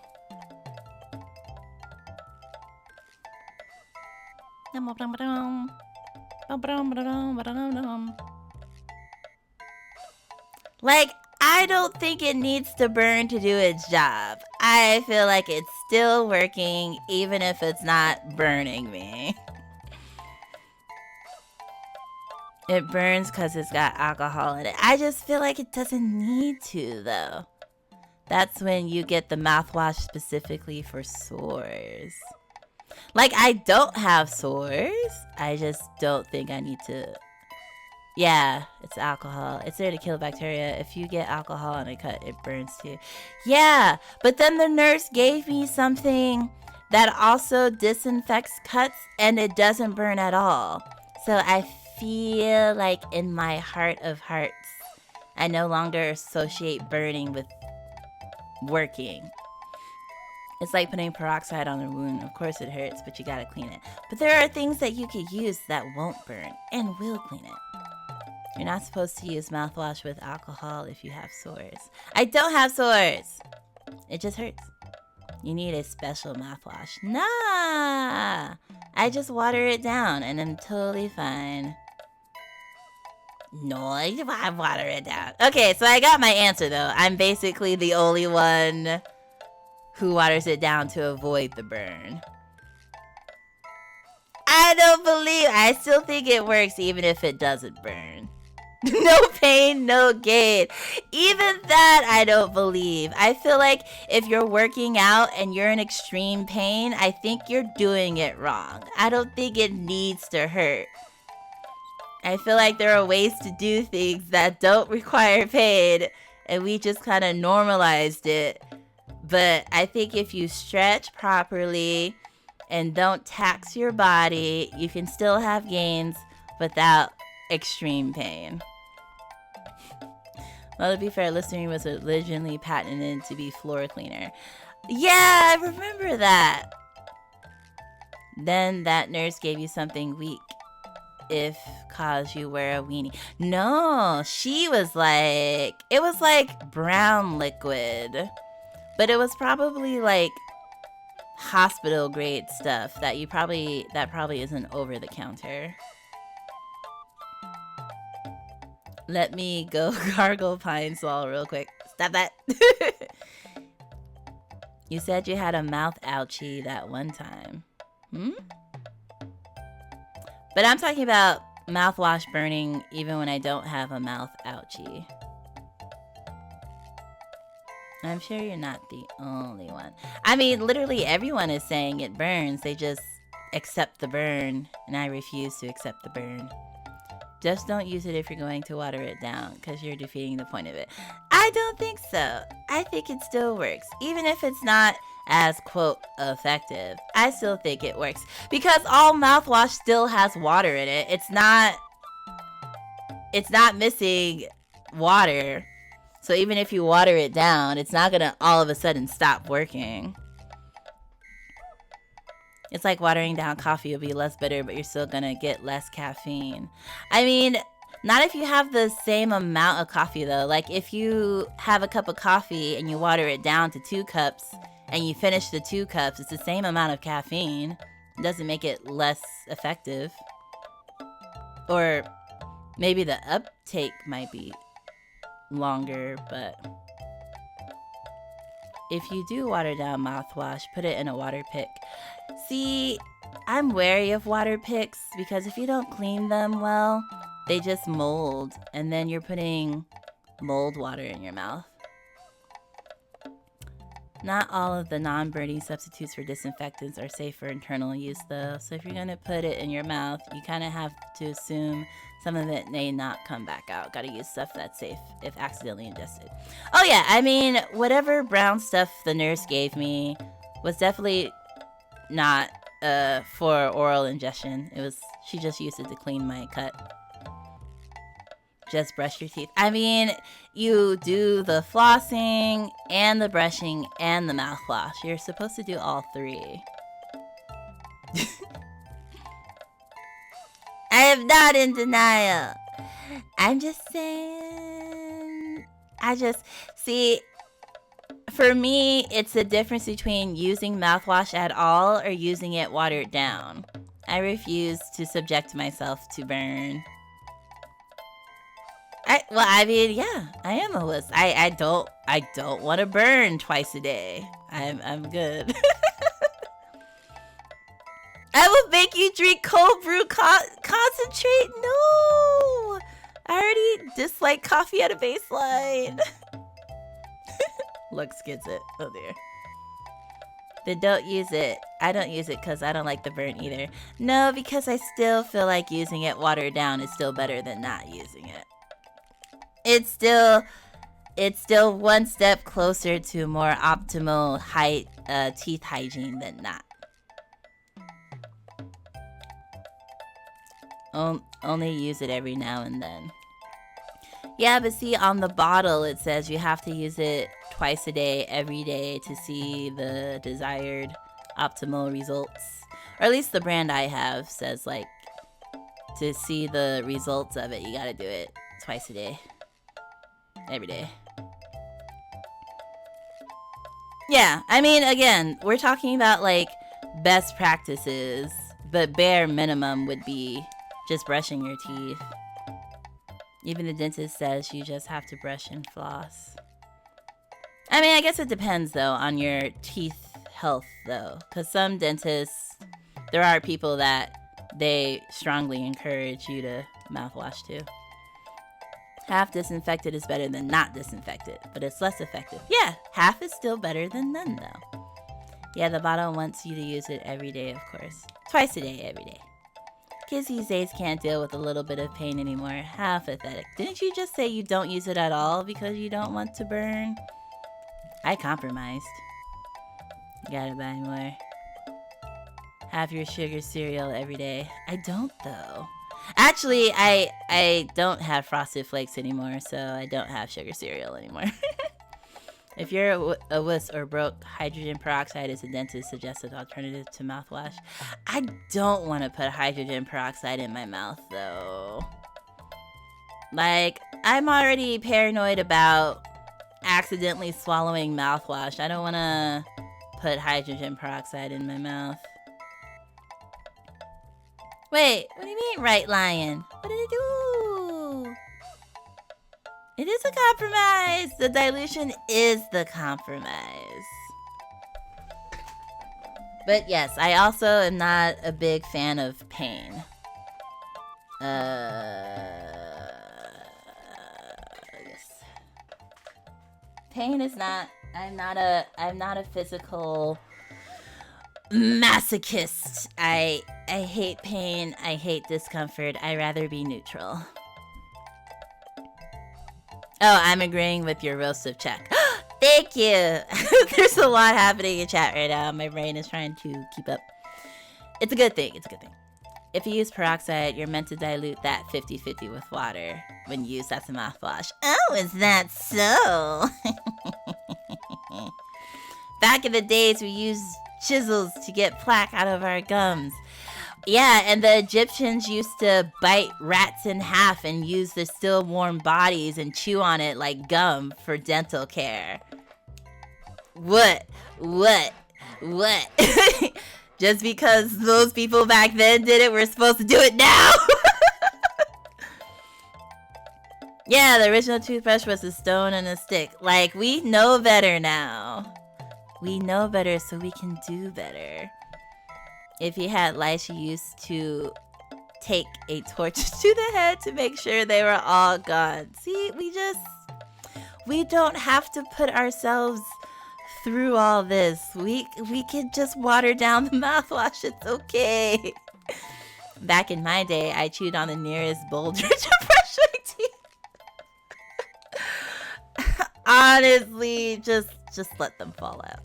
Like, I don't think it needs to burn to do its job. I feel like it's still working even if it's not burning me. It burns because it's got alcohol in it. I just feel like it doesn't need to, though. That's when you get the mouthwash specifically for sores. Like, I don't have sores. I just don't think I need to. Yeah, it's alcohol. It's there to kill bacteria. If you get alcohol on a cut, it burns too. Yeah, but then the nurse gave me something that also disinfects cuts and it doesn't burn at all. So I feel like in my heart of hearts, I no longer associate burning with working. It's like putting peroxide on a wound. Of course it hurts, but you gotta clean it. But there are things that you could use that won't burn and will clean it. You're not supposed to use mouthwash with alcohol if you have sores. I don't have sores. It just hurts. You need a special mouthwash. Nah. I just water it down and I'm totally fine. No, I water it down. Okay, so I got my answer though. I'm basically the only one who waters it down to avoid the burn. I still think it works even if it doesn't burn. No pain, no gain. Even that I don't believe. I feel like if you're working out and you're in extreme pain, I think you're doing it wrong. I don't think it needs to hurt. I feel like there are ways to do things that don't require pain, and we just kind of normalized it. But I think if you stretch properly and don't tax your body, you can still have gains without extreme pain. Well, to be fair, Listerine was originally patented to be floor cleaner. Yeah, I remember that. Then that nurse gave you something weak. if cause you wear a weenie. No, she was like, it was like brown liquid, but it was probably like hospital grade stuff that probably isn't over the counter. Let me go gargle Pine Sol real quick. Stop that. You said you had a mouth ouchie that one time. But I'm talking about mouthwash burning even when I don't have a mouth ouchie. I'm sure you're not the only one. I mean, literally everyone is saying it burns. They just accept the burn, and I refuse to accept the burn. Just don't use it if you're going to water it down, because you're defeating the point of it. I don't think so. I think it still works. Even if it's not as, quote, effective, I still think it works. Because all mouthwash still has water in it. It's not missing water. So even if you water it down, it's not gonna all of a sudden stop working. It's like watering down coffee will be less bitter, but you're still gonna get less caffeine. I mean, not if you have the same amount of coffee though. Like if you have a cup of coffee and you water it down to 2 cups and you finish the 2 cups, it's the same amount of caffeine. It doesn't make it less effective. Or maybe the uptake might be longer, but if you do water down mouthwash, put it in a water pick. See, I'm wary of water picks because if you don't clean them well, they just mold, and then you're putting mold water in your mouth. Not all of the non-burning substitutes for disinfectants are safe for internal use though, so if you're gonna put it in your mouth, you kind of have to assume some of it may not come back out. Gotta use stuff that's safe if accidentally ingested. Oh yeah, I mean, whatever brown stuff the nurse gave me was definitely not for oral ingestion. She just used it to clean my cut. Just brush your teeth. I mean, you do the flossing and the brushing and the mouthwash. You're supposed to do all 3. I am not in denial. I'm just saying. See, for me, it's the difference between using mouthwash at all or using it watered down. I refuse to subject myself to burn. I mean, yeah, I am a wuss. I don't want to burn twice a day. I'm good. I will make you drink cold brew concentrate. No, I already dislike coffee at a baseline. Lux gets it. Oh dear. Then don't use it. I don't use it because I don't like the burn either. No, because I still feel like using it watered down is still better than not using it. It's still one step closer to more optimal teeth hygiene than not. Only use it every now and then. Yeah, but see, on the bottle it says you have to use it twice a day, every day, to see the desired optimal results. Or at least the brand I have says, like, to see the results of it, you gotta do it twice a day. Every day. Yeah, I mean, again, we're talking about, like, best practices, but bare minimum would be just brushing your teeth. Even the dentist says you just have to brush and floss. I mean, I guess it depends, though, on your teeth health, though. Because some dentists, there are people that they strongly encourage you to mouthwash, too. Half disinfected is better than not disinfected, but it's less effective. Yeah, half is still better than none, though. Yeah, the bottle wants you to use it every day, of course. Twice a day, every day. Kids these days can't deal with a little bit of pain anymore. How pathetic. Didn't you just say you don't use it at all because you don't want to burn? I compromised. Gotta buy more. Have your sugar cereal every day. I don't, though. Actually, I don't have Frosted Flakes anymore, so I don't have sugar cereal anymore. If you're a wuss or broke, hydrogen peroxide is a dentist suggested alternative to mouthwash. I don't want to put hydrogen peroxide in my mouth, though. Like, I'm already paranoid about accidentally swallowing mouthwash. I don't want to put hydrogen peroxide in my mouth. Wait, what do you mean, right lion? What did it do? It is a compromise. The dilution is the compromise. But yes, I also am not a big fan of pain. Yes. Pain is not. I'm not a physical masochist. I hate pain. I hate discomfort. I rather be neutral. Oh, I'm agreeing with your roast of check. Thank you. There's a lot happening in chat right now. My brain is trying to keep up. It's a good thing. It's a good thing. If you use peroxide, you're meant to dilute that 50-50 with water when used as a mouthwash. Oh, is that so? Back in the days, we used chisels to get plaque out of our gums. Yeah, and the Egyptians used to bite rats in half and use their still warm bodies and chew on it like gum for dental care. What? Just because those people back then did it, we're supposed to do it now? Yeah, the original toothbrush was a stone and a stick. Like, we know better now. We know better, so we can do better. If you had lice, you used to take a torch to the head to make sure they were all gone. See, we don't have to put ourselves through all this. We can just water down the mouthwash. It's okay. Back in my day, I chewed on the nearest boulder to brush my teeth. Honestly, just let them fall out.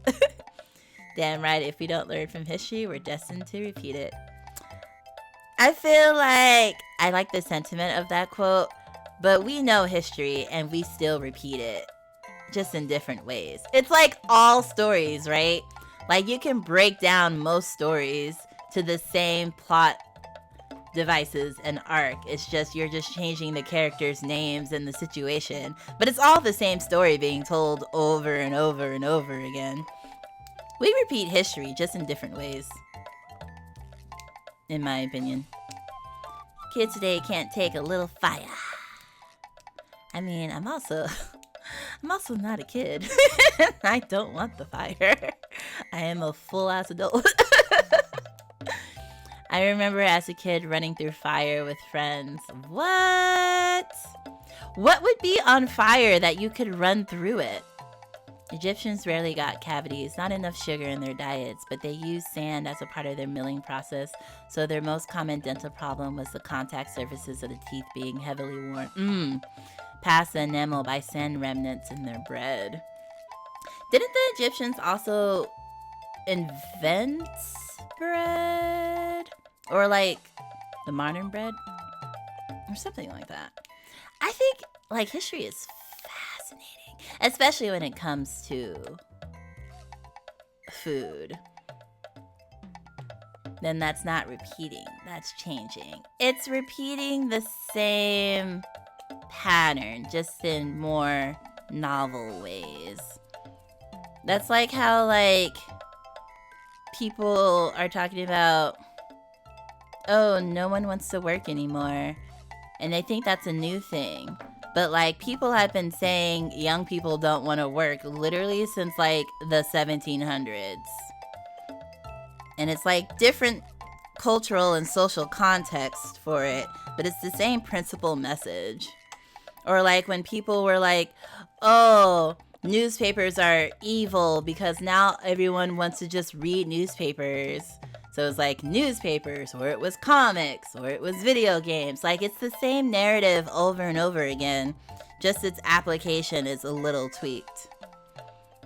Damn right, if we don't learn from history, we're destined to repeat it. I feel like I like the sentiment of that quote, but we know history and we still repeat it, just in different ways. It's like all stories, right? Like, you can break down most stories to the same plot devices and arc. It's just you're just changing the characters' names and the situation, but it's all the same story being told over and over and over again. We repeat history, just in different ways, in my opinion. Kids today can't take a little fire. I mean, I'm also not a kid. I don't want the fire. I am a full-ass adult. I remember as a kid running through fire with friends. What? What would be on fire that you could run through it? Egyptians rarely got cavities, not enough sugar in their diets, but they used sand as a part of their milling process, so their most common dental problem was the contact surfaces of the teeth being heavily worn. Past the enamel by sand remnants in their bread. Didn't the Egyptians also invent bread? Or like the modern bread? Or something like that. I think like history is fascinating. Especially when it comes to food. Then that's not repeating, that's changing. It's repeating the same pattern, just in more novel ways. That's like how, like, people are talking about, oh, no one wants to work anymore. And they think that's a new thing. But, like, people have been saying young people don't want to work literally since, like, the 1700s. And it's, like, different cultural and social context for it, but it's the same principal message. Or, like, when people were like, oh, newspapers are evil because now everyone wants to just read newspapers. So it's like newspapers, or it was comics, or it was video games. Like, it's the same narrative over and over again. Just its application is a little tweaked.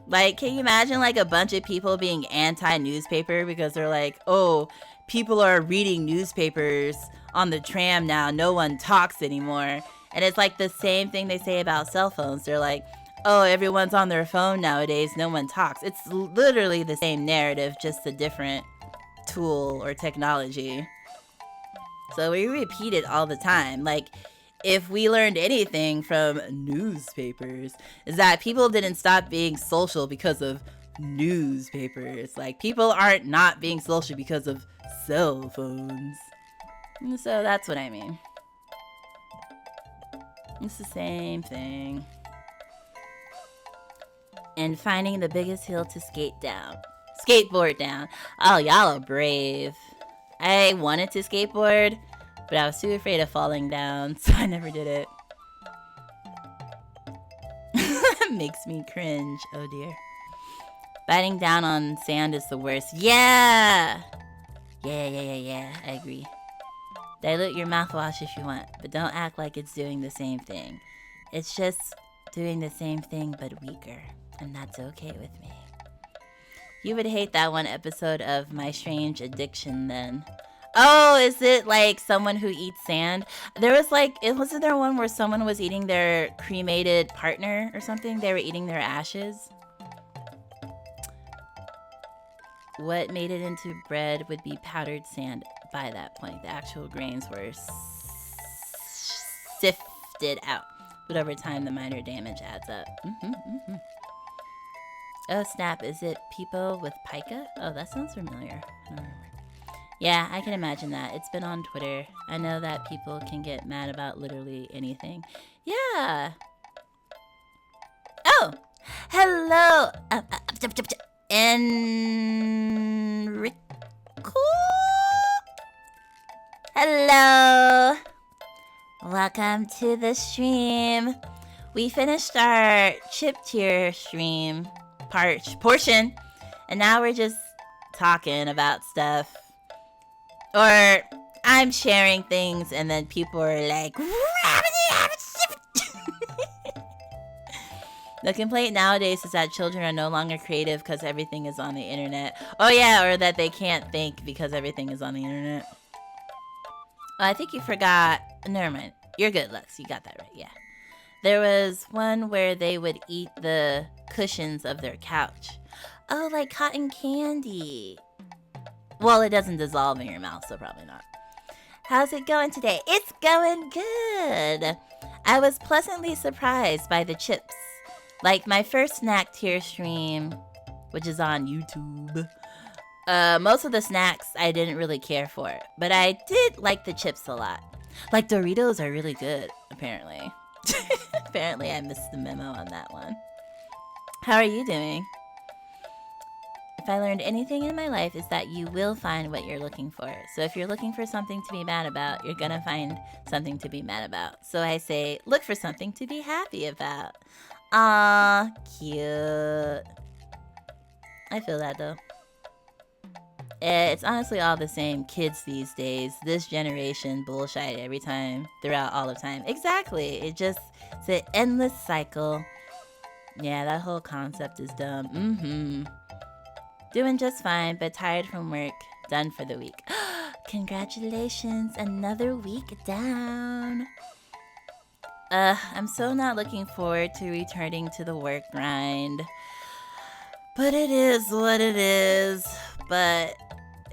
Like, can you imagine, like, a bunch of people being anti-newspaper because they're like, oh, people are reading newspapers on the tram now. No one talks anymore. And it's like the same thing they say about cell phones. They're like, oh, everyone's on their phone nowadays, no one talks. It's literally the same narrative, just a different tool or technology. So we repeat it all the time. Like, if we learned anything from newspapers, is that people didn't stop being social because of newspapers. Like, people aren't not being social because of cell phones. So that's what I mean. It's the same thing. And finding the biggest hill to skateboard down. Oh, y'all are brave. I wanted to skateboard, but I was too afraid of falling down, so I never did it. Makes me cringe. Oh dear. Biting down on sand is the worst. Yeah! Yeah. I agree. Dilute your mouthwash if you want, but don't act like it's doing the same thing. It's just doing the same thing, but weaker. And that's okay with me. You would hate that one episode of My Strange Addiction then. Oh, is it like someone who eats sand? There was like, wasn't there one where someone was eating their cremated partner or something? They were eating their ashes. What made it into bread would be powdered sand by that point. The actual grains were sifted out. But over time, the minor damage adds up. Oh, snap. Is it people with pica? Oh, that sounds familiar. I don't remember. Yeah, I can imagine that. It's been on Twitter. I know that people can get mad about literally anything. Yeah. Oh, hello. Enrico? Hello. Welcome to the stream. We finished our chip tier stream portion, and now we're just talking about stuff. Or I'm sharing things, and then people are like, the complaint nowadays is that children are no longer creative because everything is on the internet. Oh yeah, or that they can't think because everything is on the internet. Oh, I think you forgot. Never mind. You're good, Lux. You got that right. Yeah. There was one where they would eat the cushions of their couch. Oh, like cotton candy. Well, it doesn't dissolve in your mouth, so probably not. How's it going today? It's going good. I was pleasantly surprised by the chips. Like my first snack tier stream, which is on YouTube. Most of the snacks I didn't really care for, but I did like the chips a lot. Like Doritos are really good, apparently. Apparently I missed the memo on that one. How are you doing? If I learned anything in my life, is that you will find what you're looking for. So if you're looking for something to be mad about, you're gonna find something to be mad about. So I say, look for something to be happy about. Aw, cute. I feel that though. It's honestly all the same. Kids these days, this generation, bullshit every time, throughout all the time. Exactly. It's an endless cycle. Yeah, that whole concept is dumb. Doing just fine, but tired from work. Done for the week. Congratulations, another week down. I'm so not looking forward to returning to the work grind. But it is what it is. But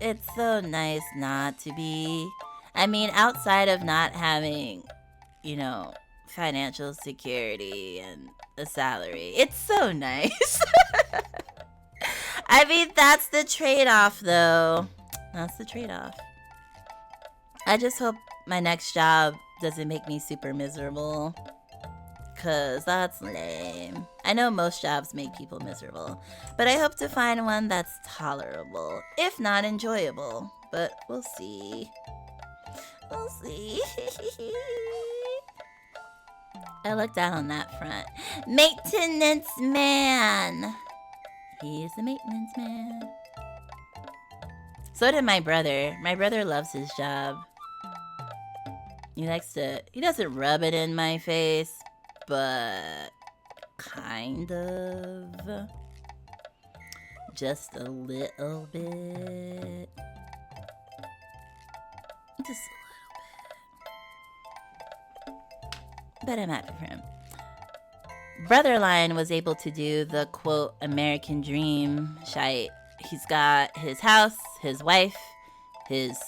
it's so nice not to be. I mean, outside of not having, financial security and a salary, it's so nice. I mean, that's the trade-off, though. That's the trade-off. I just hope my next job doesn't make me super miserable. Because that's lame. I know most jobs make people miserable. But I hope to find one that's tolerable. If not enjoyable. But we'll see. We'll see. I looked down on that front. Maintenance man. He's the maintenance man. So did my brother. My brother loves his job. He doesn't rub it in my face, but kind of. Just a little bit. Just a little bit. But I'm happy for him. brother Lion was able to do the quote American dream shite. He's got his house, his wife, his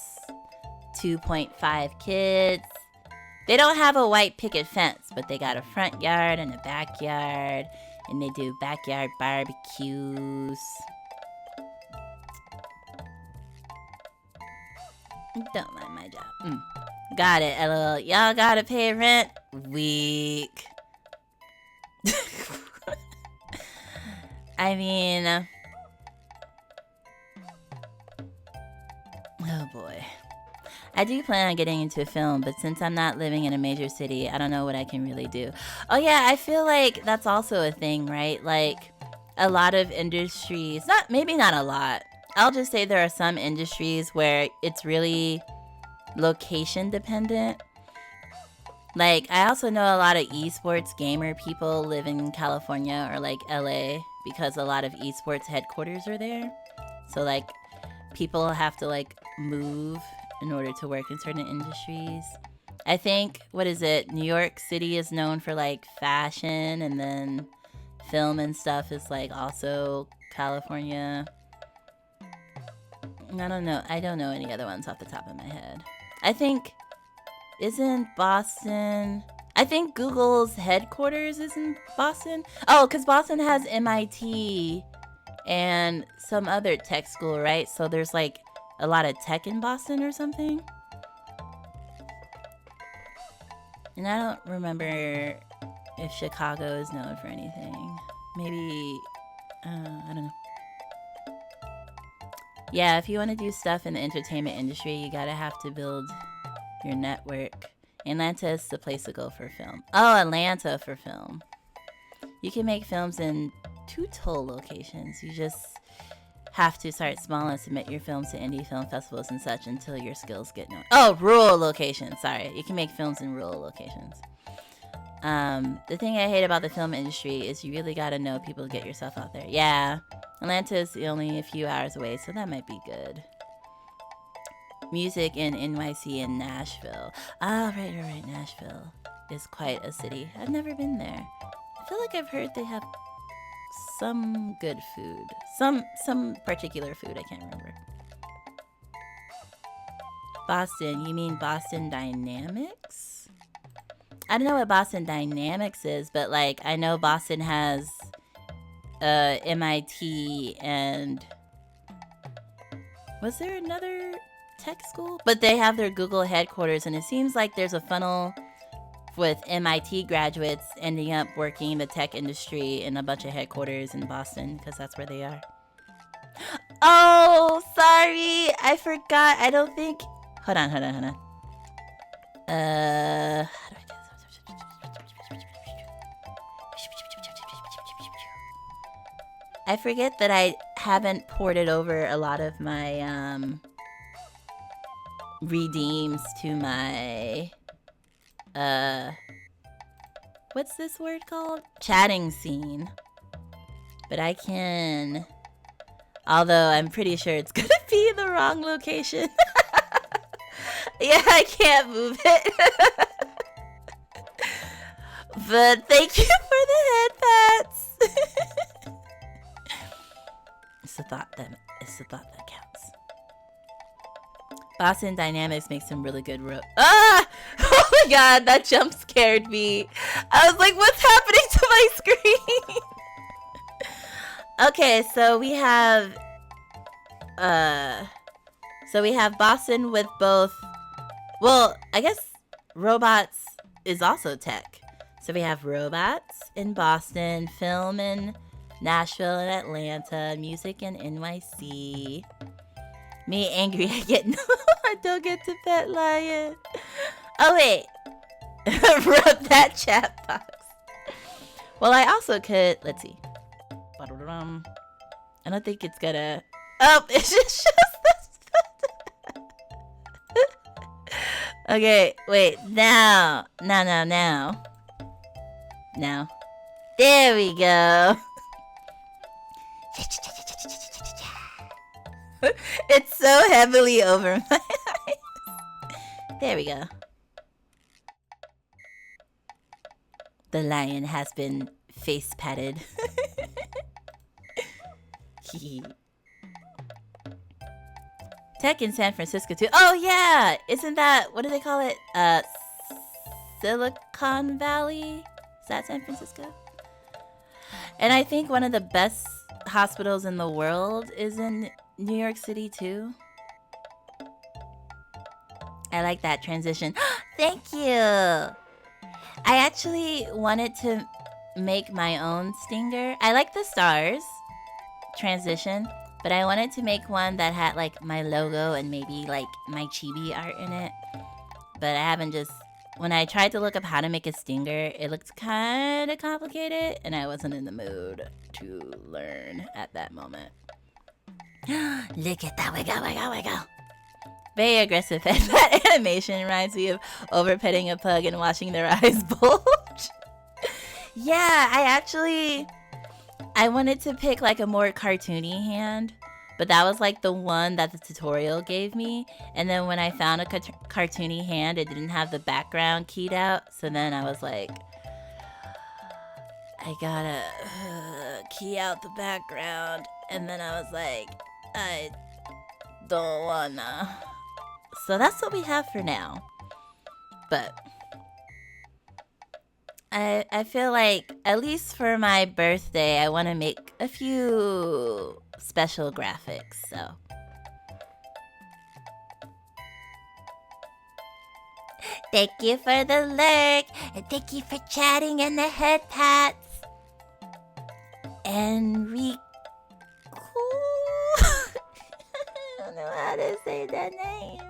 2.5 kids. They don't have a white picket fence, but they got a front yard and a backyard, and they do backyard barbecues. Don't mind my job. Got it, LOL. Y'all gotta pay rent? Weak. I mean... oh boy. I do plan on getting into film, but since I'm not living in a major city, I don't know what I can really do. Oh yeah, I feel like that's also a thing, right? Like, a lot of industries, maybe not a lot. I'll just say there are some industries where it's really location dependent. Like, I also know a lot of esports gamer people live in California or like LA because a lot of esports headquarters are there. So like, people have to like move in order to work in certain industries. I think, New York City is known for like fashion, and then film and stuff is like also California. I don't know any other ones off the top of my head. I think, isn't Boston... I think Google's headquarters is in Boston. Oh, because Boston has MIT and some other tech school, right? So there's like a lot of tech in Boston or something. And I don't remember if Chicago is known for anything. Maybe, I don't know. Yeah, if you want to do stuff in the entertainment industry, you gotta have to build your network. Atlanta is the place to go for film. Oh, Atlanta for film. You can make films in 2 toll locations. You just have to start small and submit your films to indie film festivals and such until your skills get known. Oh, rural locations. Sorry. You can make films in rural locations. The thing I hate about the film industry is you really gotta know people to get yourself out there. Yeah. Atlanta is only a few hours away, so that might be good. Music in NYC and Nashville. Ah, right. Nashville is quite a city. I've never been there. I feel like I've heard they have some good food. Some particular food, I can't remember. Boston, you mean Boston Dynamics? I don't know what Boston Dynamics is, but like I know Boston has MIT and was there another tech school? But they have their Google headquarters, and it seems like there's a funnel with MIT graduates ending up working in the tech industry in a bunch of headquarters in Boston because that's where they are. Oh, sorry, I forgot. I don't think. Hold on. How do I do this? I forget that I haven't ported over a lot of my redeems to my what's this word called? Chatting scene. But I can, although I'm pretty sure it's gonna be in the wrong location. Yeah, I can't move it. But thank you for the head pats. It's the thought that counts. Boston Dynamics makes some really good Ah! Oh my god, that jump scared me. I was like, what's happening to my screen? Okay, so we have Boston with both. Well, I guess robots is also tech. So we have robots in Boston, film in Nashville and Atlanta, music in NYC. Me angry, I don't get to pet Lion. Oh wait, rub that chat box. Well, I also could, let's see. I don't think it's gonna, oh, it just shows this. Okay, wait, now. There we go. It's so heavily over my eyes. There we go. The lion has been face patted. Tech in San Francisco too. Oh yeah, isn't that, what do they call it? Silicon Valley? Is that San Francisco? And I think one of the best hospitals in the world is in New York City too. I like that transition. Thank you. I actually wanted to make my own stinger. I like the stars transition, but I wanted to make one that had like my logo and maybe like my chibi art in it. But I haven't just... When I tried to look up how to make a stinger, it looked kind of complicated, and I wasn't in the mood to learn at that moment. Look at that, wiggle. Very aggressive. That animation reminds me of over petting a pug and watching their eyes bulge. Yeah, I wanted to pick like a more cartoony hand, but that was like the one that the tutorial gave me. And then when I found a cartoony hand, it didn't have the background keyed out. So then I was like, I gotta key out the background. And then I was like, I don't wanna. So that's what we have for now. But I feel like, at least for my birthday, I want to make a few special graphics, so. Thank you for the lurk, and thank you for chatting and the head pats. Enrico? I don't know how to say that name.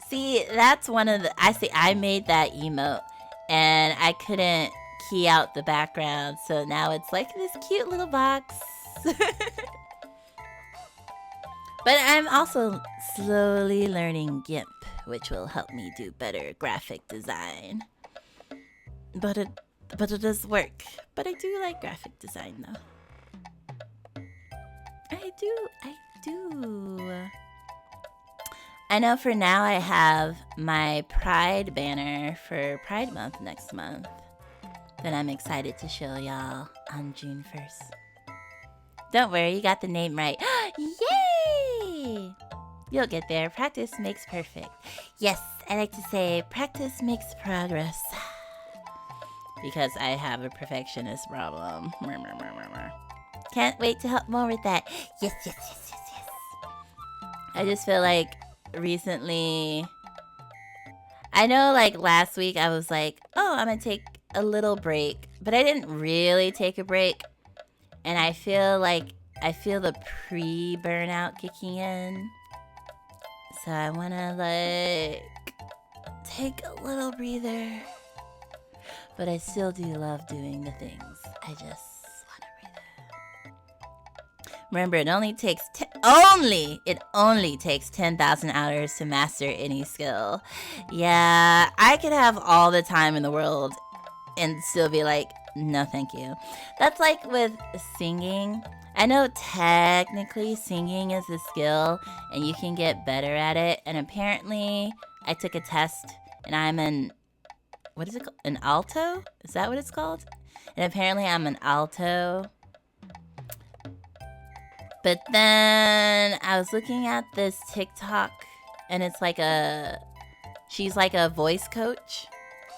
See, that's one of the... I made that emote, and I couldn't key out the background, so now it's like this cute little box. But I'm also slowly learning GIMP, which will help me do better graphic design. But it does work. But I do like graphic design, though. I do. I know for now I have my Pride banner for Pride Month next month that I'm excited to show y'all on June 1st. Don't worry, you got the name right. Yay! You'll get there. Practice makes perfect. Yes, I like to say practice makes progress. Because I have a perfectionist problem. Can't wait to help more with that. Yes. I just feel like recently, I know like last week I was like, oh, I'm gonna take a little break, but I didn't really take a break, and I feel the pre-burnout kicking in, so I want to like take a little breather, but I still do love doing the things. I just want to breathe. Remember, it only takes 10,000 hours to master any skill. Yeah, I could have all the time in the world and still be like, no thank you. That's like with singing. I know technically singing is a skill and you can get better at it, and apparently I took a test and I'm an, what is it called? An alto? Is that what it's called? And apparently I'm an alto. But then I was looking at this TikTok, and it's like she's like a voice coach.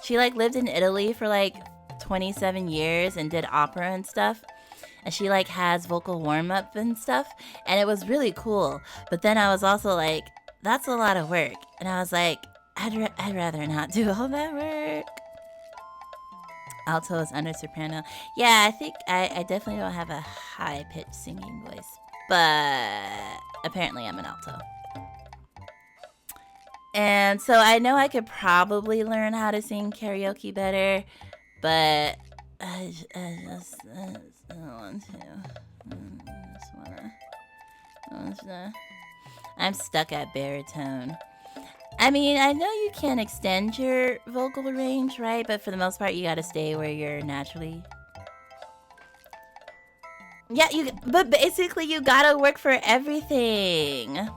She like lived in Italy for like 27 years and did opera and stuff. And she like has vocal warm up and stuff. And it was really cool. But then I was also like, that's a lot of work. And I was like, I'd rather not do all that work. Alto is under soprano. Yeah, I think I definitely don't have a high-pitched singing voice. But apparently I'm an alto. And so I know I could probably learn how to sing karaoke better, but I just don't want to. I'm stuck at baritone. I mean, I know you can extend your vocal range, right? But for the most part, you gotta stay where you're naturally. Yeah, but basically you gotta work for everything.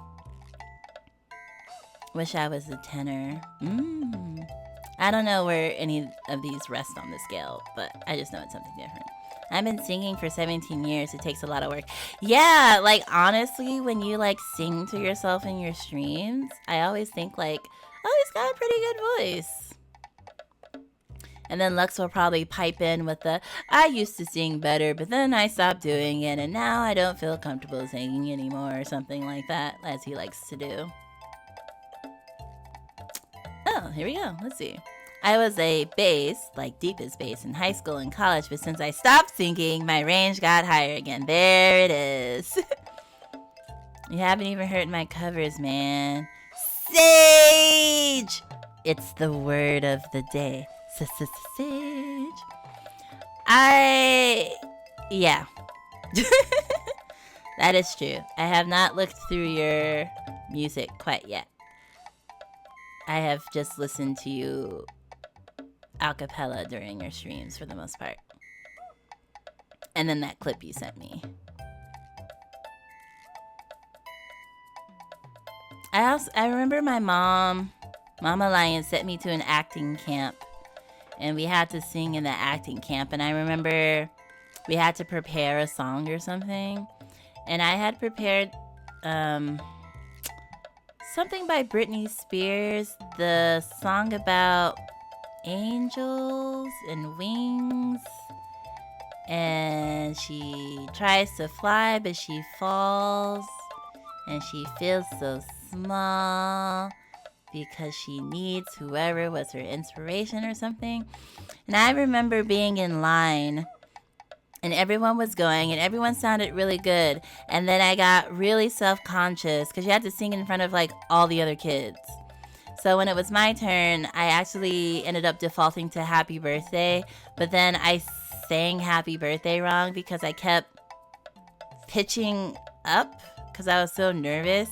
Wish I was a tenor. I don't know where any of these rest on the scale, but I just know it's something different. I've been singing for 17 years. It takes a lot of work. Yeah, like honestly, when you like sing to yourself in your streams, I always think like, oh, he's got a pretty good voice. And then Lux will probably pipe in with the, I used to sing better, but then I stopped doing it, and now I don't feel comfortable singing anymore, or something like that, as he likes to do. Oh, here we go. Let's see. I was a bass, like deepest bass, in high school and college, but since I stopped singing, my range got higher again. There it is. You haven't even heard my covers, man. Sage! It's the word of the day. Sage. Yeah. That is true. I have not looked through your music quite yet. I have just listened to you a cappella during your streams for the most part. And then that clip you sent me. I remember my Mama Lion sent me to an acting camp, and we had to sing in the acting camp, and I remember we had to prepare a song or something, and I had prepared something by Britney Spears, the song about angels and wings, and she tries to fly but she falls, and she feels so small because she needs whoever was her inspiration or something. And I remember being in line and everyone was going and everyone sounded really good, and then I got really self-conscious because you had to sing in front of like all the other kids. So when it was my turn, I actually ended up defaulting to Happy Birthday, but then I sang Happy Birthday wrong because I kept pitching up because I was so nervous.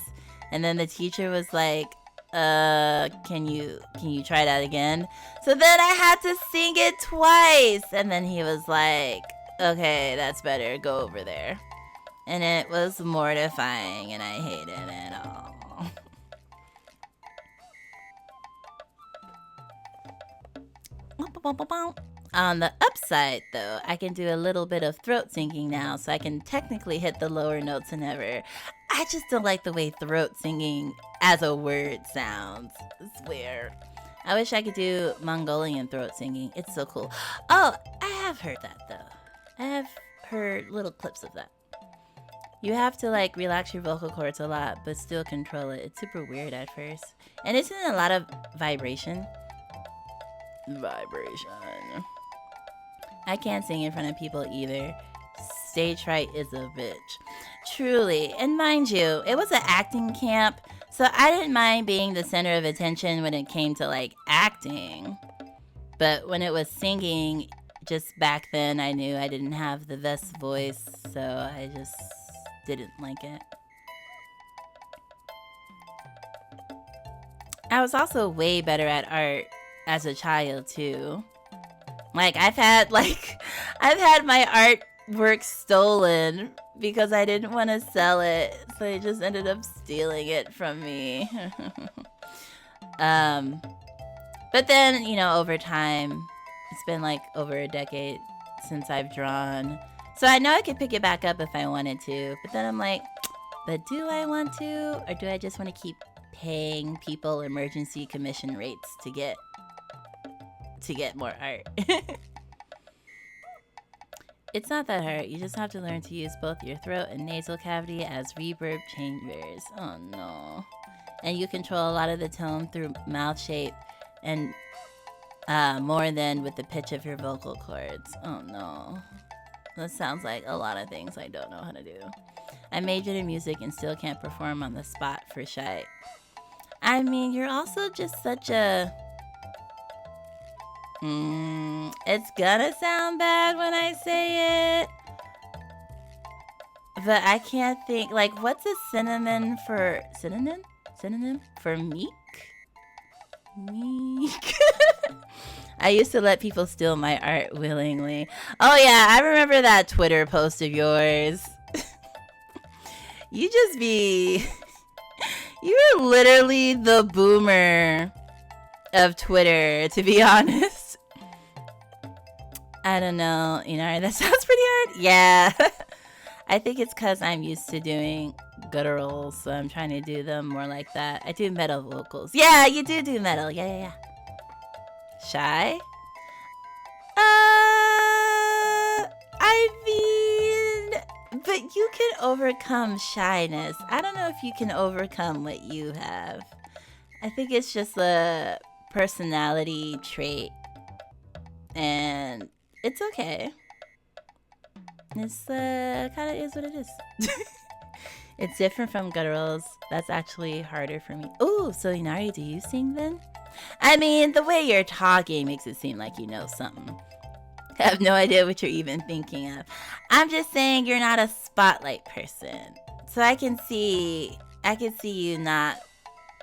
And then the teacher was like, can you try that again? So then I had to sing it twice. And then he was like, okay, that's better. Go over there. And it was mortifying and I hated it all. On the upside, though, I can do a little bit of throat singing now, so I can technically hit the lower notes than ever. I just don't like the way throat singing as a word sounds. It's weird. I wish I could do Mongolian throat singing. It's so cool. Oh, I have heard that, though. I have heard little clips of that. You have to, like, relax your vocal cords a lot, but still control it. It's super weird at first. And isn't it a lot of vibration? I can't sing in front of people either. Stage fright is a bitch. Truly. And mind you, it was an acting camp, so I didn't mind being the center of attention when it came to like acting. But when it was singing, just back then I knew I didn't have the best voice, so I just didn't like it. I was also way better at art as a child too. Like I've had my artwork stolen because I didn't want to sell it, so they just ended up stealing it from me. But then, you know, over time, it's been like over a decade since I've drawn, so I know I could pick it back up if I wanted to, but then I'm like, but do I want to, or do I just want to keep paying people emergency commission rates to get more art? It's not that hard. You just have to learn to use both your throat and nasal cavity as reverb chambers. Oh no. And you control a lot of the tone through mouth shape and more than with the pitch of your vocal cords. Oh no. That sounds like a lot of things I don't know how to do. I majored in music and still can't perform on the spot for shy. I mean, you're also just such a... it's gonna sound bad when I say it, but I can't think, like, what's a synonym for meek? Meek. I used to let people steal my art willingly. Oh yeah, I remember that Twitter post of yours. You're literally the boomer of Twitter, to be honest. I don't know, that sounds pretty hard. Yeah. I think it's because I'm used to doing gutturals, so I'm trying to do them more like that. I do metal vocals. Yeah, you do metal. Yeah. Shy? I mean, but you can overcome shyness. I don't know if you can overcome what you have. I think it's just a personality trait, and it's okay. It's kind of is what it is. It's different from gutturals. That's actually harder for me. Ooh, so Inari, do you sing then? I mean, the way you're talking makes it seem like you know something. I have no idea what you're even thinking of. I'm just saying you're not a spotlight person. So I can see you not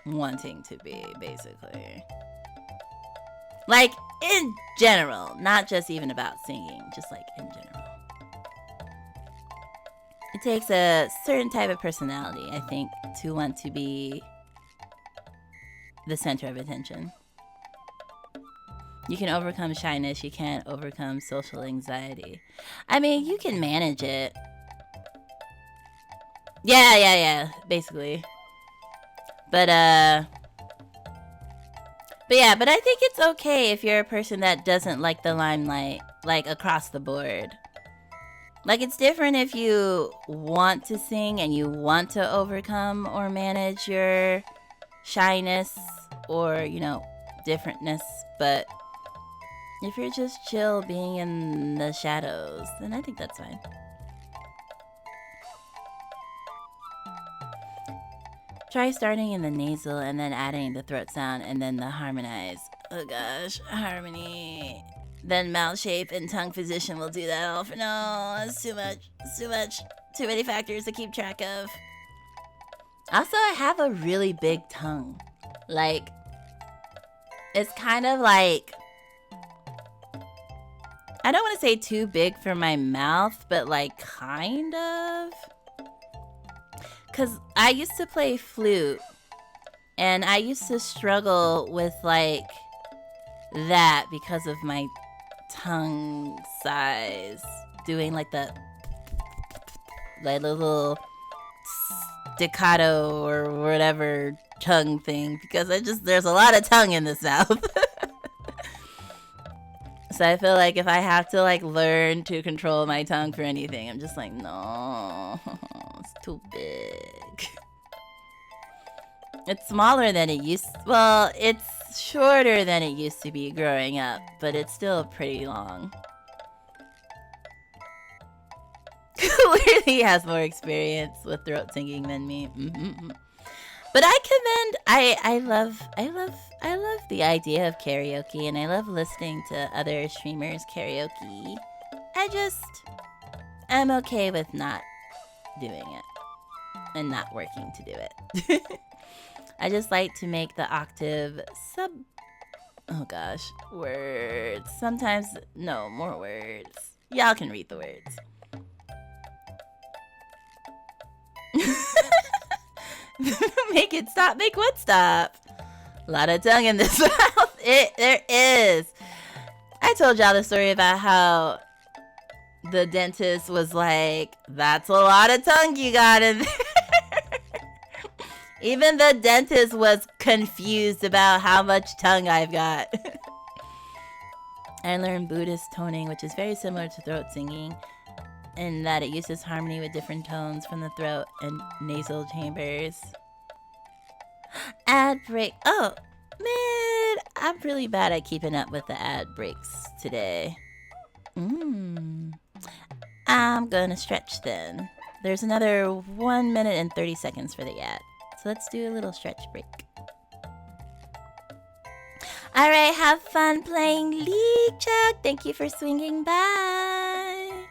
wanting to be, basically. Like, in general, not just even about singing, just like in general. It takes a certain type of personality, I think, to want to be the center of attention. You can overcome shyness, you can't overcome social anxiety. I mean, you can manage it. Yeah, basically. But I think it's okay if you're a person that doesn't like the limelight, like across the board. Like, it's different if you want to sing and you want to overcome or manage your shyness or, differentness. But if you're just chill being in the shadows, then I think that's fine. Try starting in the nasal and then adding the throat sound and then the harmonize. Oh gosh, harmony. Then mouth shape and tongue position will do that all for no. It's too much. Too many factors to keep track of. Also, I have a really big tongue. Like, it's kind of like, I don't want to say too big for my mouth, but like kind of. Because I used to play flute and I used to struggle with like that because of my tongue size, doing like the little staccato or whatever tongue thing, because there's a lot of tongue in this mouth. So I feel like if I have to like learn to control my tongue for anything, I'm just like, no, it's too big. It's smaller than it used. Well, it's shorter than it used to be growing up, but it's still pretty long. Clearly has more experience with throat singing than me. Mm-hmm. But I commend. I love the idea of karaoke, and I love listening to other streamers karaoke. I'm okay with not doing it and not working to do it. I just like to make the octave words. Sometimes, no, more words. Y'all can read the words. Make it stop. Make what stop? A lot of tongue in this mouth. There is. I told y'all the story about how the dentist was like, that's a lot of tongue you got in there. Even the dentist was confused about how much tongue I've got. I learned Buddhist toning, which is very similar to throat singing, in that it uses harmony with different tones from the throat and nasal chambers. Ad break. Oh, man. I'm really bad at keeping up with the ad breaks today. I'm gonna stretch then. There's another 1 minute and 30 seconds for the ad. So let's do a little stretch break. Alright, have fun playing League, Chuck. Thank you for swinging by.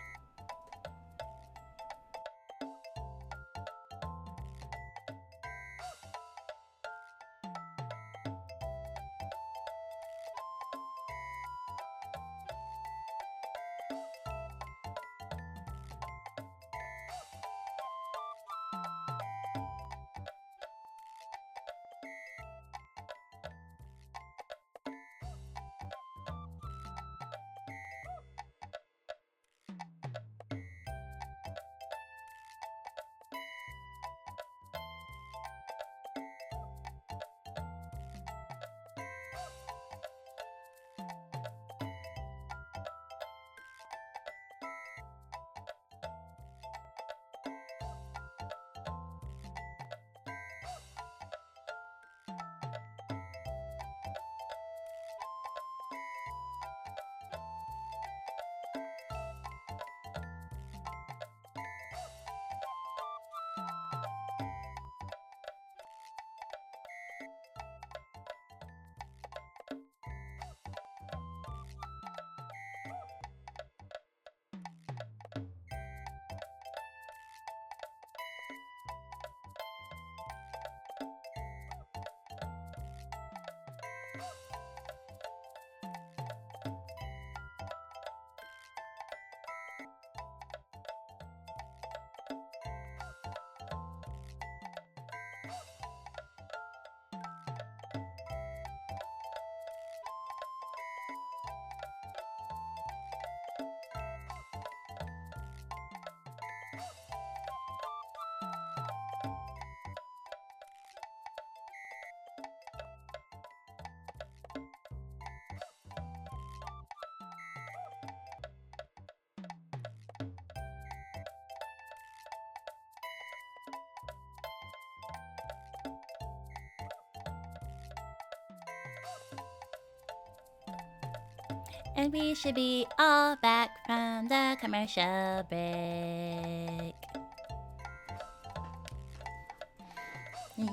And we should be all back from the commercial break.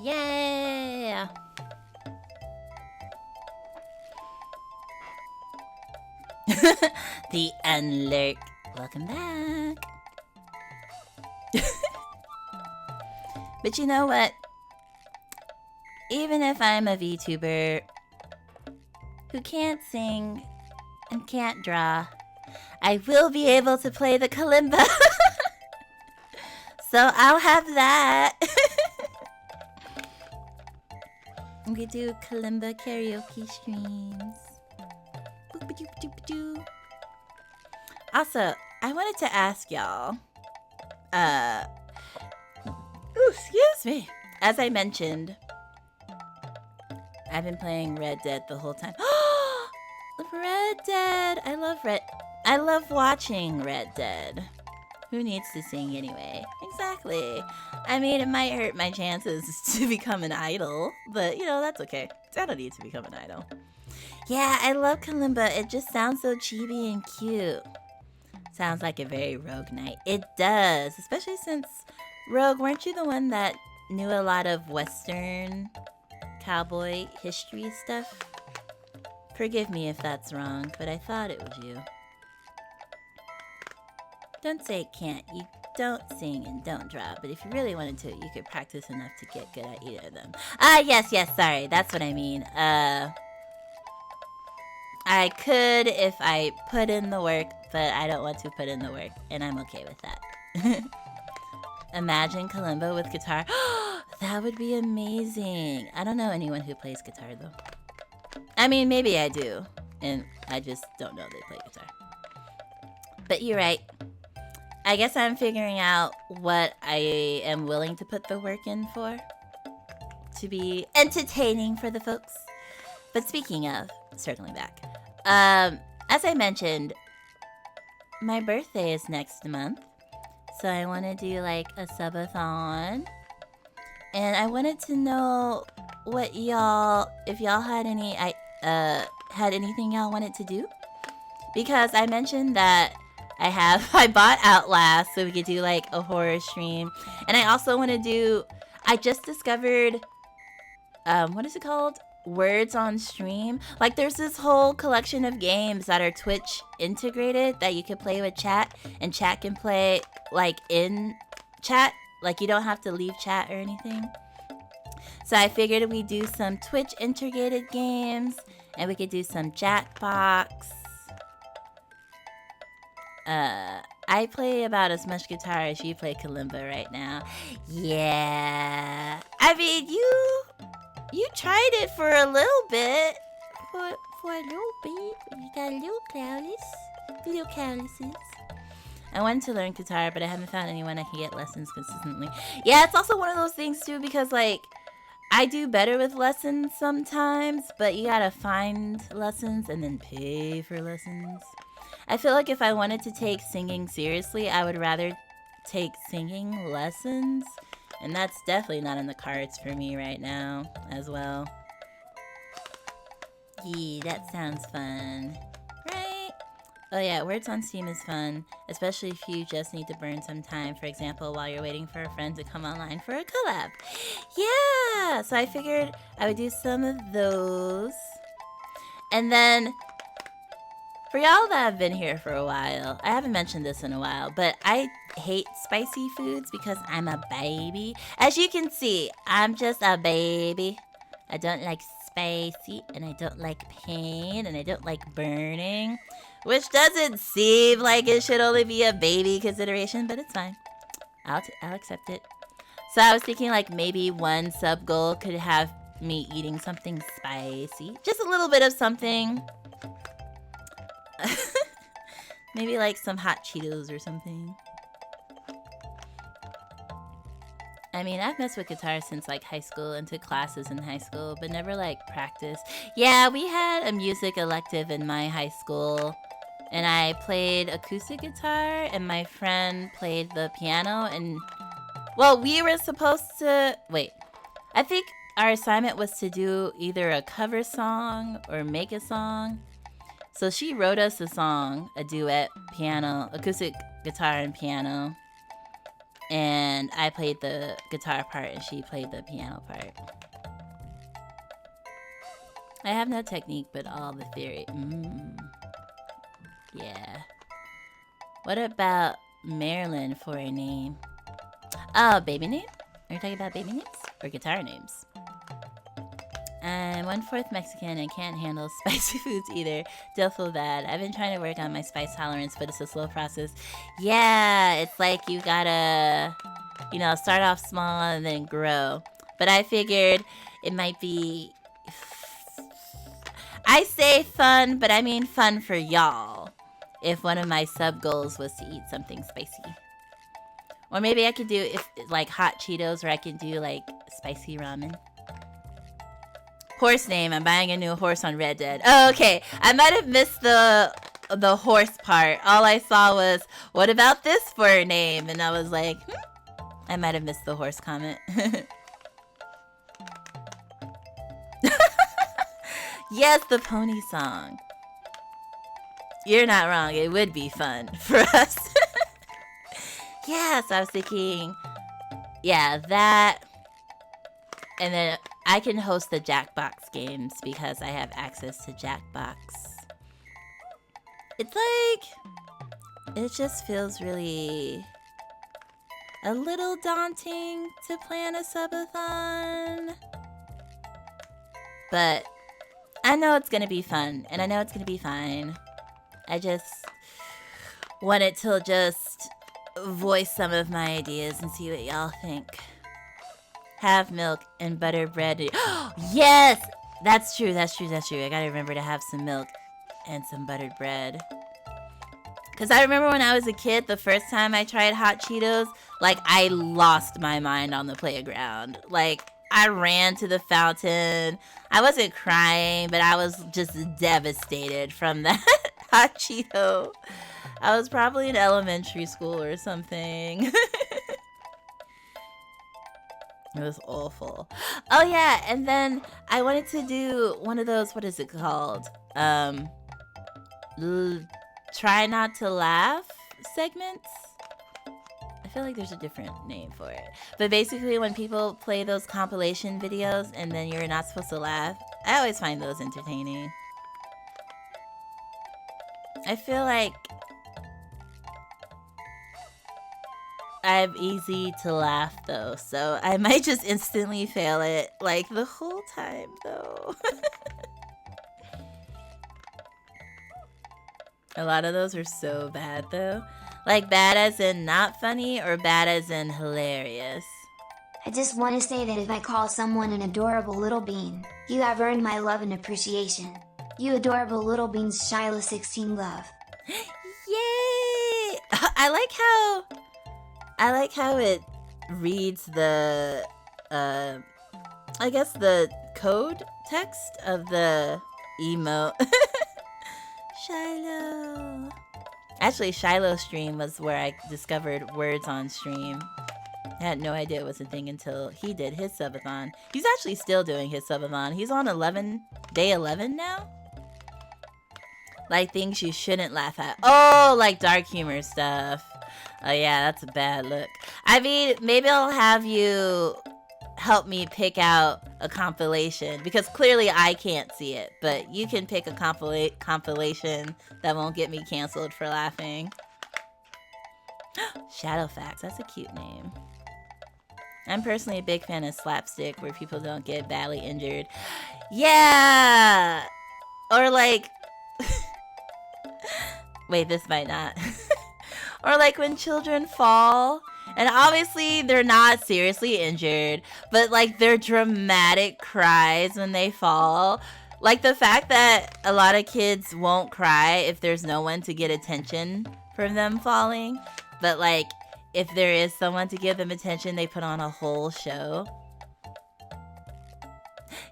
Yeah! The Unlurk. Welcome back. But you know what? Even if I'm a VTuber who can't sing and can't draw, I will be able to play the kalimba. So I'll have that. We could do kalimba karaoke streams. Boop-a-doop-doop-doo. Also, I wanted to ask y'all, excuse me. As I mentioned, I've been playing Red Dead the whole time. Red Dead! I love watching Red Dead. Who needs to sing anyway? Exactly. I mean, it might hurt my chances to become an idol, but you know, that's okay. I don't need to become an idol. Yeah, I love kalimba. It just sounds so chibi and cute. Sounds like a very Rogue night. It does, especially since Rogue, weren't you the one that knew a lot of Western cowboy history stuff? Forgive me if that's wrong, but I thought it was you. Don't say it can't. You don't sing and don't draw, but if you really wanted to, you could practice enough to get good at either of them. Yes, sorry. That's what I mean. I could if I put in the work, but I don't want to put in the work, and I'm okay with that. Imagine kalimba with guitar. That would be amazing. I don't know anyone who plays guitar, though. I mean, maybe I do, and I just don't know they play guitar. But you're right. I guess I'm figuring out what I am willing to put the work in for to be entertaining for the folks. But speaking of, circling back, as I mentioned, my birthday is next month, so I want to do like a subathon, and I wanted to know what if y'all had anything y'all wanted to do, because I mentioned that I bought Outlast so we could do like a horror stream, and I also want to do, I just discovered, what is it called? Words on Stream. Like, there's this whole collection of games that are Twitch integrated that you can play with chat, and chat can play like in chat. Like, you don't have to leave chat or anything. So I figured we'd do some Twitch integrated games, and we could do some Jackbox. I play about as much guitar as you play kalimba right now. Yeah. I mean, you tried it for a little bit. For a little bit. You got little callouses. I wanted to learn guitar, but I haven't found anyone I can get lessons consistently. Yeah, it's also one of those things too, because like, I do better with lessons sometimes, but you gotta find lessons and then pay for lessons. I feel like if I wanted to take singing seriously, I would rather take singing lessons. And that's definitely not in the cards for me right now as well. Yeah, that sounds fun. Right? Oh yeah, Words on Steam is fun, especially if you just need to burn some time, for example, while you're waiting for a friend to come online for a collab. Yeah! So I figured I would do some of those. And then, for y'all that have been here for a while, I haven't mentioned this in a while, but I hate spicy foods because I'm a baby. As you can see, I'm just a baby. I don't like spicy, and I don't like pain, and I don't like burning, which doesn't seem like it should only be a baby consideration, but it's fine. I'll accept it. So I was thinking like maybe one sub goal could have me eating something spicy. Just a little bit of something. Maybe like some hot Cheetos or something. I mean, I've messed with guitar since like high school and took classes in high school, but never like practiced. Yeah, we had a music elective in my high school, and I played acoustic guitar, and my friend played the piano, and well, we were supposed to, I think our assignment was to do either a cover song or make a song. So she wrote us a song, a duet, piano, acoustic guitar and piano. And I played the guitar part and she played the piano part. I have no technique, but all the theory. Yeah. What about Marilyn for a name? Oh, baby name? Are you talking about baby names? Or guitar names? I'm 1/4 Mexican and can't handle spicy foods either. Still feel bad. I've been trying to work on my spice tolerance, but it's a slow process. Yeah, it's like you gotta, start off small and then grow. But I figured it might be, I say fun, but I mean fun for y'all. If one of my sub goals was to eat something spicy. Or maybe I could do like hot Cheetos, or I could do like spicy ramen. Horse name. I'm buying a new horse on Red Dead. Oh, okay. I might have missed the horse part. All I saw was, what about this for a name? And I was like, I might have missed the horse comment. Yes, the pony song. You're not wrong. It would be fun for us. Yes, I was thinking, yeah, that. And then I can host the Jackbox games because I have access to Jackbox. It's like, it just feels really a little daunting to plan a subathon. But I know it's going to be fun, and I know it's going to be fine. I just wanted to just voice some of my ideas and see what y'all think. Have milk and butter bread. Yes! That's true. I gotta remember to have some milk and some buttered bread. Because I remember when I was a kid, the first time I tried hot Cheetos, like, I lost my mind on the playground. Like, I ran to the fountain. I wasn't crying, but I was just devastated from that hot Cheeto. I was probably in elementary school or something. It was awful. Oh yeah, and then I wanted to do one of those, what is it called? Try not to laugh segments. I feel like there's a different name for it. But basically when people play those compilation videos and then you're not supposed to laugh, I always find those entertaining. I feel like I'm easy to laugh though, so I might just instantly fail it like the whole time though. A lot of those are so bad though. Like bad as in not funny or bad as in hilarious? I just want to say that if I call someone an adorable little bean, you have earned my love and appreciation. You adorable little beans, Shiloh 16 love. Yay! I like how it reads the, I guess the code text of the emote. Shiloh. Actually, Shiloh stream was where I discovered words on stream. I had no idea it was a thing until he did his subathon. He's actually still doing his subathon. He's on day 11 now? Like things you shouldn't laugh at. Oh, like dark humor stuff. Oh yeah, that's a bad look. I mean, maybe I'll have you help me pick out a compilation because clearly I can't see it, but you can pick a compilation that won't get me canceled for laughing. Shadowfax, that's a cute name. I'm personally a big fan of slapstick where people don't get badly injured. Yeah! Or like... Wait, this might not. Or like when children fall, and obviously they're not seriously injured, but like their dramatic cries when they fall. Like the fact that a lot of kids won't cry if there's no one to get attention from them falling. But like if there is someone to give them attention, they put on a whole show.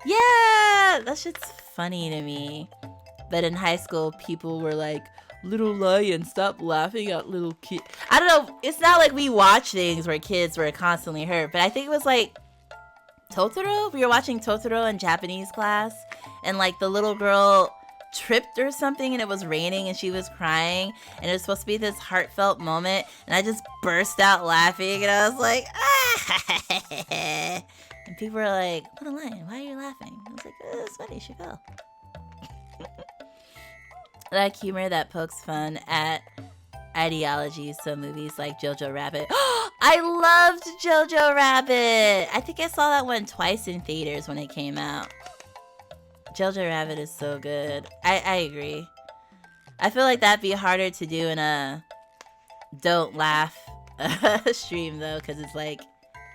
Yeah, that shit's funny to me. But in high school, people were like, little lion, stop laughing at little kids. I don't know. It's not like we watch things where kids were constantly hurt. But I think it was like Totoro. We were watching Totoro in Japanese class. And like the little girl tripped or something and it was raining and she was crying and it was supposed to be this heartfelt moment and I just burst out laughing and I was like, ah! And people were like, what a lion, why are you laughing? I was like, it's funny, she fell. I like humor that pokes fun at ideologies, so movies like Jojo Rabbit. I loved Jojo Rabbit! I think I saw that one twice in theaters when it came out. Jojo Rabbit is so good. I agree. I feel like that'd be harder to do in a don't laugh stream though, because it's like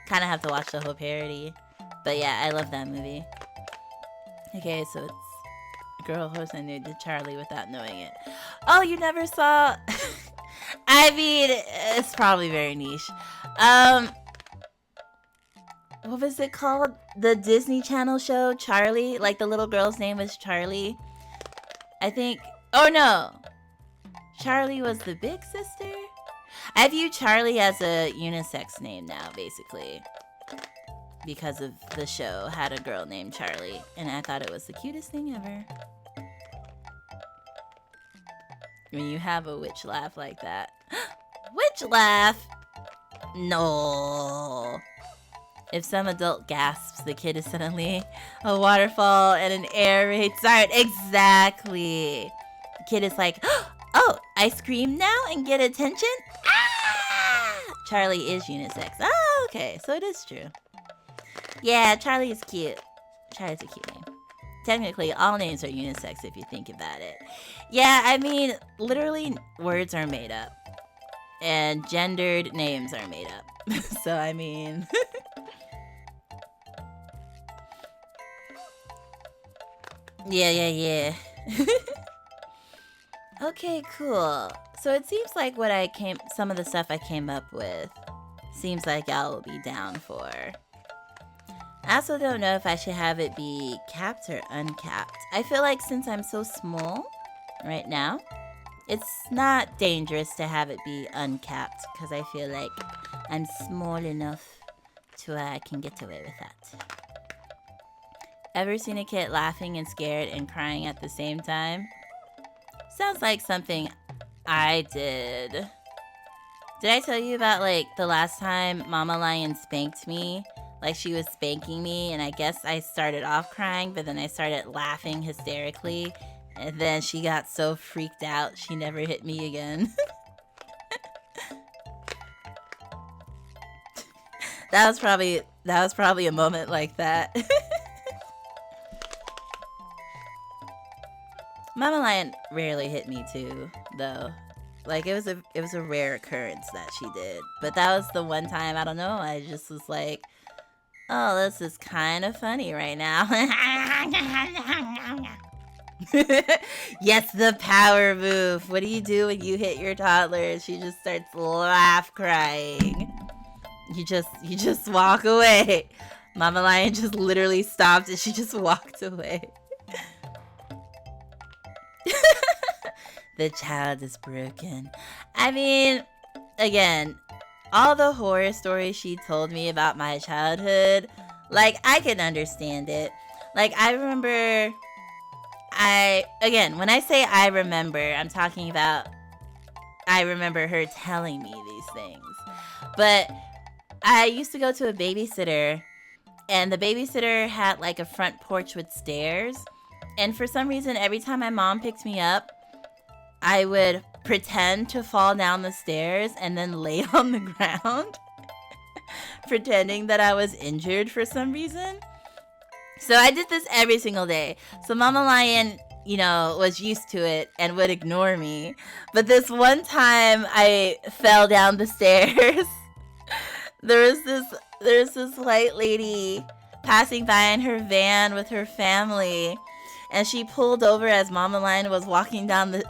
kind of have to watch the whole parody. But yeah, I love that movie. Okay, so it's Girl, Horse, and Nude to Charlie without knowing it. Oh, you never saw... I mean, it's probably very niche. What was it called? The Disney Channel show, Charlie? Like, the little girl's name was Charlie. I think... Oh, no. Charlie was the big sister? I view Charlie as a unisex name now, basically. Because of the show had a girl named Charlie. And I thought it was the cutest thing ever. When you have a witch laugh like that. Witch laugh? No. If some adult gasps, the kid is suddenly a waterfall and an air raid siren. Exactly. The kid is like, oh, I scream now and get attention? Ah! Charlie is unisex. Oh, okay. So it is true. Yeah, Charlie is cute. Charlie's a cute name. Technically, all names are unisex if you think about it. Yeah, I mean, literally, words are made up. And gendered names are made up. So, I mean... Yeah. Okay, cool. So it seems like some of the stuff I came up with seems like y'all will be down for. I also don't know if I should have it be capped or uncapped. I feel like since I'm so small right now, it's not dangerous to have it be uncapped because I feel like I'm small enough to where I can get away with that. Ever seen a kid laughing and scared and crying at the same time? Sounds like something I did. Did I tell you about, like, the last time Mama Lion spanked me? Like, she was spanking me, and I guess I started off crying, but then I started laughing hysterically. And then she got so freaked out, she never hit me again. That was probably a moment like that. Mama Lion rarely hit me too, though. Like, it was a rare occurrence that she did. But that was the one time, I don't know, I just was like, oh, this is kind of funny right now. Yes, the power move. What do you do when you hit your toddler? She just starts laugh crying. You just walk away. Mama Lion just literally stopped and she just walked away. The child is broken. I mean, again, all the horror stories she told me about my childhood, like, I can understand it. Like, I remember, when I say I remember, I'm talking about I remember her telling me these things. But I used to go to a babysitter, and the babysitter had, like, a front porch with stairs. And for some reason, every time my mom picked me up, I would pretend to fall down the stairs and then lay on the ground, pretending that I was injured for some reason. So I did this every single day. So Mama Lion, was used to it and would ignore me. But this one time I fell down the stairs. There was this white lady passing by in her van with her family. And she pulled over as Mama Lion was walking down the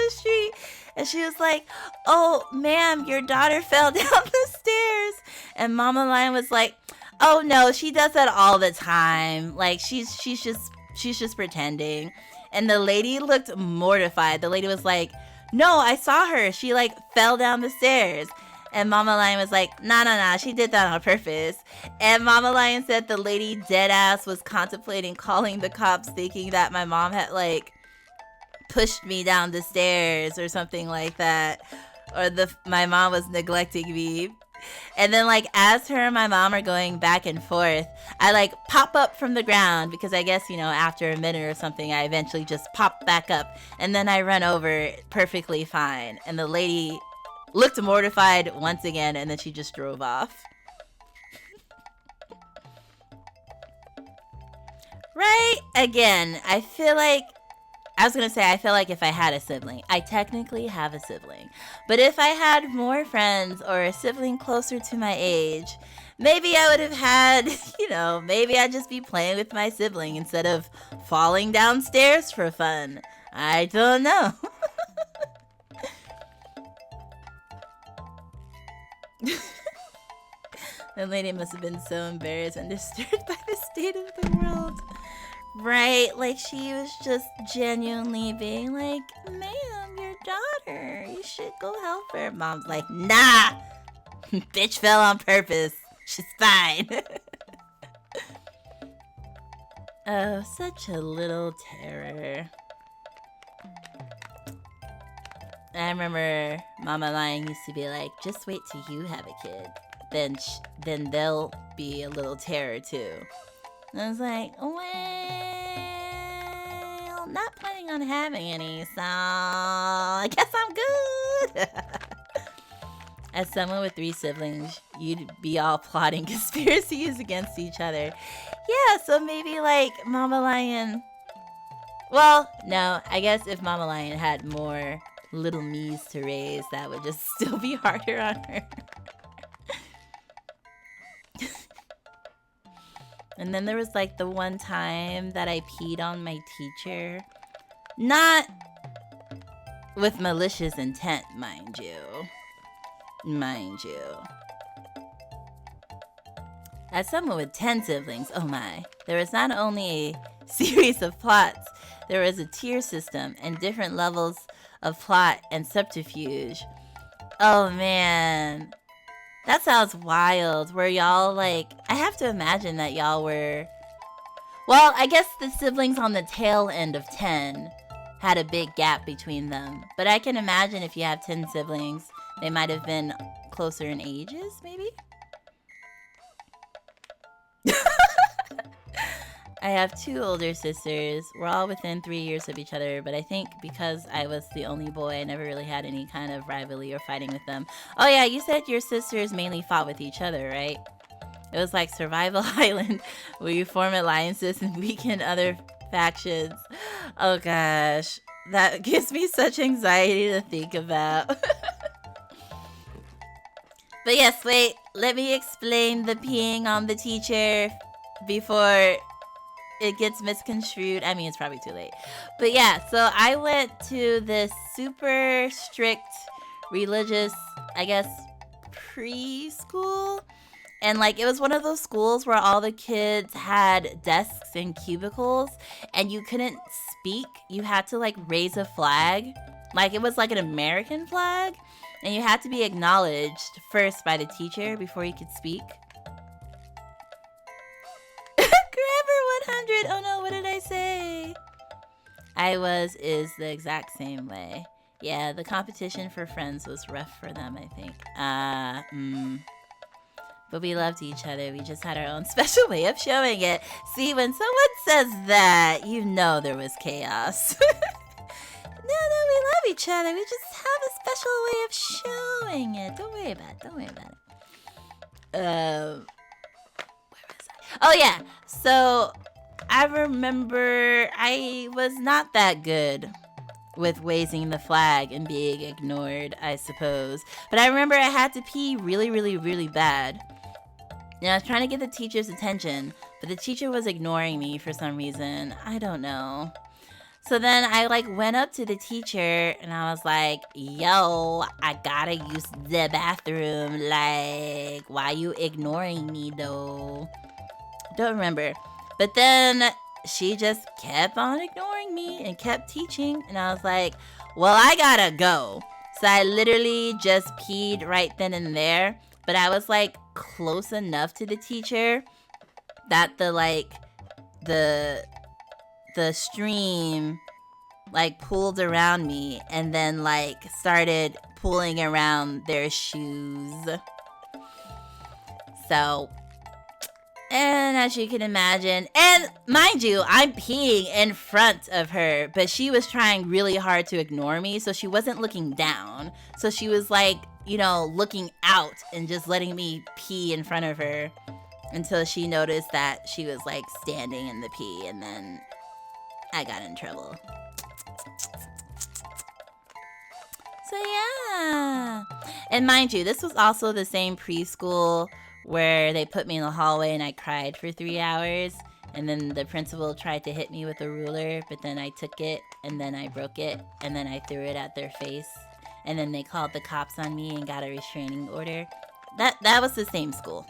street, and she was like, "Oh, ma'am, your daughter fell down the stairs." And Mama Lion was like, "Oh no, she does that all the time. Like she's just pretending." And the lady looked mortified. The lady was like, "No, I saw her. She like fell down the stairs." And Mama Lion was like, nah, she did that on purpose. And Mama Lion said the lady deadass was contemplating calling the cops, thinking that my mom had, like, pushed me down the stairs or something like that. Or my mom was neglecting me. And then, like, as her and my mom are going back and forth, I, like, pop up from the ground because I guess, you know, after a minute or something, I eventually just pop back up. And then I run over perfectly fine. And the lady looked mortified once again, and then she just drove off. Right? Again, I feel like if I had a sibling, I technically have a sibling, but if I had more friends or a sibling closer to my age, maybe I would have had, you know, maybe I'd just be playing with my sibling instead of falling downstairs for fun. I don't know. The lady must have been so embarrassed and disturbed by the state of the world. Right, like she was just genuinely being like, ma'am, your daughter, you should go help her. Mom's like, nah, bitch fell on purpose. She's fine. Oh, such a little terror. I remember Mama Lion used to be like, just wait till you have a kid. Then they'll be a little terror too. And I was like, well, not planning on having any, so I guess I'm good. As someone with 3 siblings, you'd be all plotting conspiracies against each other. Yeah, so maybe like Mama Lion. Well, no, I guess if Mama Lion had more little me's to raise, that would just still be harder on her. And then there was like the one time that I peed on my teacher. Not with malicious intent, mind you. As someone with 10 siblings, oh my, there was not only a series of plots, there was a tier system and different levels of plot and subterfuge. Oh man. That sounds wild. Were y'all like... I have to imagine that y'all were... Well, I guess the siblings on the tail end of 10 had a big gap between them. But I can imagine if you have 10 siblings, they might have been closer in ages, maybe? I have 2 older sisters. We're all within 3 years of each other, but I think because I was the only boy, I never really had any kind of rivalry or fighting with them. Oh yeah, you said your sisters mainly fought with each other, right? It was like Survival Island, where you form alliances and weaken other factions. Oh gosh, that gives me such anxiety to think about. But yes, wait, let me explain the peeing on the teacher before it gets misconstrued. I mean, it's probably too late. But yeah, so I went to this super strict religious, I guess, preschool. And like, it was one of those schools where all the kids had desks and cubicles and you couldn't speak. You had to like raise a flag. Like it was like an American flag. And you had to be acknowledged first by the teacher before you could speak. Grammar 100. Oh no, what did I say? Is the exact same way. Yeah, the competition for friends was rough for them, I think. But we loved each other. We just had our own special way of showing it. See, when someone says that, you know there was chaos. No, we love each other. We just have a special way of showing it. Don't worry about it. Where was I? Oh yeah, so I remember I was not that good with waving the flag and being ignored, I suppose. But I remember I had to pee really, really, really bad. And I was trying to get the teacher's attention, but the teacher was ignoring me for some reason. I don't know. So then I like went up to the teacher and I was like, yo, I gotta use the bathroom. Like, why you ignoring me though? Don't remember. But then she just kept on ignoring me and kept teaching. And I was like, well, I gotta go. So I literally just peed right then and there. But I was like close enough to the teacher that the stream like pulled around me and then like started pulling around their shoes. So, and as you can imagine, and mind you, I'm peeing in front of her, but she was trying really hard to ignore me, so she wasn't looking down. So she was like, you know, looking out and just letting me pee in front of her until she noticed that she was like standing in the pee, and then I got in trouble. So yeah. And mind you, this was also the same preschool where they put me in the hallway and I cried for 3 hours. And then the principal tried to hit me with a ruler, but then I took it and then I broke it and then I threw it at their face. And then they called the cops on me and got a restraining order. That was the same school.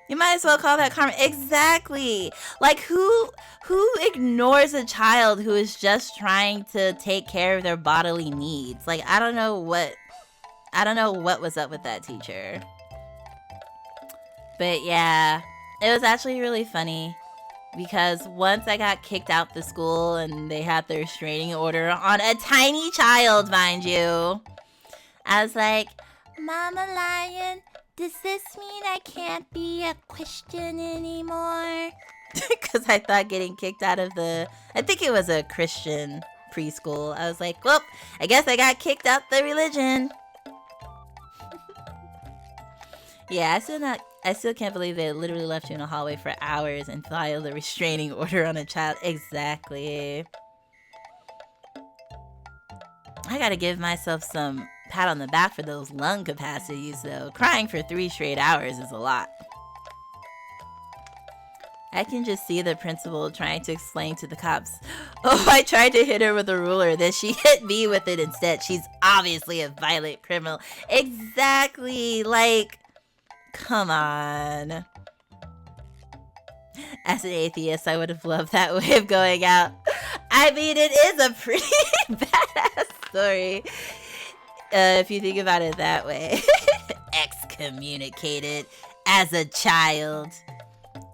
You might as well call that karma. Exactly. Like who ignores a child who is just trying to take care of their bodily needs? Like I don't know what was up with that teacher. But yeah, it was actually really funny because once I got kicked out the school and they had the restraining order on a tiny child, mind you, I was like, Mama Lion, does this mean I can't be a Christian anymore? Because I thought getting kicked out of I think it was a Christian preschool. I was like, well, I guess I got kicked out the religion. Yeah, I still can't believe they literally left you in a hallway for hours and filed a restraining order on a child. Exactly. I gotta give myself some pat on the back for those lung capacities, though. Crying for 3 straight hours is a lot. I can just see the principal trying to explain to the cops, oh, I tried to hit her with a ruler, then she hit me with it instead. She's obviously a violent criminal. Exactly, like, come on. As an atheist, I would have loved that way of going out. I mean, it is a pretty badass story. If you think about it that way. Excommunicated as a child.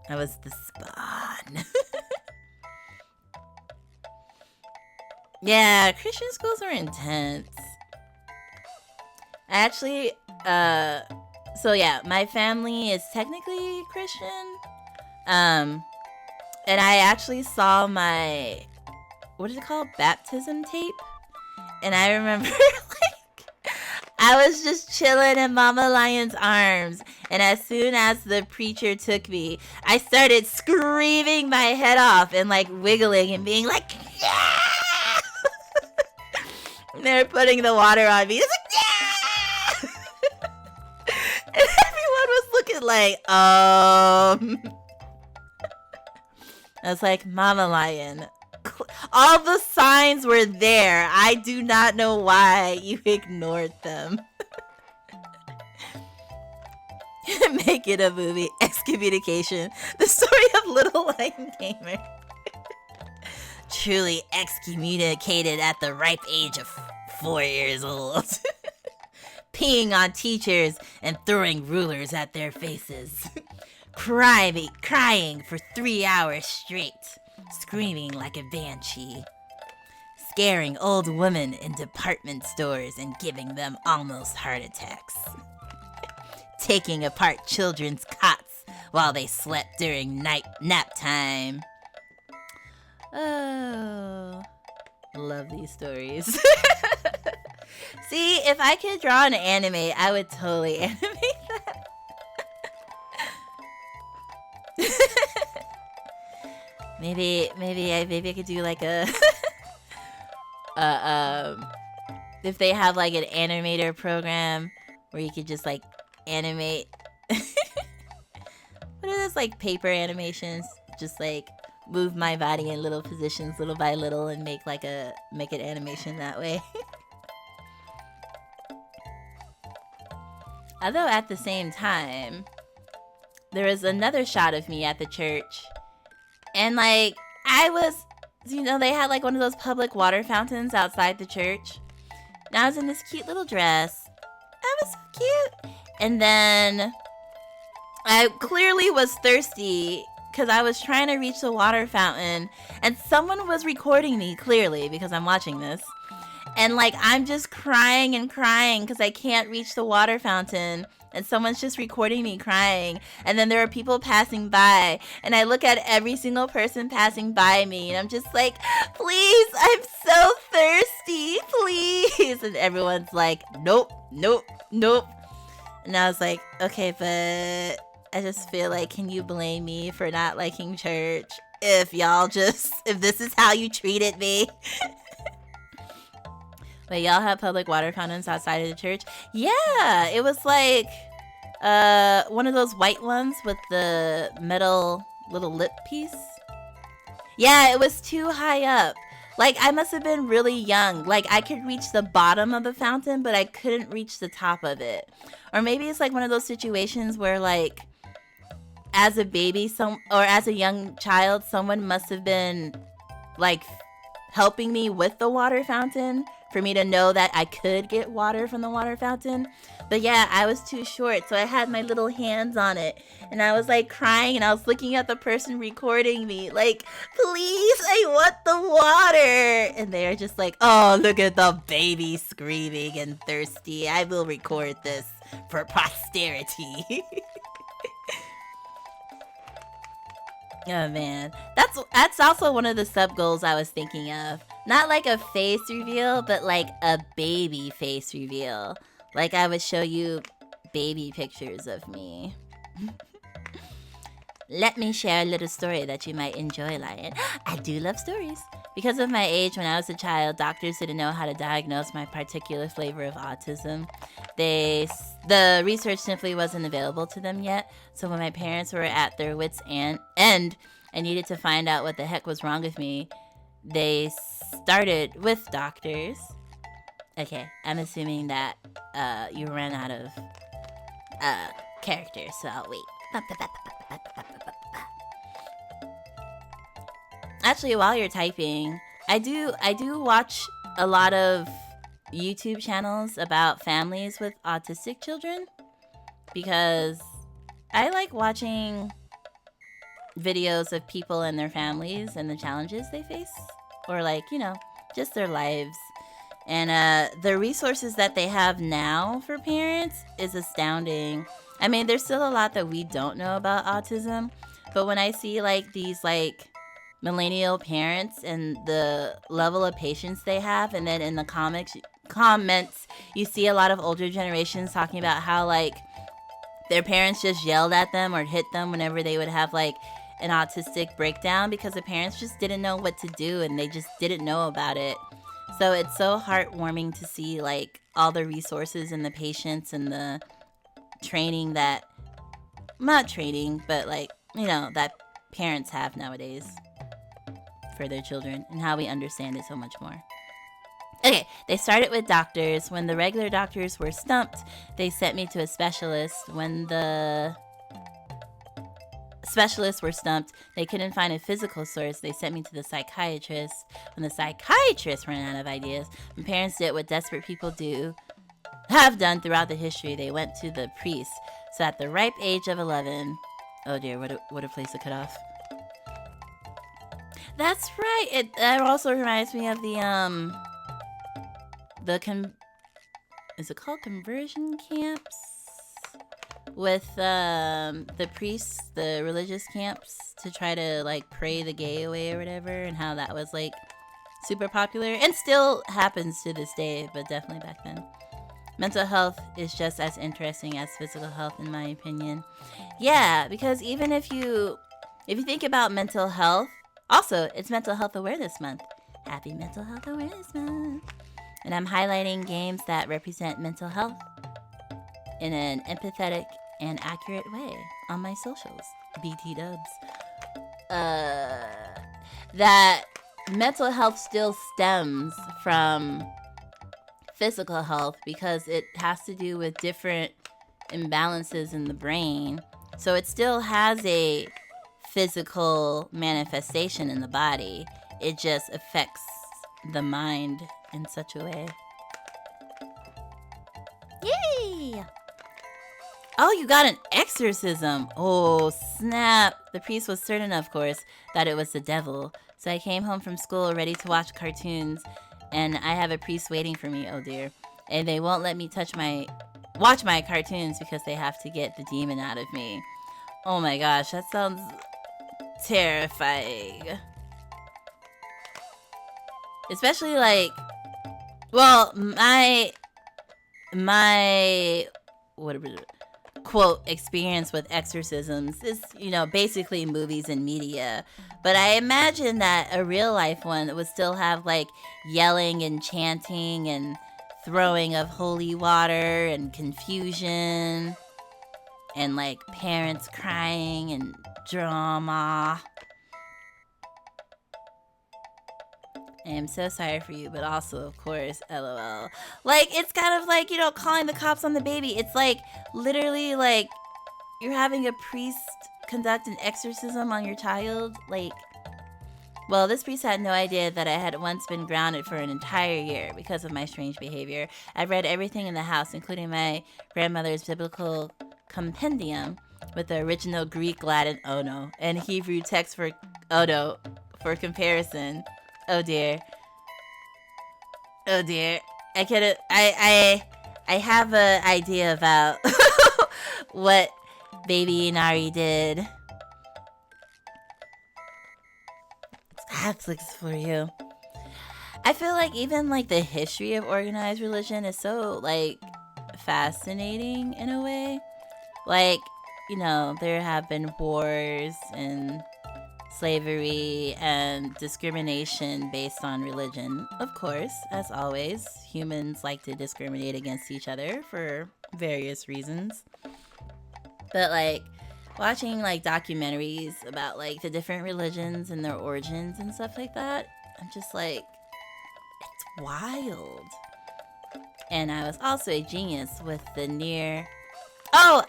I was the spawn. Yeah, Christian schools are intense. Actually, so yeah, my family is technically Christian. And I actually saw my, what is it called? Baptism tape. And I remember I was just chilling in Mama Lion's arms, and as soon as the preacher took me, I started screaming my head off and like wiggling and being like, yeah! And they were putting the water on me. It's like, yeah! And everyone was looking like, I was like, Mama Lion. All the signs were there. I do not know why you ignored them. Make it a movie. Excommunication. The story of Little Lion Gamer. Truly excommunicated at the ripe age of 4 years old. Peeing on teachers and throwing rulers at their faces. Crying for 3 hours straight. Screaming like a banshee, scaring old women in department stores and giving them almost heart attacks, taking apart children's cots while they slept during nap time. Oh, love these stories. See, if I could draw an anime, I would totally animate that. Maybe I could do like a if they have like an animator program where you could just like animate what are those like paper animations? Just like move my body in little positions little by little and make an animation that way. Although at the same time, there was another shot of me at the church. And like, I was they had like one of those public water fountains outside the church. And I was in this cute little dress. I was so cute. And then I clearly was thirsty because I was trying to reach the water fountain. And someone was recording me, clearly, because I'm watching this. And like, I'm just crying and crying because I can't reach the water fountain. And someone's just recording me crying. And then there are people passing by. And I look at every single person passing by me. And I'm just like, please, I'm so thirsty, please. And everyone's like, nope, nope, nope. And I was like, okay, but I just feel like, can you blame me for not liking church? If this is how you treated me. But y'all have public water fountains outside of the church? Yeah, it was like one of those white ones with the metal little lip piece. Yeah, it was too high up. Like, I must have been really young. Like, I could reach the bottom of the fountain, but I couldn't reach the top of it. Or maybe it's like one of those situations where, like, as a baby, or as a young child, someone must have been, like, helping me with the water fountain for me to know that I could get water from the water fountain. But yeah, I was too short, so I had my little hands on it. And I was like crying, and I was looking at the person recording me, like, please, I want the water. And they're just like, oh, look at the baby screaming and thirsty. I will record this for posterity. Oh man, that's also one of the sub goals I was thinking of. Not like a face reveal, but like a baby face reveal. Like I would show you baby pictures of me. Let me share a little story that you might enjoy, Lion. I do love stories. Because of my age, when I was a child, doctors didn't know how to diagnose my particular flavor of autism. The research simply wasn't available to them yet. So when my parents were at their wits' end and needed to find out what the heck was wrong with me, they started with doctors. Okay, I'm assuming that you ran out of characters, so I'll wait. Actually, while you're typing, I do watch a lot of YouTube channels about families with autistic children because I like watching videos of people and their families and the challenges they face, or like, just their lives. And the resources that they have now for parents is astounding. I mean, there's still a lot that we don't know about autism, but when I see like these like millennial parents and the level of patience they have, and then in the comments you see a lot of older generations talking about how like their parents just yelled at them or hit them whenever they would have like an autistic breakdown because the parents just didn't know what to do and they just didn't know about it. So it's so heartwarming to see like all the resources and the patience and the training that, not training, but like, that parents have nowadays for their children and how we understand it so much more. Okay, they started with doctors. When the regular doctors were stumped, they sent me to a specialist. When the specialists were stumped, they couldn't find a physical source. They sent me to the psychiatrist. When the psychiatrist ran out of ideas, my parents did what desperate people have done throughout the history. They went to the priest. So at the ripe age of 11, oh dear, what a place to cut off. That's right. It also reminds me of is it called conversion camps? With the priests, the religious camps, to try to like pray the gay away or whatever, and how that was like super popular and still happens to this day, but definitely back then. Mental health is just as interesting as physical health, in my opinion. Yeah, because even if you think about mental health, also it's Mental Health Awareness Month. Happy Mental Health Awareness Month. And I'm highlighting games that represent mental health in an empathetic and accurate way on my socials. BT dubs. That mental health still stems from physical health because it has to do with different imbalances in the brain. So it still has a physical manifestation in the body. it just affects the mind in such a way. Yay! Oh, you got an exorcism. Oh, snap. The priest was certain, of course, that it was the devil. So I came home from school ready to watch cartoons, and I have a priest waiting for me, oh dear. And they won't let me watch my cartoons because they have to get the demon out of me. Oh my gosh, that sounds terrifying. Especially like, well, my quote experience with exorcisms is, basically movies and media. But I imagine that a real life one would still have like yelling and chanting and throwing of holy water and confusion and like parents crying and drama. I am so sorry for you, but also, of course, LOL. Like, it's kind of like, calling the cops on the baby. It's like, literally, like, you're having a priest conduct an exorcism on your child. Like, well, this priest had no idea that I had once been grounded for an entire year because of my strange behavior. I've read everything in the house, including my grandmother's biblical compendium with the original Greek, Latin, and Hebrew text for comparison. Oh dear. I have an idea about what baby Inari did. Catholics for you. I feel like even like the history of organized religion is so like fascinating in a way. Like, there have been wars and slavery and discrimination based on religion. Of course, as always, humans like to discriminate against each other for various reasons. But like watching like documentaries about like the different religions and their origins and stuff like that, I'm just like, it's wild. And I was also a genius with the near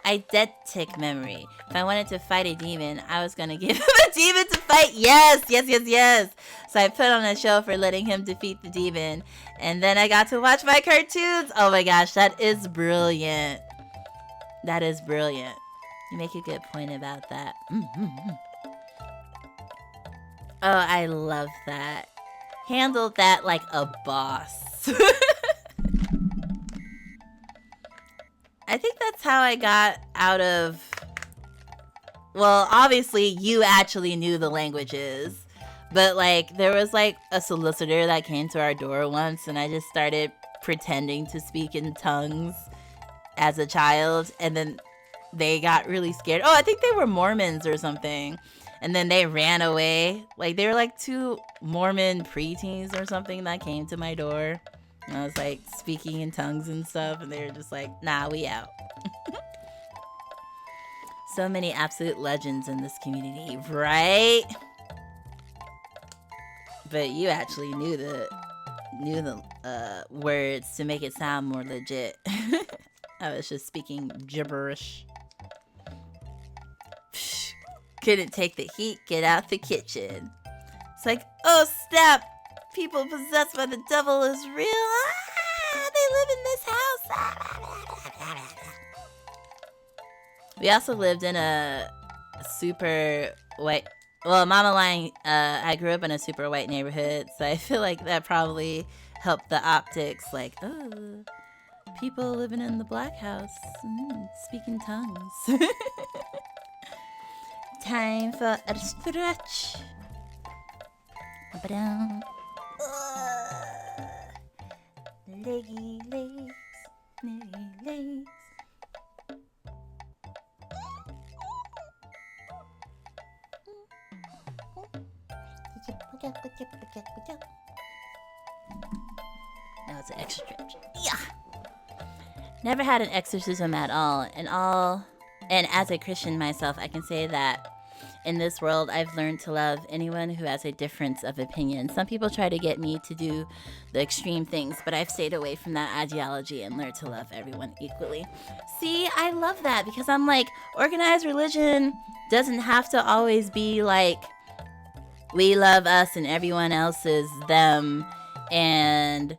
eidetic memory. If I wanted to fight a demon, I was gonna give him a demon to fight. Yes. So I put on a show for letting him defeat the demon, and then I got to watch my cartoons. Oh my gosh, that is brilliant. You make a good point about that. Oh, I love that. Handled that like a boss. I think that's how I got out of... Well, obviously, you actually knew the languages. But, like, there was, like, a solicitor that came to our door once, and I just started pretending to speak in tongues as a child. And then they got really scared. Oh, I think they were Mormons or something. And then they ran away. Like, they were, like, 2 Mormon preteens or something that came to my door. And I was like speaking in tongues and stuff, and they were just like, nah, we out. So many absolute legends in this community, right? But you actually knew the words to make it sound more legit. I was just speaking gibberish. Psh, couldn't take the heat, get out the kitchen. It's like, oh snap! People possessed by the devil is real. They live in this house. We also lived in a super white... Well, Mama lying, I grew up in a super white neighborhood, so I feel like that probably helped the optics. Like, oh, people living in the black house, speaking tongues. Time for a stretch. Ba-dum. Leggy legs, leggy legs. Now it's an extra stretch. Yeah. Never had an exorcism at all. And as a Christian myself, I can say that in this world, I've learned to love anyone who has a difference of opinion. Some people try to get me to do the extreme things, but I've stayed away from that ideology and learned to love everyone equally. See, I love that because I'm like, organized religion doesn't have to always be like, we love us and everyone else is them, and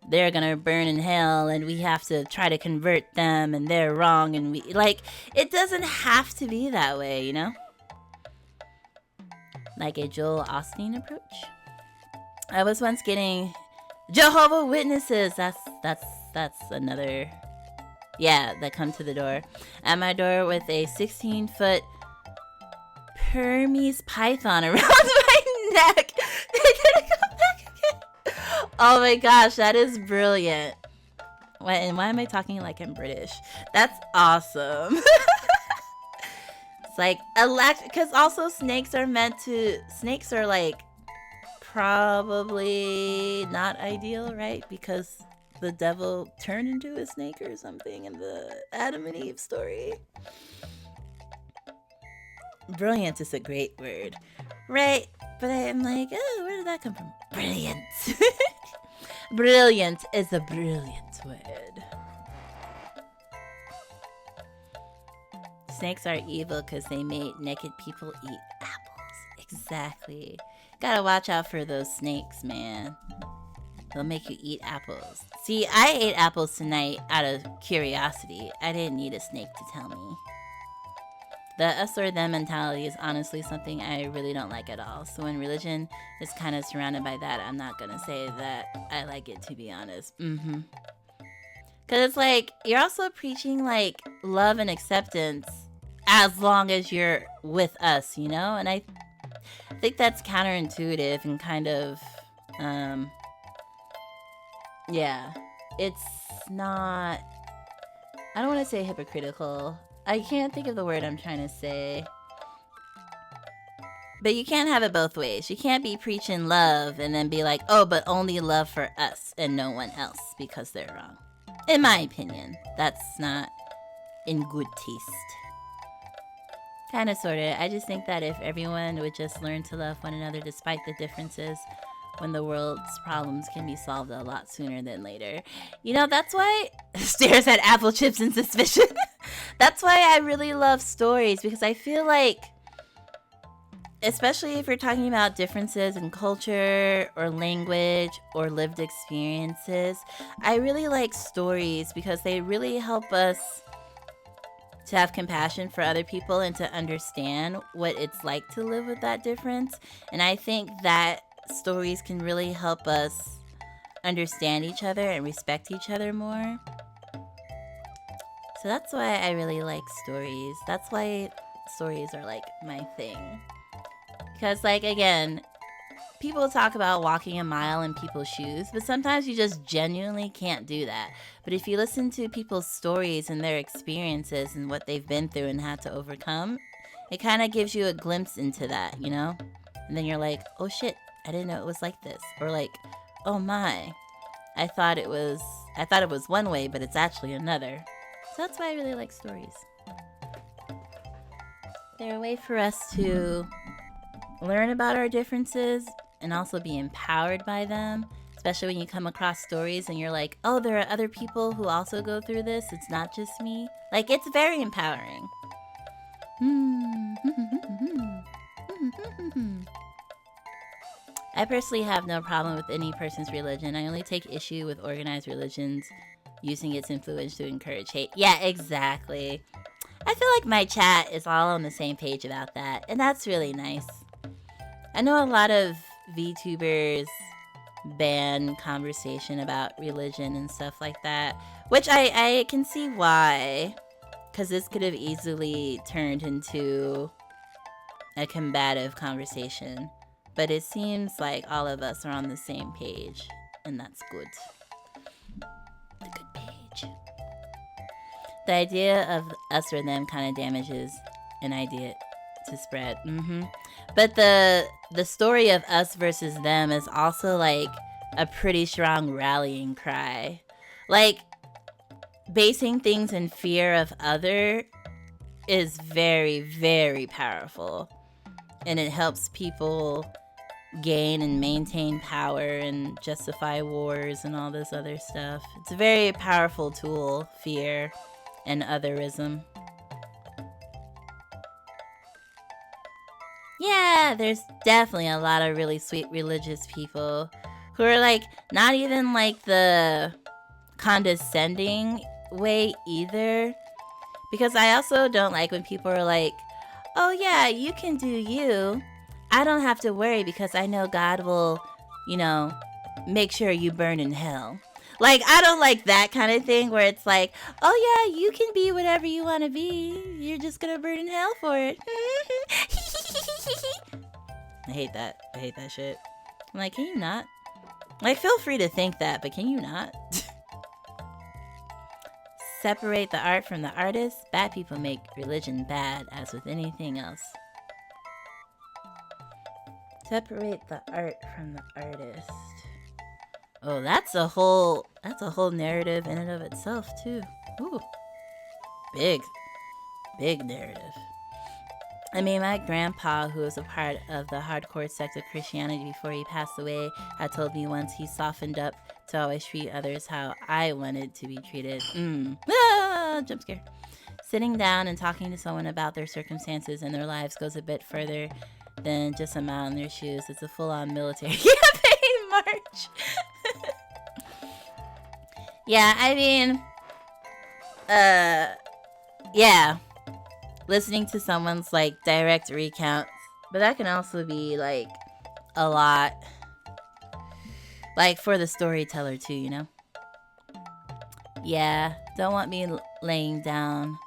they're gonna burn in hell, and we have to try to convert them, and they're wrong, and we like, it doesn't have to be that way, you know? Like a Joel Osteen approach. I was once getting Jehovah Witnesses. That's another, yeah, that come to the door. At my door with a 16-foot Hermes python around my neck. They didn't come back again. Oh my gosh, that is brilliant. Why am I talking like I'm British? That's awesome. It's like because also snakes are like probably not ideal, right? Because the devil turned into a snake or something in the Adam and Eve story. Brilliant is a great word, right? But I'm like, oh, where did that come from? Brilliant. Brilliant is a brilliant word. Snakes are evil because they made naked people eat apples. Exactly. Gotta watch out for those snakes, man. They'll make you eat apples. See, I ate apples tonight out of curiosity. I didn't need a snake to tell me. The us or them mentality is honestly something I really don't like at all. So when religion is kind of surrounded by that, I'm not gonna say that I like it, to be honest. Because it's like, you're also preaching like love and acceptance as long as you're with us, you know? And I think that's counterintuitive and kind of, yeah, it's not, I don't want to say hypocritical. I can't think of the word I'm trying to say. But you can't have it both ways. You can't be preaching love and then be like, oh, but only love for us and no one else, because they're wrong. In my opinion, that's not in good taste. Kind of, sort of. I just think that if everyone would just learn to love one another despite the differences, when the world's problems can be solved a lot sooner than later. You know, that's why stares at apple chips in suspicion. That's why I really love stories, because I feel like, especially if you're talking about differences in culture or language or lived experiences, I really like stories because they really help us to have compassion for other people and to understand what it's like to live with that difference. And I think that stories can really help us understand each other and respect each other more. So that's why I really like stories. That's why stories are like my thing. Because, like, again, people talk about walking a mile in people's shoes, but sometimes you just genuinely can't do that. But if you listen to people's stories and their experiences and what they've been through and had to overcome, it kind of gives you a glimpse into that, you know? And then you're like, oh shit, I didn't know it was like this. Or like, oh my, I thought it was one way, but it's actually another. So that's why I really like stories. They're a way for us to learn about our differences and also be empowered by them, especially when you come across stories and you're like, oh, there are other people who also go through this. It's not just me. Like, it's very empowering. I personally have no problem with any person's religion. I only take issue with organized religions using its influence to encourage hate. Yeah, exactly. I feel like my chat is all on the same page about that, and that's really nice. I know a lot of VTubers ban conversation about religion and stuff like that, which I can see why, because this could have easily turned into a combative conversation. But it seems like all of us are on the same page, and that's good. The good page. The idea of us or them kind of damages an idea to spread. But the story of us versus them is also like a pretty strong rallying cry. Like, basing things in fear of other is very, very powerful. And it helps people gain and maintain power and justify wars and all this other stuff. It's a very powerful tool, fear and otherism. Yeah, yeah, there's definitely a lot of really sweet religious people who are like not even like the condescending way either. Because I also don't like when people are like, oh yeah, you can do you. I don't have to worry because I know God will, make sure you burn in hell. Like, I don't like that kind of thing where it's like, oh yeah, you can be whatever you want to be. You're just going to burn in hell for it. I hate that. I hate that shit. I'm like, can you not? Like, feel free to think that, but can you not? Separate the art from the artist. Bad people make religion bad, as with anything else. Separate the art from the artist. Oh, that's a whole narrative in and of itself too. Ooh. Big narrative. I mean, my grandpa, who was a part of the hardcore sect of Christianity before he passed away, had told me once he softened up to always treat others how I wanted to be treated. Jump scare. Sitting down and talking to someone about their circumstances and their lives goes a bit further than just a mile in their shoes. It's a full-on military campaign march. Yeah, I mean, yeah. Listening to someone's like direct recounts, but that can also be like a lot, like for the storyteller too, Yeah, don't want me laying down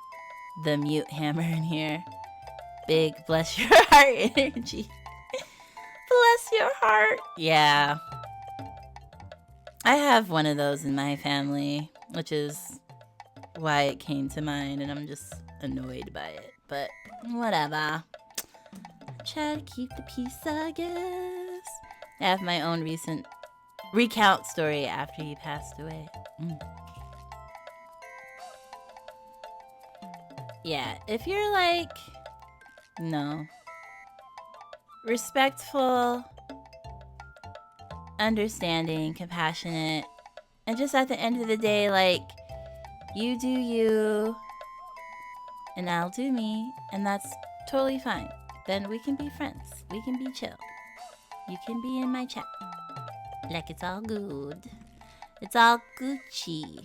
the mute hammer in here. Big bless your heart energy. Bless your heart. Yeah. I have one of those in my family, which is why it came to mind, and I'm just annoyed by it. But whatever. Try to keep the peace, I guess. I have my own recent recount story after he passed away. Yeah, if you're like, respectful, understanding, compassionate, and just at the end of the day, like, you do you, and I'll do me, and that's totally fine. Then we can be friends. We can be chill. You can be in my chat. Like, it's all good. It's all Gucci.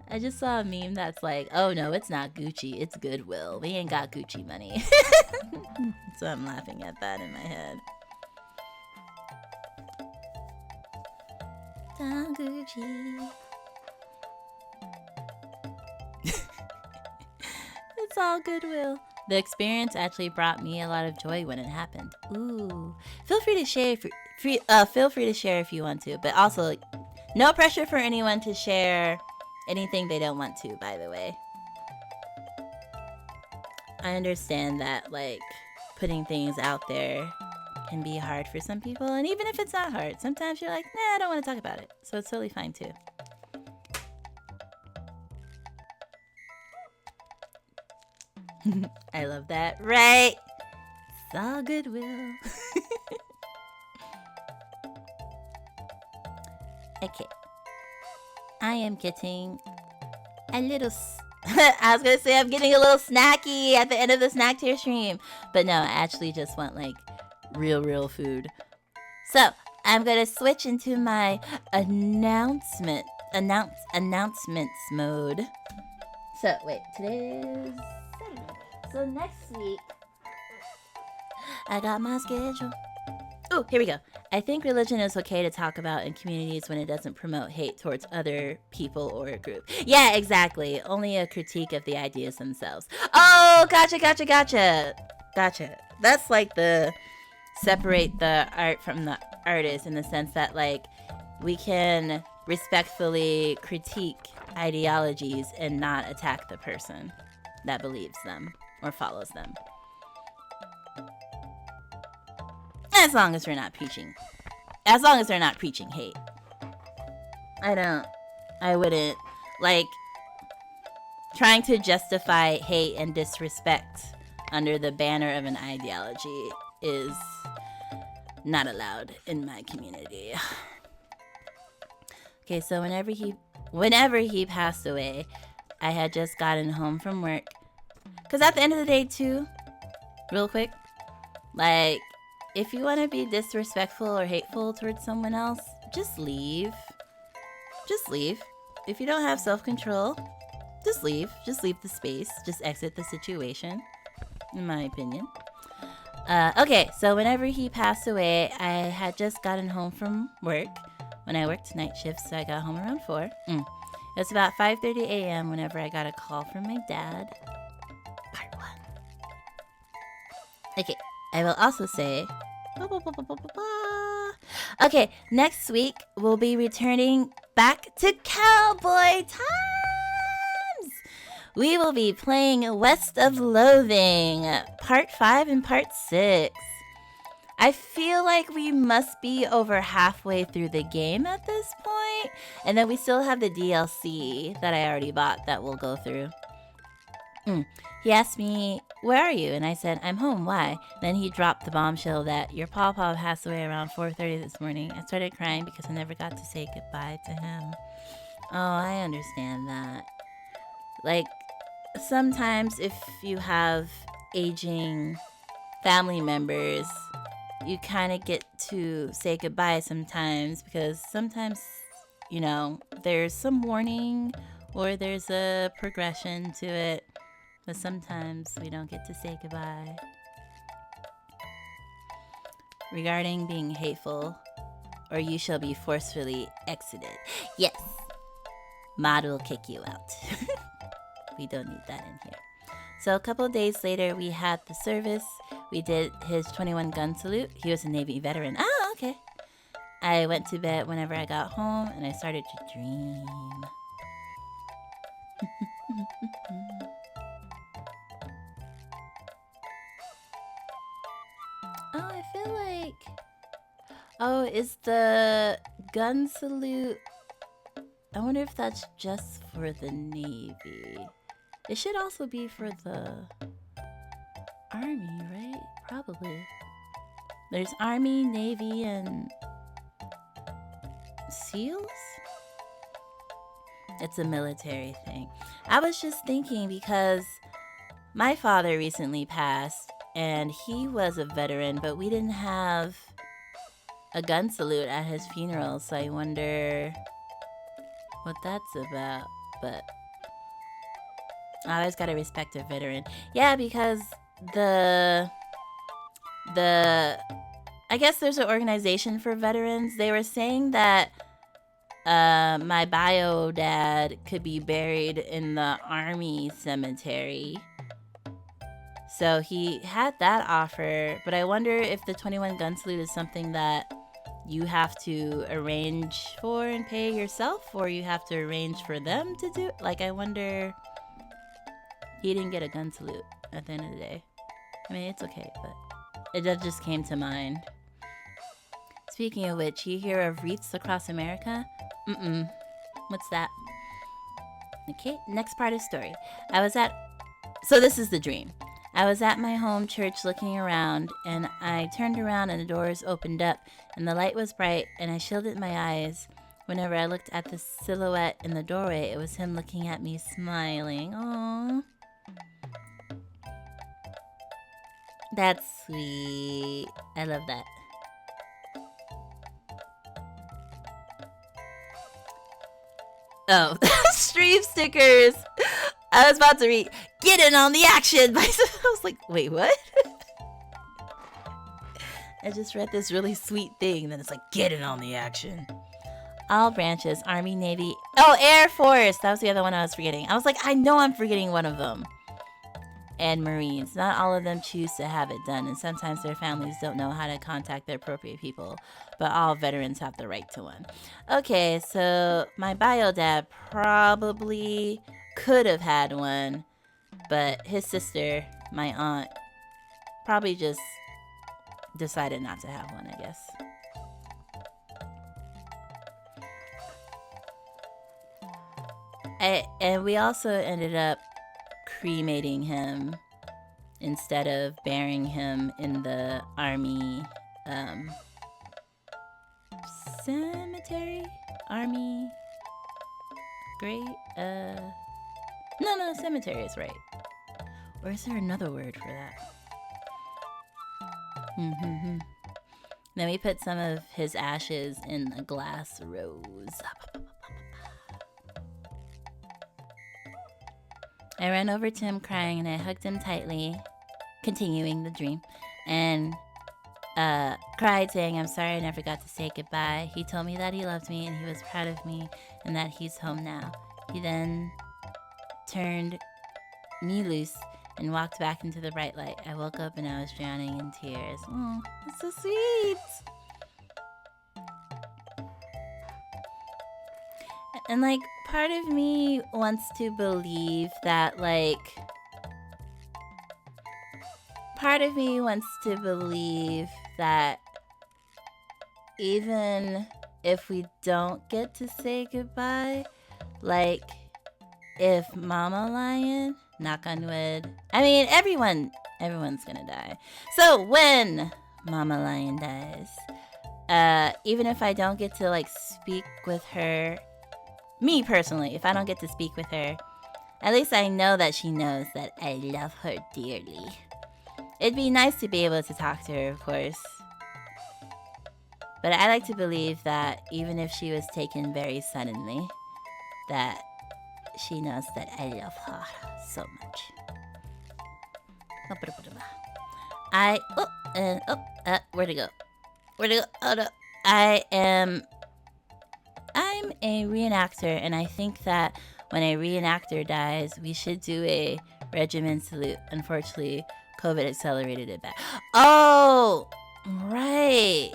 I just saw a meme that's like, oh no, it's not Gucci, it's Goodwill. We ain't got Gucci money. So I'm laughing at that in my head. Down Gucci. It's all Goodwill. The experience actually brought me a lot of joy when it happened. Ooh. Feel free to share if you want to, but also no pressure for anyone to share anything they don't want to, by the way. I understand that, like, putting things out there can be hard for some people, and even if it's not hard, sometimes you're like, nah, I don't want to talk about it. So it's totally fine too. I love that. Right? It's all Goodwill. Okay. I am getting a little... I was going to say I'm getting a little snacky at the end of the snack tier stream. But no, I actually just want, like, real food. So, I'm going to switch into my announcements mode. So, wait. Today is Saturday. So, next week, I got my schedule. Oh, here we go. I think religion is okay to talk about in communities when it doesn't promote hate towards other people or a group. Yeah, exactly. Only a critique of the ideas themselves. Oh, gotcha. That's like the separate the art from the artist, in the sense that, like, we can respectfully critique ideologies and not attack the person that believes them or follows them. As long as we're not preaching. As long as they're not preaching hate. I wouldn't. Like, trying to justify hate and disrespect under the banner of an ideology is not allowed in my community. Okay, so whenever he passed away, I had just gotten home from work. Because at the end of the day, too, real quick. Like, if you want to be disrespectful or hateful towards someone else, just leave. Just leave. If you don't have self-control, just leave. Just leave the space. Just exit the situation, in my opinion. Okay, so whenever he passed away, I had just gotten home from work when I worked night shifts, so I got home around 4. It was about 5:30 a.m. whenever I got a call from my dad. Part 1. Okay, I will also say... Okay, next week we'll be returning back to Cowboy Times! We will be playing West of Loathing, Part 5 and Part 6. I feel like we must be over halfway through the game at this point, and then we still have the DLC that I already bought that we'll go through. He asked me, "Where are you?" And I said, "I'm home. Why?" Then he dropped the bombshell that your pawpaw passed away around 4:30 this morning. I started crying because I never got to say goodbye to him. Oh, I understand that. Like, sometimes if you have aging family members, you kind of get to say goodbye sometimes because sometimes, you know, there's some warning or there's a progression to it. But sometimes we don't get to say goodbye. Regarding being hateful, or you shall be forcefully exited. Yes, Mod will kick you out. We don't need that in here. So a couple days later, we had the service. We did his 21 gun salute. He was a Navy veteran. Oh, okay. I went to bed whenever I got home, and I started to dream. Oh, I feel like... Oh, is the gun salute... I wonder if that's just for the Navy. It should also be for the Army, right? Probably. There's Army, Navy, and SEALs? It's a military thing. I was just thinking because my father recently passed and he was a veteran, but we didn't have a gun salute at his funeral, so I wonder what that's about. But I always gotta respect a veteran. Yeah, because the I guess there's an organization for veterans. They were saying that my bio dad could be buried in the Army cemetery. So he had that offer, but I wonder if the 21 gun salute is something that you have to arrange for and pay yourself, or you have to arrange for them to do. Like, I wonder. He didn't get a gun salute at the end of the day. I mean, it's okay, but that just came to mind. Speaking of which, you hear of wreaths across America? What's that? Okay, next part of the story. So this is the dream. I was at my home church looking around, and I turned around and the doors opened up, and the light was bright, and I shielded my eyes. Whenever I looked at the silhouette in the doorway, it was him looking at me, smiling. Aww. That's sweet. I love that. Oh, stream stickers. I was about to read "Get in on the action." I was like, wait, what? I just read this really sweet thing, and then it's like, "Get in on the action." All branches, Army, Navy. Oh, Air Force. That was the other one I was forgetting. I was like, I know I'm forgetting one of them. And Marines. Not all of them choose to have it done, and sometimes their families don't know how to contact the appropriate people, but all veterans have the right to one. Okay, so my bio dad probably could have had one, but his sister, my aunt, probably just decided not to have one, I guess. And we also ended up cremating him instead of burying him in the Army cemetery? Army No, cemetery is right. Or is there another word for that? Mm-hmm. Then we put some of his ashes in a glass rose. I ran over to him crying and I hugged him tightly, continuing the dream, and cried saying, I'm sorry I never got to say goodbye. He told me that he loved me and he was proud of me and that he's home now. He then turned me loose and walked back into the bright light. I woke up and I was drowning in tears. Oh, that's so sweet. And like, part of me wants to believe that even if we don't get to say goodbye, like, if Mama Lion, knock on wood, I mean, everyone's gonna die. So when Mama Lion dies, even if I don't get to like speak with her, me personally, if I don't get to speak with her, at least I know that she knows that I love her dearly. It'd be nice to be able to talk to her, of course. But I like to believe that even if she was taken very suddenly, that she knows that I love her so much. Where'd it go? Oh no. I'm a reenactor, and I think that when a reenactor dies, we should do a regiment salute. Unfortunately, COVID accelerated it back. Oh, right.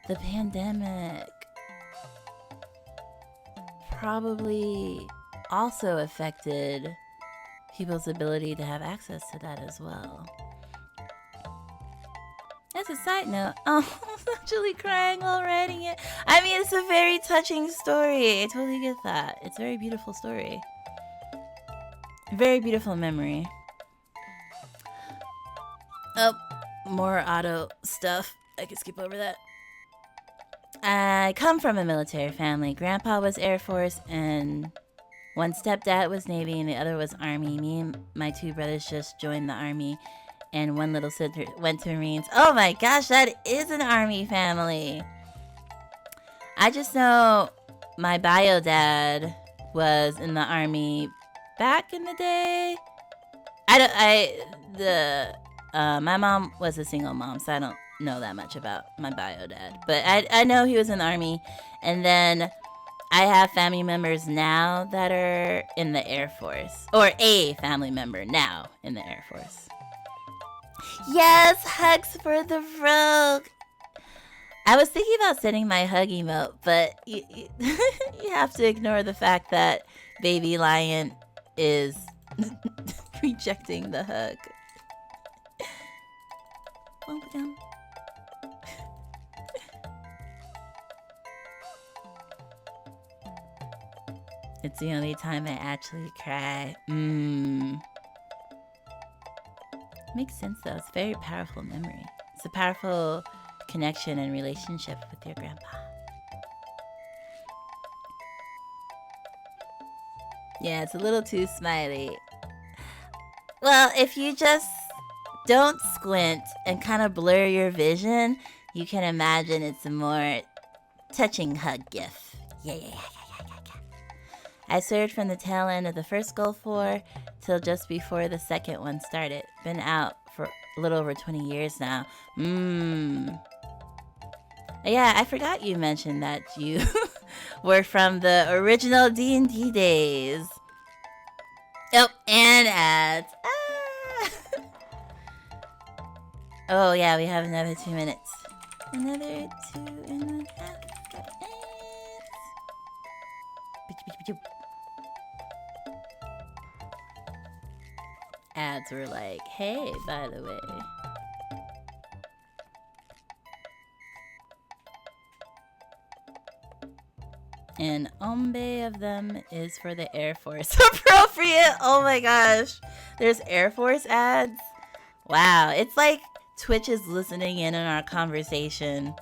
The pandemic probably also affected people's ability to have access to that as well. As a side note, I'm actually crying while writing it. I mean, it's a very touching story. I totally get that. It's a very beautiful story. Very beautiful memory. Oh, more auto stuff. I can skip over that. I come from a military family. Grandpa was Air Force, and one stepdad was Navy, and the other was Army. Me and my two brothers just joined the Army, and one little sister went to Marines. Oh my gosh, that is an Army family. I just know my bio dad was in the Army back in the day. My mom was a single mom, so I don't know that much about my bio dad. But I know he was in the Army, and then I have family members now that are in the Air Force, or a family member now in the Air Force. Yes, hugs for the rogue. I was thinking about sending my hug emote, but you have to ignore the fact that Baby Lion is rejecting the hug. It's the only time I actually cry. Makes sense though. It's a very powerful memory. It's a powerful connection and relationship with your grandpa. Yeah, it's a little too smiley. Well, if you just don't squint and kind of blur your vision, you can imagine it's a more touching hug gif. Yeah. I served from the tail end of the first Gulf War till just before the second one started. Been out for a little over 20 years now. Yeah, I forgot you mentioned that you were from the original D&D days. Oh, and ads. Oh yeah, we have another 2 minutes. Another 2.5 minutes. Ads were like, hey, by the way. And ombe of them is for the Air Force. Appropriate! Oh my gosh. There's Air Force ads? Wow. It's like Twitch is listening in on our conversation.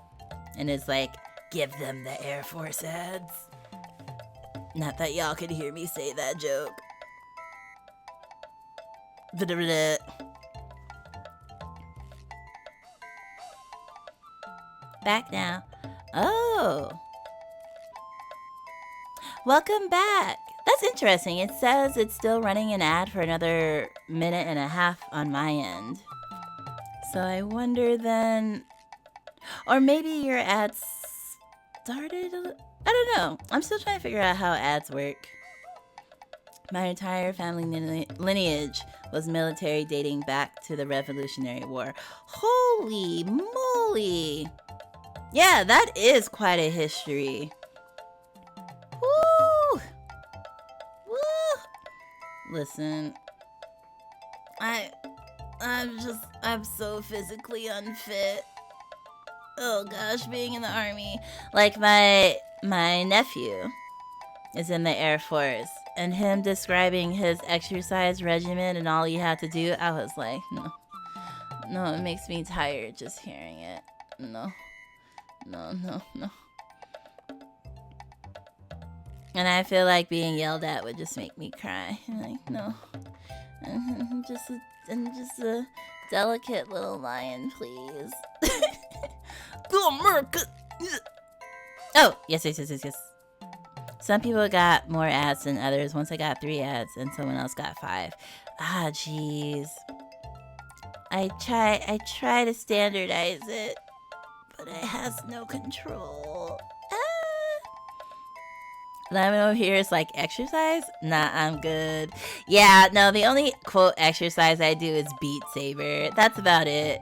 And it's like, give them the Air Force ads. Not that y'all could hear me say that joke. Back now. Oh. Welcome back. That's interesting. It says it's still running an ad for another minute and a half on my end. So I wonder then... Or maybe your ads started... I don't know. I'm still trying to figure out how ads work. My entire family lineage was military dating back to the Revolutionary War. Holy moly! Yeah, that is quite a history. Woo! Woo! Listen, I'm so physically unfit. Oh gosh, being in the army. Like my nephew is in the Air Force, and him describing his exercise regimen and all he had to do, I was like, no, it makes me tired just hearing it. No. And I feel like being yelled at would just make me cry. I'm like, no. I'm just a delicate little lion, please. Go, America! Oh, yes. Some people got more ads than others. Once I got 3 ads and someone else got 5. Ah, jeez. I try to standardize it, but it has no control. Lemon over here is like, exercise? Nah, I'm good. Yeah, no, the only quote exercise I do is Beat Saber. That's about it.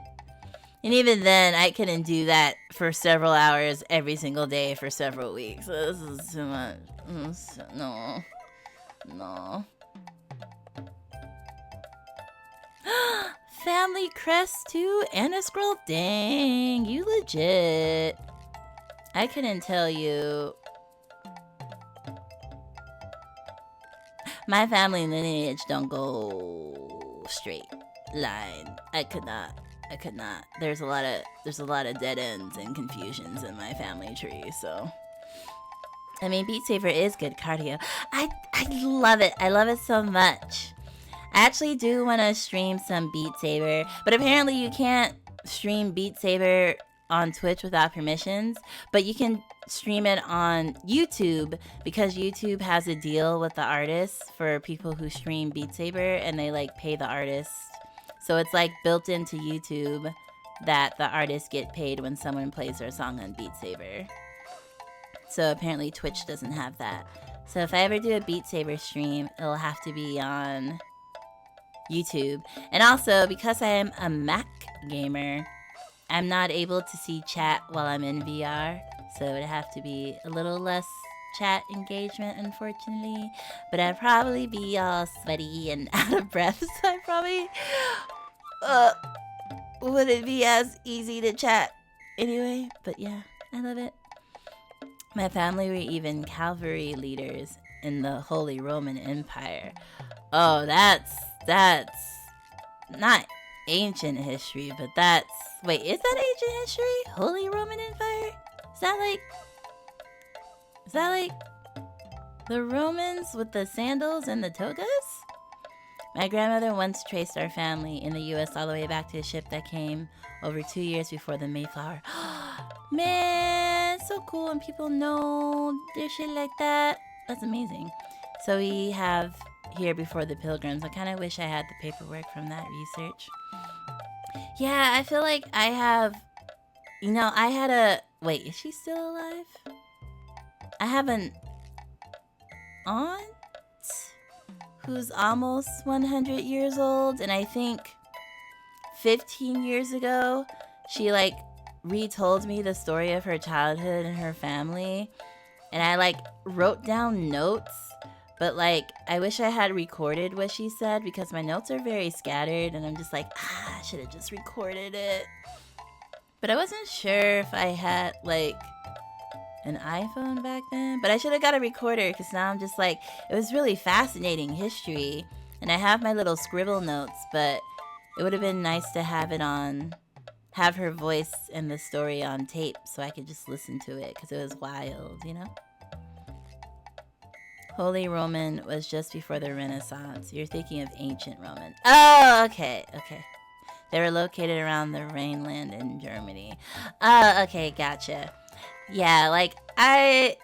And even then, I couldn't do that for several hours every single day for several weeks. This is too much. No. Family crest too? And a scroll? Dang, you legit. I couldn't tell you. My family lineage don't go straight line. I could not. There's a lot of dead ends and confusions in my family tree, so. I mean, Beat Saber is good cardio. I love it. I love it so much. I actually do want to stream some Beat Saber, but apparently you can't stream Beat Saber on Twitch without permissions, but you can stream it on YouTube because YouTube has a deal with the artists for people who stream Beat Saber, and they like pay the artist. So it's like built into YouTube that the artists get paid when someone plays their song on Beat Saber. So apparently Twitch doesn't have that. So if I ever do a Beat Saber stream, it'll have to be on YouTube. And also, because I am a Mac gamer, I'm not able to see chat while I'm in VR. So it'd have to be a little less chat engagement, unfortunately. But I'd probably be all sweaty and out of breath. So I probably wouldn't be as easy to chat anyway. But yeah, I love it. My family were even cavalry leaders in the Holy Roman Empire. Oh, that's not ancient history, but that's... Wait, is that ancient history? Holy Roman Empire? Is that like the Romans with the sandals and the togas? My grandmother once traced our family in the U.S. all the way back to a ship that came over 2 years before the Mayflower. Man, it's so cool when people know their shit like that. That's amazing. So we have here before the Pilgrims. I kind of wish I had the paperwork from that research. Yeah, I feel like I have... You know, I had a... Wait, is she still alive? I have an aunt who's almost 100 years old, and I think 15 years ago, she like retold me the story of her childhood and her family, and I like wrote down notes, but like I wish I had recorded what she said because my notes are very scattered, and I'm just like, I should have just recorded it. But I wasn't sure if I had like an iPhone back then, but I should have got a recorder because now I'm just like, it was really fascinating history, and I have my little scribble notes, but it would have been nice to have her voice and the story on tape so I could just listen to it because it was wild, you know? Holy Roman was just before the Renaissance. You're thinking of ancient Roman. Oh, okay. They were located around the Rhineland in Germany. Okay, gotcha. Yeah, like I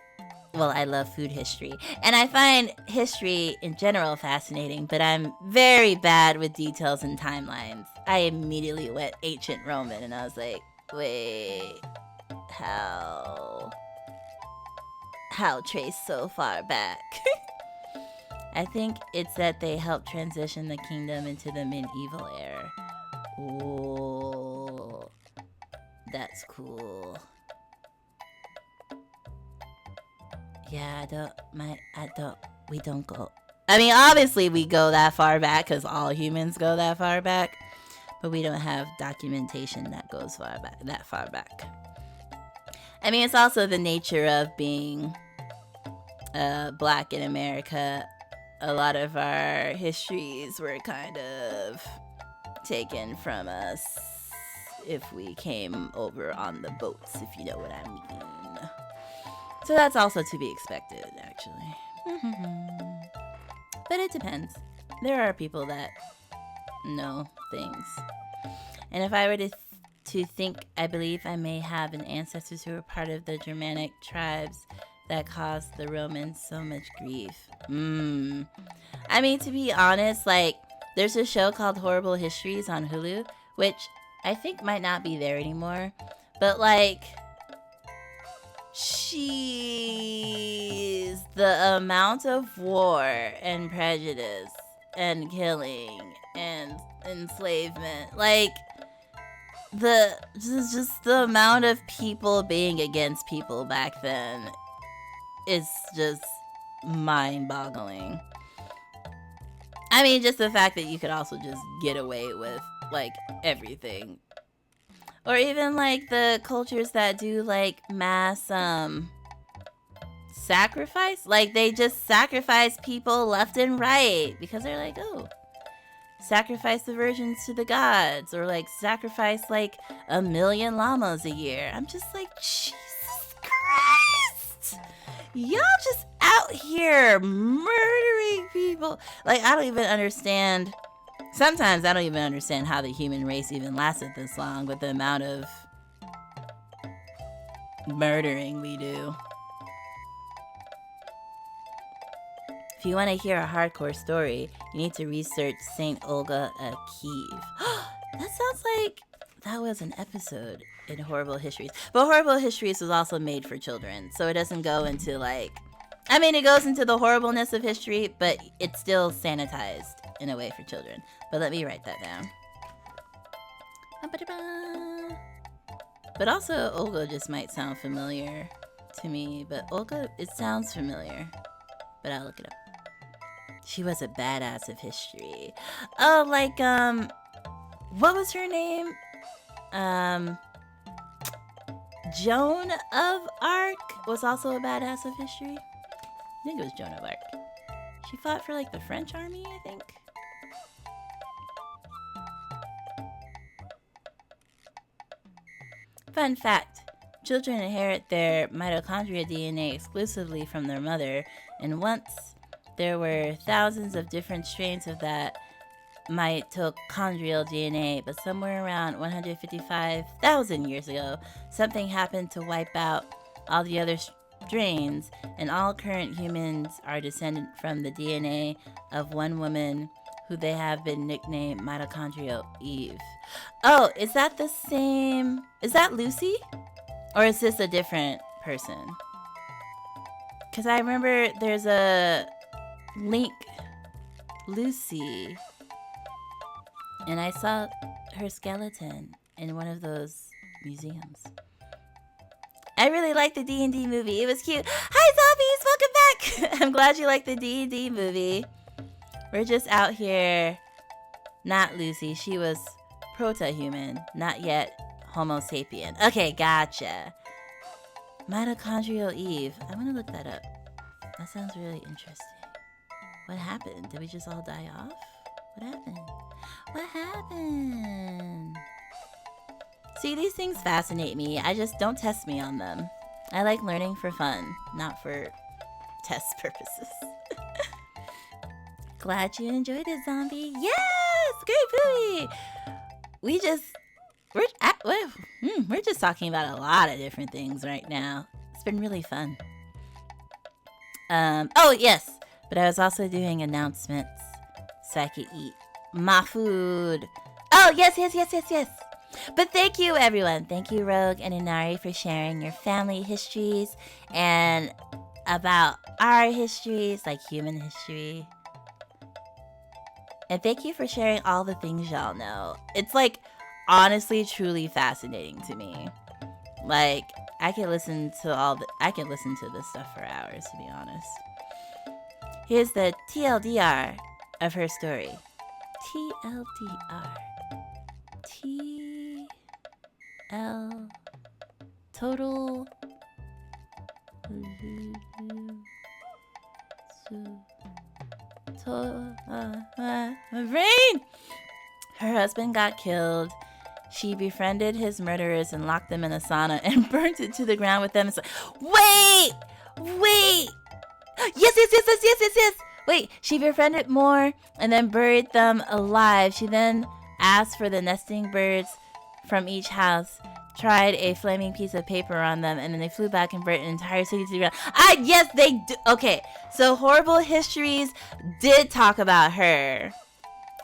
love food history, and I find history in general fascinating, but I'm very bad with details and timelines. I immediately went ancient Roman, and I was like, wait, how trace so far back? I think it's that they helped transition the kingdom into the medieval era. Ooh, that's cool. Yeah, we don't go. I mean, obviously we go that far back because all humans go that far back, but we don't have documentation that goes that far back. I mean, it's also the nature of being black in America. A lot of our histories were kind of taken from us if we came over on the boats, if you know what I mean. So that's also to be expected, actually. But it depends. There are people that know things. And if I were to think, I believe I may have an ancestors who were part of the Germanic tribes that caused the Romans so much grief. I mean, to be honest, like, there's a show called Horrible Histories on Hulu, which I think might not be there anymore. But, like, she's the amount of war and prejudice and killing and enslavement, like, just the amount of people being against people back then is just mind-boggling. I mean, just the fact that you could also just get away with, like, everything. Or even, like, the cultures that do, like, mass, sacrifice. Like, they just sacrifice people left and right. Because they're like, oh, sacrifice the virgins to the gods. Or, like, sacrifice, like, 1 million llamas a year. I'm just like, Jesus Christ! Y'all just out here murdering people. Like, I don't even understand. Sometimes I don't even understand how the human race even lasted this long with the amount of murdering we do. If you want to hear a hardcore story, you need to research Saint Olga of Kiev. That sounds like that was an episode in Horrible Histories. But Horrible Histories was also made for children, so it doesn't go into, like, I mean, it goes into the horribleness of history, but it's still sanitized in a way for children. But let me write that down. But also, Olga just might sound familiar to me. But Olga, it sounds familiar. But I'll look it up. She was a badass of history. Oh, like, what was her name? Joan of Arc was also a badass of history. I think it was Joan of Arc. She fought for, like, the French army, I think. Fun fact. Children inherit their mitochondria DNA exclusively from their mother, and once there were thousands of different strains of that mitochondrial DNA, but somewhere around 155,000 years ago, something happened to wipe out all the other strains, and all current humans are descended from the DNA of one woman who they have been nicknamed Mitochondrial Eve. Oh, is that the same? Is that Lucy? Or is this a different person? Because I remember there's a Link Lucy, and I saw her skeleton in one of those museums. I really liked the D&D movie. It was cute. Hi, zombies! Welcome back! I'm glad you liked the D&D movie. We're just out here. Not Lucy. She was proto-human. Not yet Homo sapien. Okay, gotcha. Mitochondrial Eve. I'm gonna look that up. That sounds really interesting. What happened? Did we just all die off? What happened? What happened? See, these things fascinate me. I just don't test me on them. I like learning for fun, not for test purposes. Glad you enjoyed it, zombie. Yes! Great movie! we're just talking about a lot of different things right now. It's been really fun. Oh yes, but I was also doing announcements so I could eat my food. Oh yes. But thank you, everyone. Thank you, Rogue and Inari, for sharing your family histories and about our histories, like human history. And thank you for sharing all the things y'all know. It's like honestly, truly fascinating to me. Like I can listen to this stuff for hours, to be honest. Here's the TLDR of her story. TLDR. Total. My brain! Her husband got killed. She befriended his murderers and locked them in a sauna and burnt it to the ground with them. It's like, wait! Yes. Wait, she befriended more and then buried them alive. She then asked for the nesting birds from each house, tried a flaming piece of paper on them, and then they flew back and burnt an entire city to the ground. Yes, they do. Okay, so Horrible Histories did talk about her.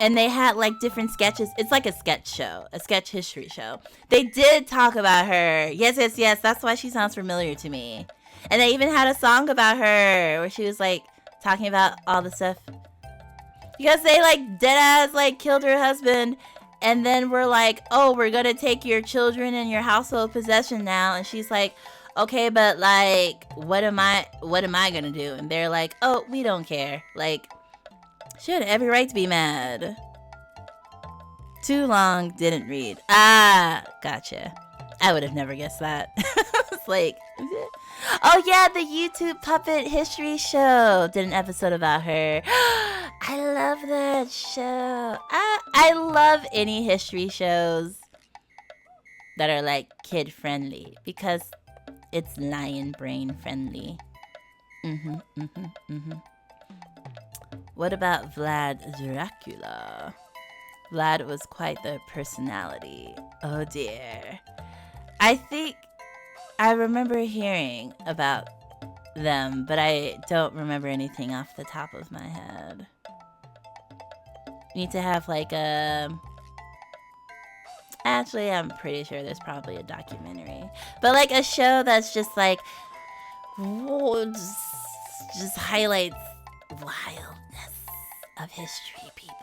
And they had like different sketches. It's like a sketch show, a sketch history show. They did talk about her. Yes. That's why she sounds familiar to me. And they even had a song about her where she was like talking about all the stuff. Because they like deadass like killed her husband. And then we're like, oh, we're going to take your children and your household possession now. And she's like, okay, but like, what am I going to do? And they're like, oh, we don't care. Like, she had every right to be mad. Too long, didn't read. Gotcha. I would have never guessed that. It's like, oh yeah, the YouTube Puppet History Show did an episode about her. I love that show. I love any history shows that are like kid friendly because it's lion brain friendly. What about Vlad Dracula? Vlad was quite the personality. Oh dear. I think I remember hearing about them, but I don't remember anything off the top of my head. You need to have like a... Actually, I'm pretty sure there's probably a documentary. But like a show that's just like... just highlights wildness of history, people.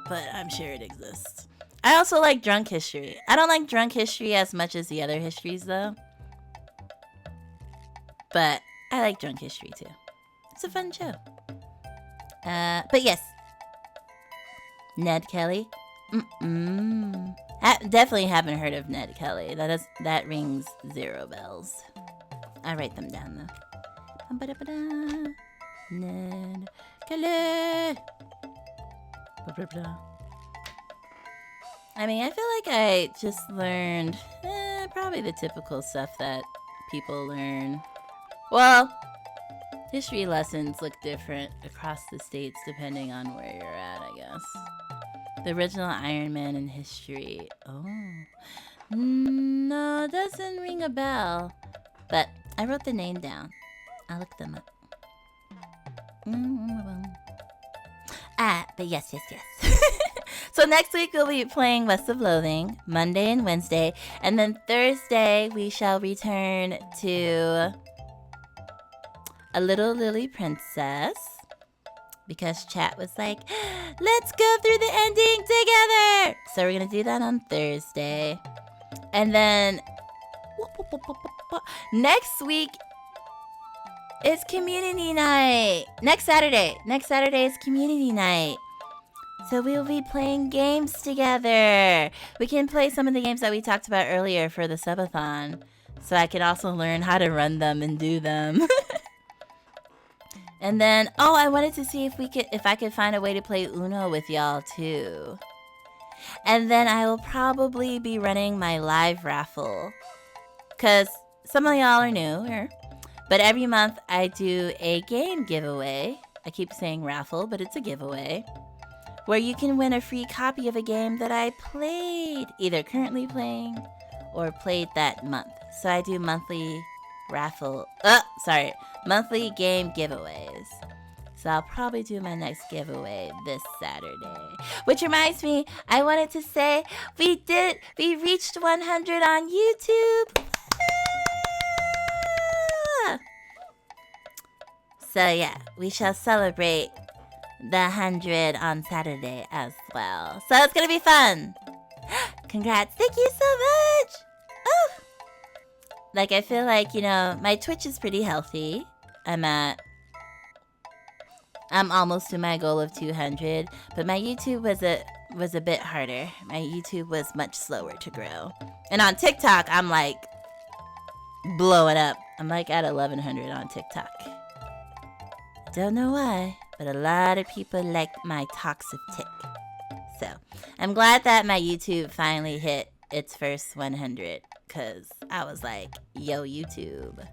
But I'm sure it exists. I also like drunk history. I don't like drunk history as much as the other histories, though. But I like drunk history, too. It's a fun show. But yes. Ned Kelly. Definitely haven't heard of Ned Kelly. That rings 0 bells. I write them down, though. Ned Kelly. I mean, I feel like I just learned probably the typical stuff that people learn. Well, history lessons look different across the states depending on where you're at, I guess. The original Iron Man in history. Oh. No, doesn't ring a bell. But I wrote the name down. I'll look them up. But yes. So next week we'll be playing West of Loathing, Monday and Wednesday. And then Thursday we shall return to A Little Lily Princess. Because chat was like, let's go through the ending together. So we're going to do that on Thursday. And then next week is community night. Next Saturday is community night. So we'll be playing games together. We can play some of the games that we talked about earlier for the subathon. So I can also learn how to run them and do them. And then, I wanted to see if I could find a way to play Uno with y'all too. And then I will probably be running my live raffle. Because some of y'all are new here. But every month I do a game giveaway. I keep saying raffle, but it's a giveaway. where you can win a free copy of a game that I played, either currently playing or played that month. So I do monthly monthly game giveaways. So I'll probably do my next giveaway this Saturday. Which reminds me, I wanted to say we reached 100 on YouTube. So yeah, we shall celebrate the 100 on Saturday as well. So it's gonna be fun. Congrats. Thank you so much. Oh. Like, I feel like, my Twitch is pretty healthy. I'm almost to my goal of 200, but my YouTube was a bit harder. My YouTube was much slower to grow. And on TikTok, I'm like blowing up. I'm like at 1100 on TikTok. Don't know why, but a lot of people like my talks of tick. So I'm glad that my YouTube finally hit its first 100, because I was like, yo, YouTube,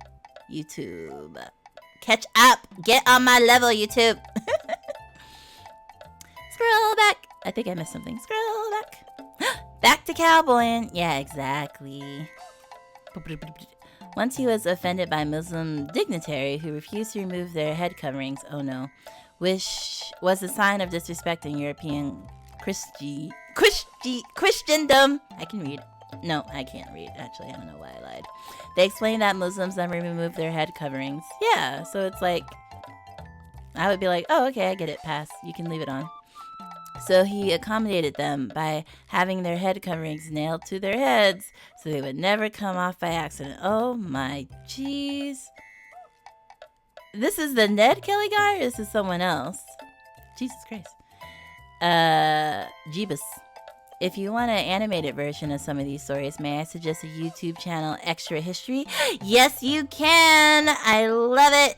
catch up, get on my level, YouTube. Scroll back. I think I missed something. Scroll back. Back to cowboying. Yeah, exactly. Once he was offended by a Muslim dignitary who refused to remove their head coverings, oh no, which was a sign of disrespect in European Christendom. I can read. No, I can't read. Actually, I don't know why I lied. They explained that Muslims never remove their head coverings. Yeah, so it's like, I would be like, oh, okay, I get it, pass. You can leave it on. So he accommodated them by having their head coverings nailed to their heads so they would never come off by accident. Oh my jeez. This is the Ned Kelly guy, or this is someone else? Jesus Christ. Jeebus. If you want an animated version of some of these stories, may I suggest a YouTube channel, Extra History? Yes, you can! I love it!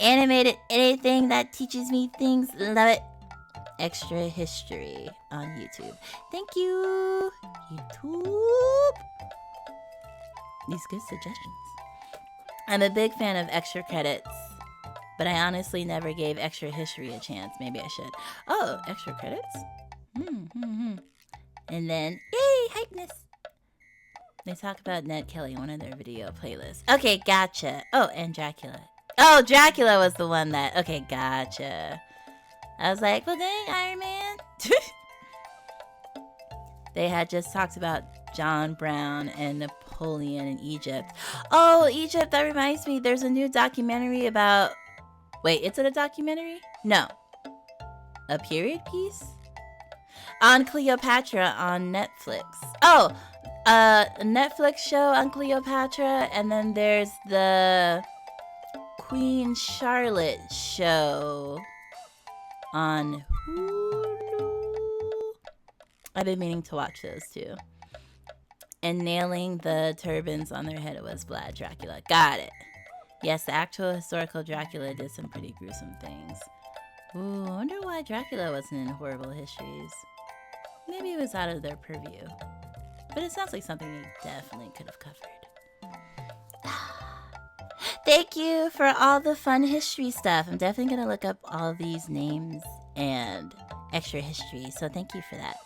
Animated anything that teaches me things, love it. Extra History on YouTube. Thank you, YouTube. These good suggestions. I'm a big fan of extra credits, but I honestly never gave Extra History a chance. Maybe I should. Oh, extra credits? And then, yay, hypeness. They talk about Ned Kelly in one of their video playlists. Okay, gotcha. Oh, and Dracula. Oh, Dracula was the one that... Okay, gotcha. I was like, well, dang, Iron Man. They had just talked about John Brown and Napoleon in Egypt. Oh, Egypt, that reminds me. There's a new documentary about... Wait, is it a documentary? No. A period piece? On Cleopatra on Netflix. Oh, a Netflix show on Cleopatra, and then there's the Queen Charlotte show on Hulu. I've been meaning to watch those too. And nailing the turbans on their head was Vlad Dracula. Got it. Yes, the actual historical Dracula did some pretty gruesome things. Ooh, I wonder why Dracula wasn't in Horrible Histories. Maybe it was out of their purview. But it sounds like something they definitely could have covered. Thank you for all the fun history stuff. I'm definitely going to look up all these names and extra history. So thank you for that.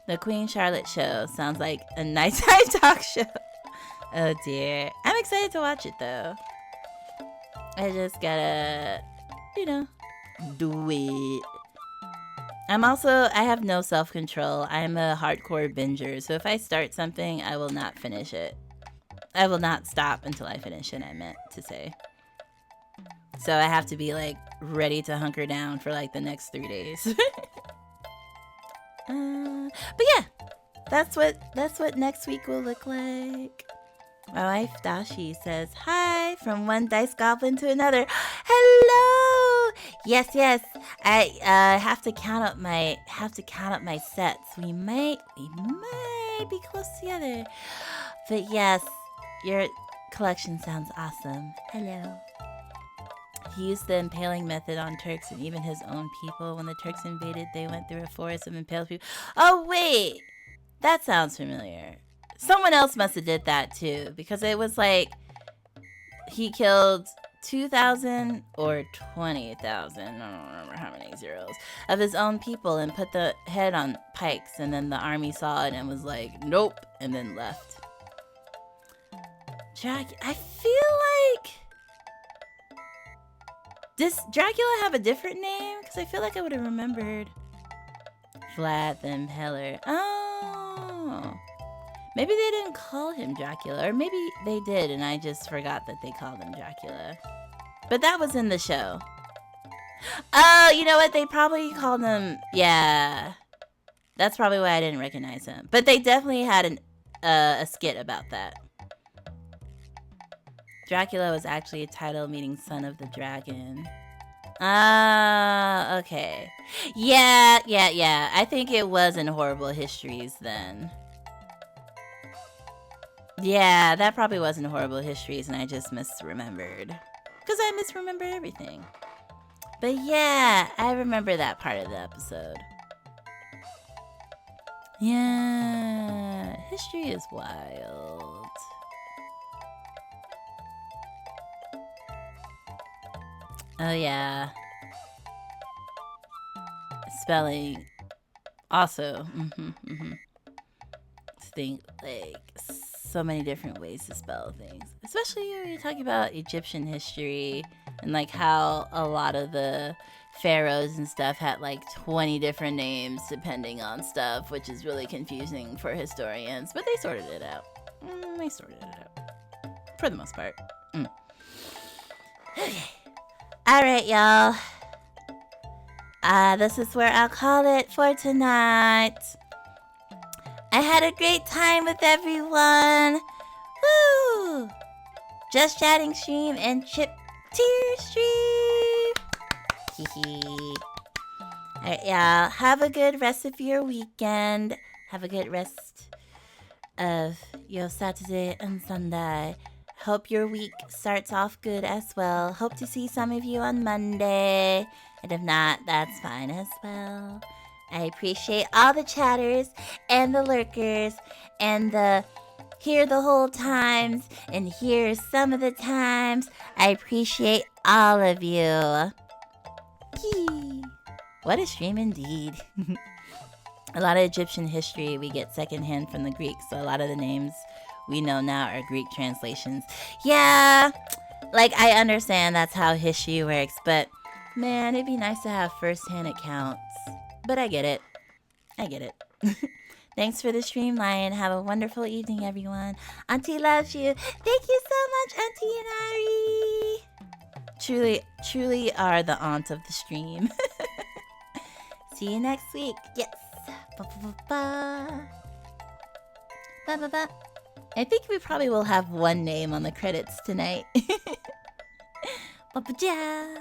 The Queen Charlotte show sounds like a nighttime talk show. Oh dear. I'm excited to watch it though. I just gotta, do it. I have no self-control. I'm a hardcore binger. So if I start something, I will not finish it. I will not stop until I finish it, I meant to say. So I have to be like ready to hunker down for like the next 3 days. But yeah, that's what next week will look like. My wife Dashi says hi from one dice goblin to another. Hello. Yes. I have to count up my sets. We might be close together. But yes, your collection sounds awesome. Hello. He used the impaling method on Turks and even his own people. When the Turks invaded, they went through a forest of impaled people. Oh, wait. That sounds familiar. Someone else must have did that, too. Because it was like he killed 2,000 or 20,000, I don't remember how many zeros, of his own people and put the head on pikes, and then the army saw it and was like, nope, and then left. I feel like... Does Dracula have a different name? Because I feel like I would have remembered. Vlad the Impaler. Oh. Maybe they didn't call him Dracula, or maybe they did and I just forgot that they called him Dracula. But that was in the show. Oh, you know what? They probably called him... Yeah. That's probably why I didn't recognize him. But they definitely had a skit about that. Dracula was actually a title meaning son of the dragon. Ah, okay. Yeah. I think it was in Horrible Histories then. Yeah, that probably was in Horrible Histories and I just misremembered. Because I misremember everything. But yeah, I remember that part of the episode. Yeah, history is wild. Oh yeah. Spelling also. Think like so many different ways to spell things, especially when you're talking about Egyptian history and like how a lot of the pharaohs and stuff had like 20 different names depending on stuff, which is really confusing for historians, but they sorted it out. For the most part. Okay. Alright, y'all. This is where I'll call it for tonight. I had a great time with everyone. Woo! Just Chatting stream and Chip Tier stream. Hee. Alright, y'all. Have a good rest of your weekend. Have a good rest of your Saturday and Sunday. Hope your week starts off good as well. Hope to see some of you on Monday. And if not, that's fine as well. I appreciate all the chatters and the lurkers and the here the whole times and here some of the times. I appreciate all of you. Yee. What a stream indeed. A lot of Egyptian history we get secondhand from the Greeks, so a lot of the names we know now are Greek translations. Yeah, like I understand that's how history works, but man, it'd be nice to have first-hand accounts. But I get it. Thanks for the stream, Lion. Have a wonderful evening, everyone. Auntie loves you. Thank you so much, Auntie Inari. Truly are the aunt of the stream. See you next week. Yes. Ba. I think we probably will have one name on the credits tonight. Bye-bye.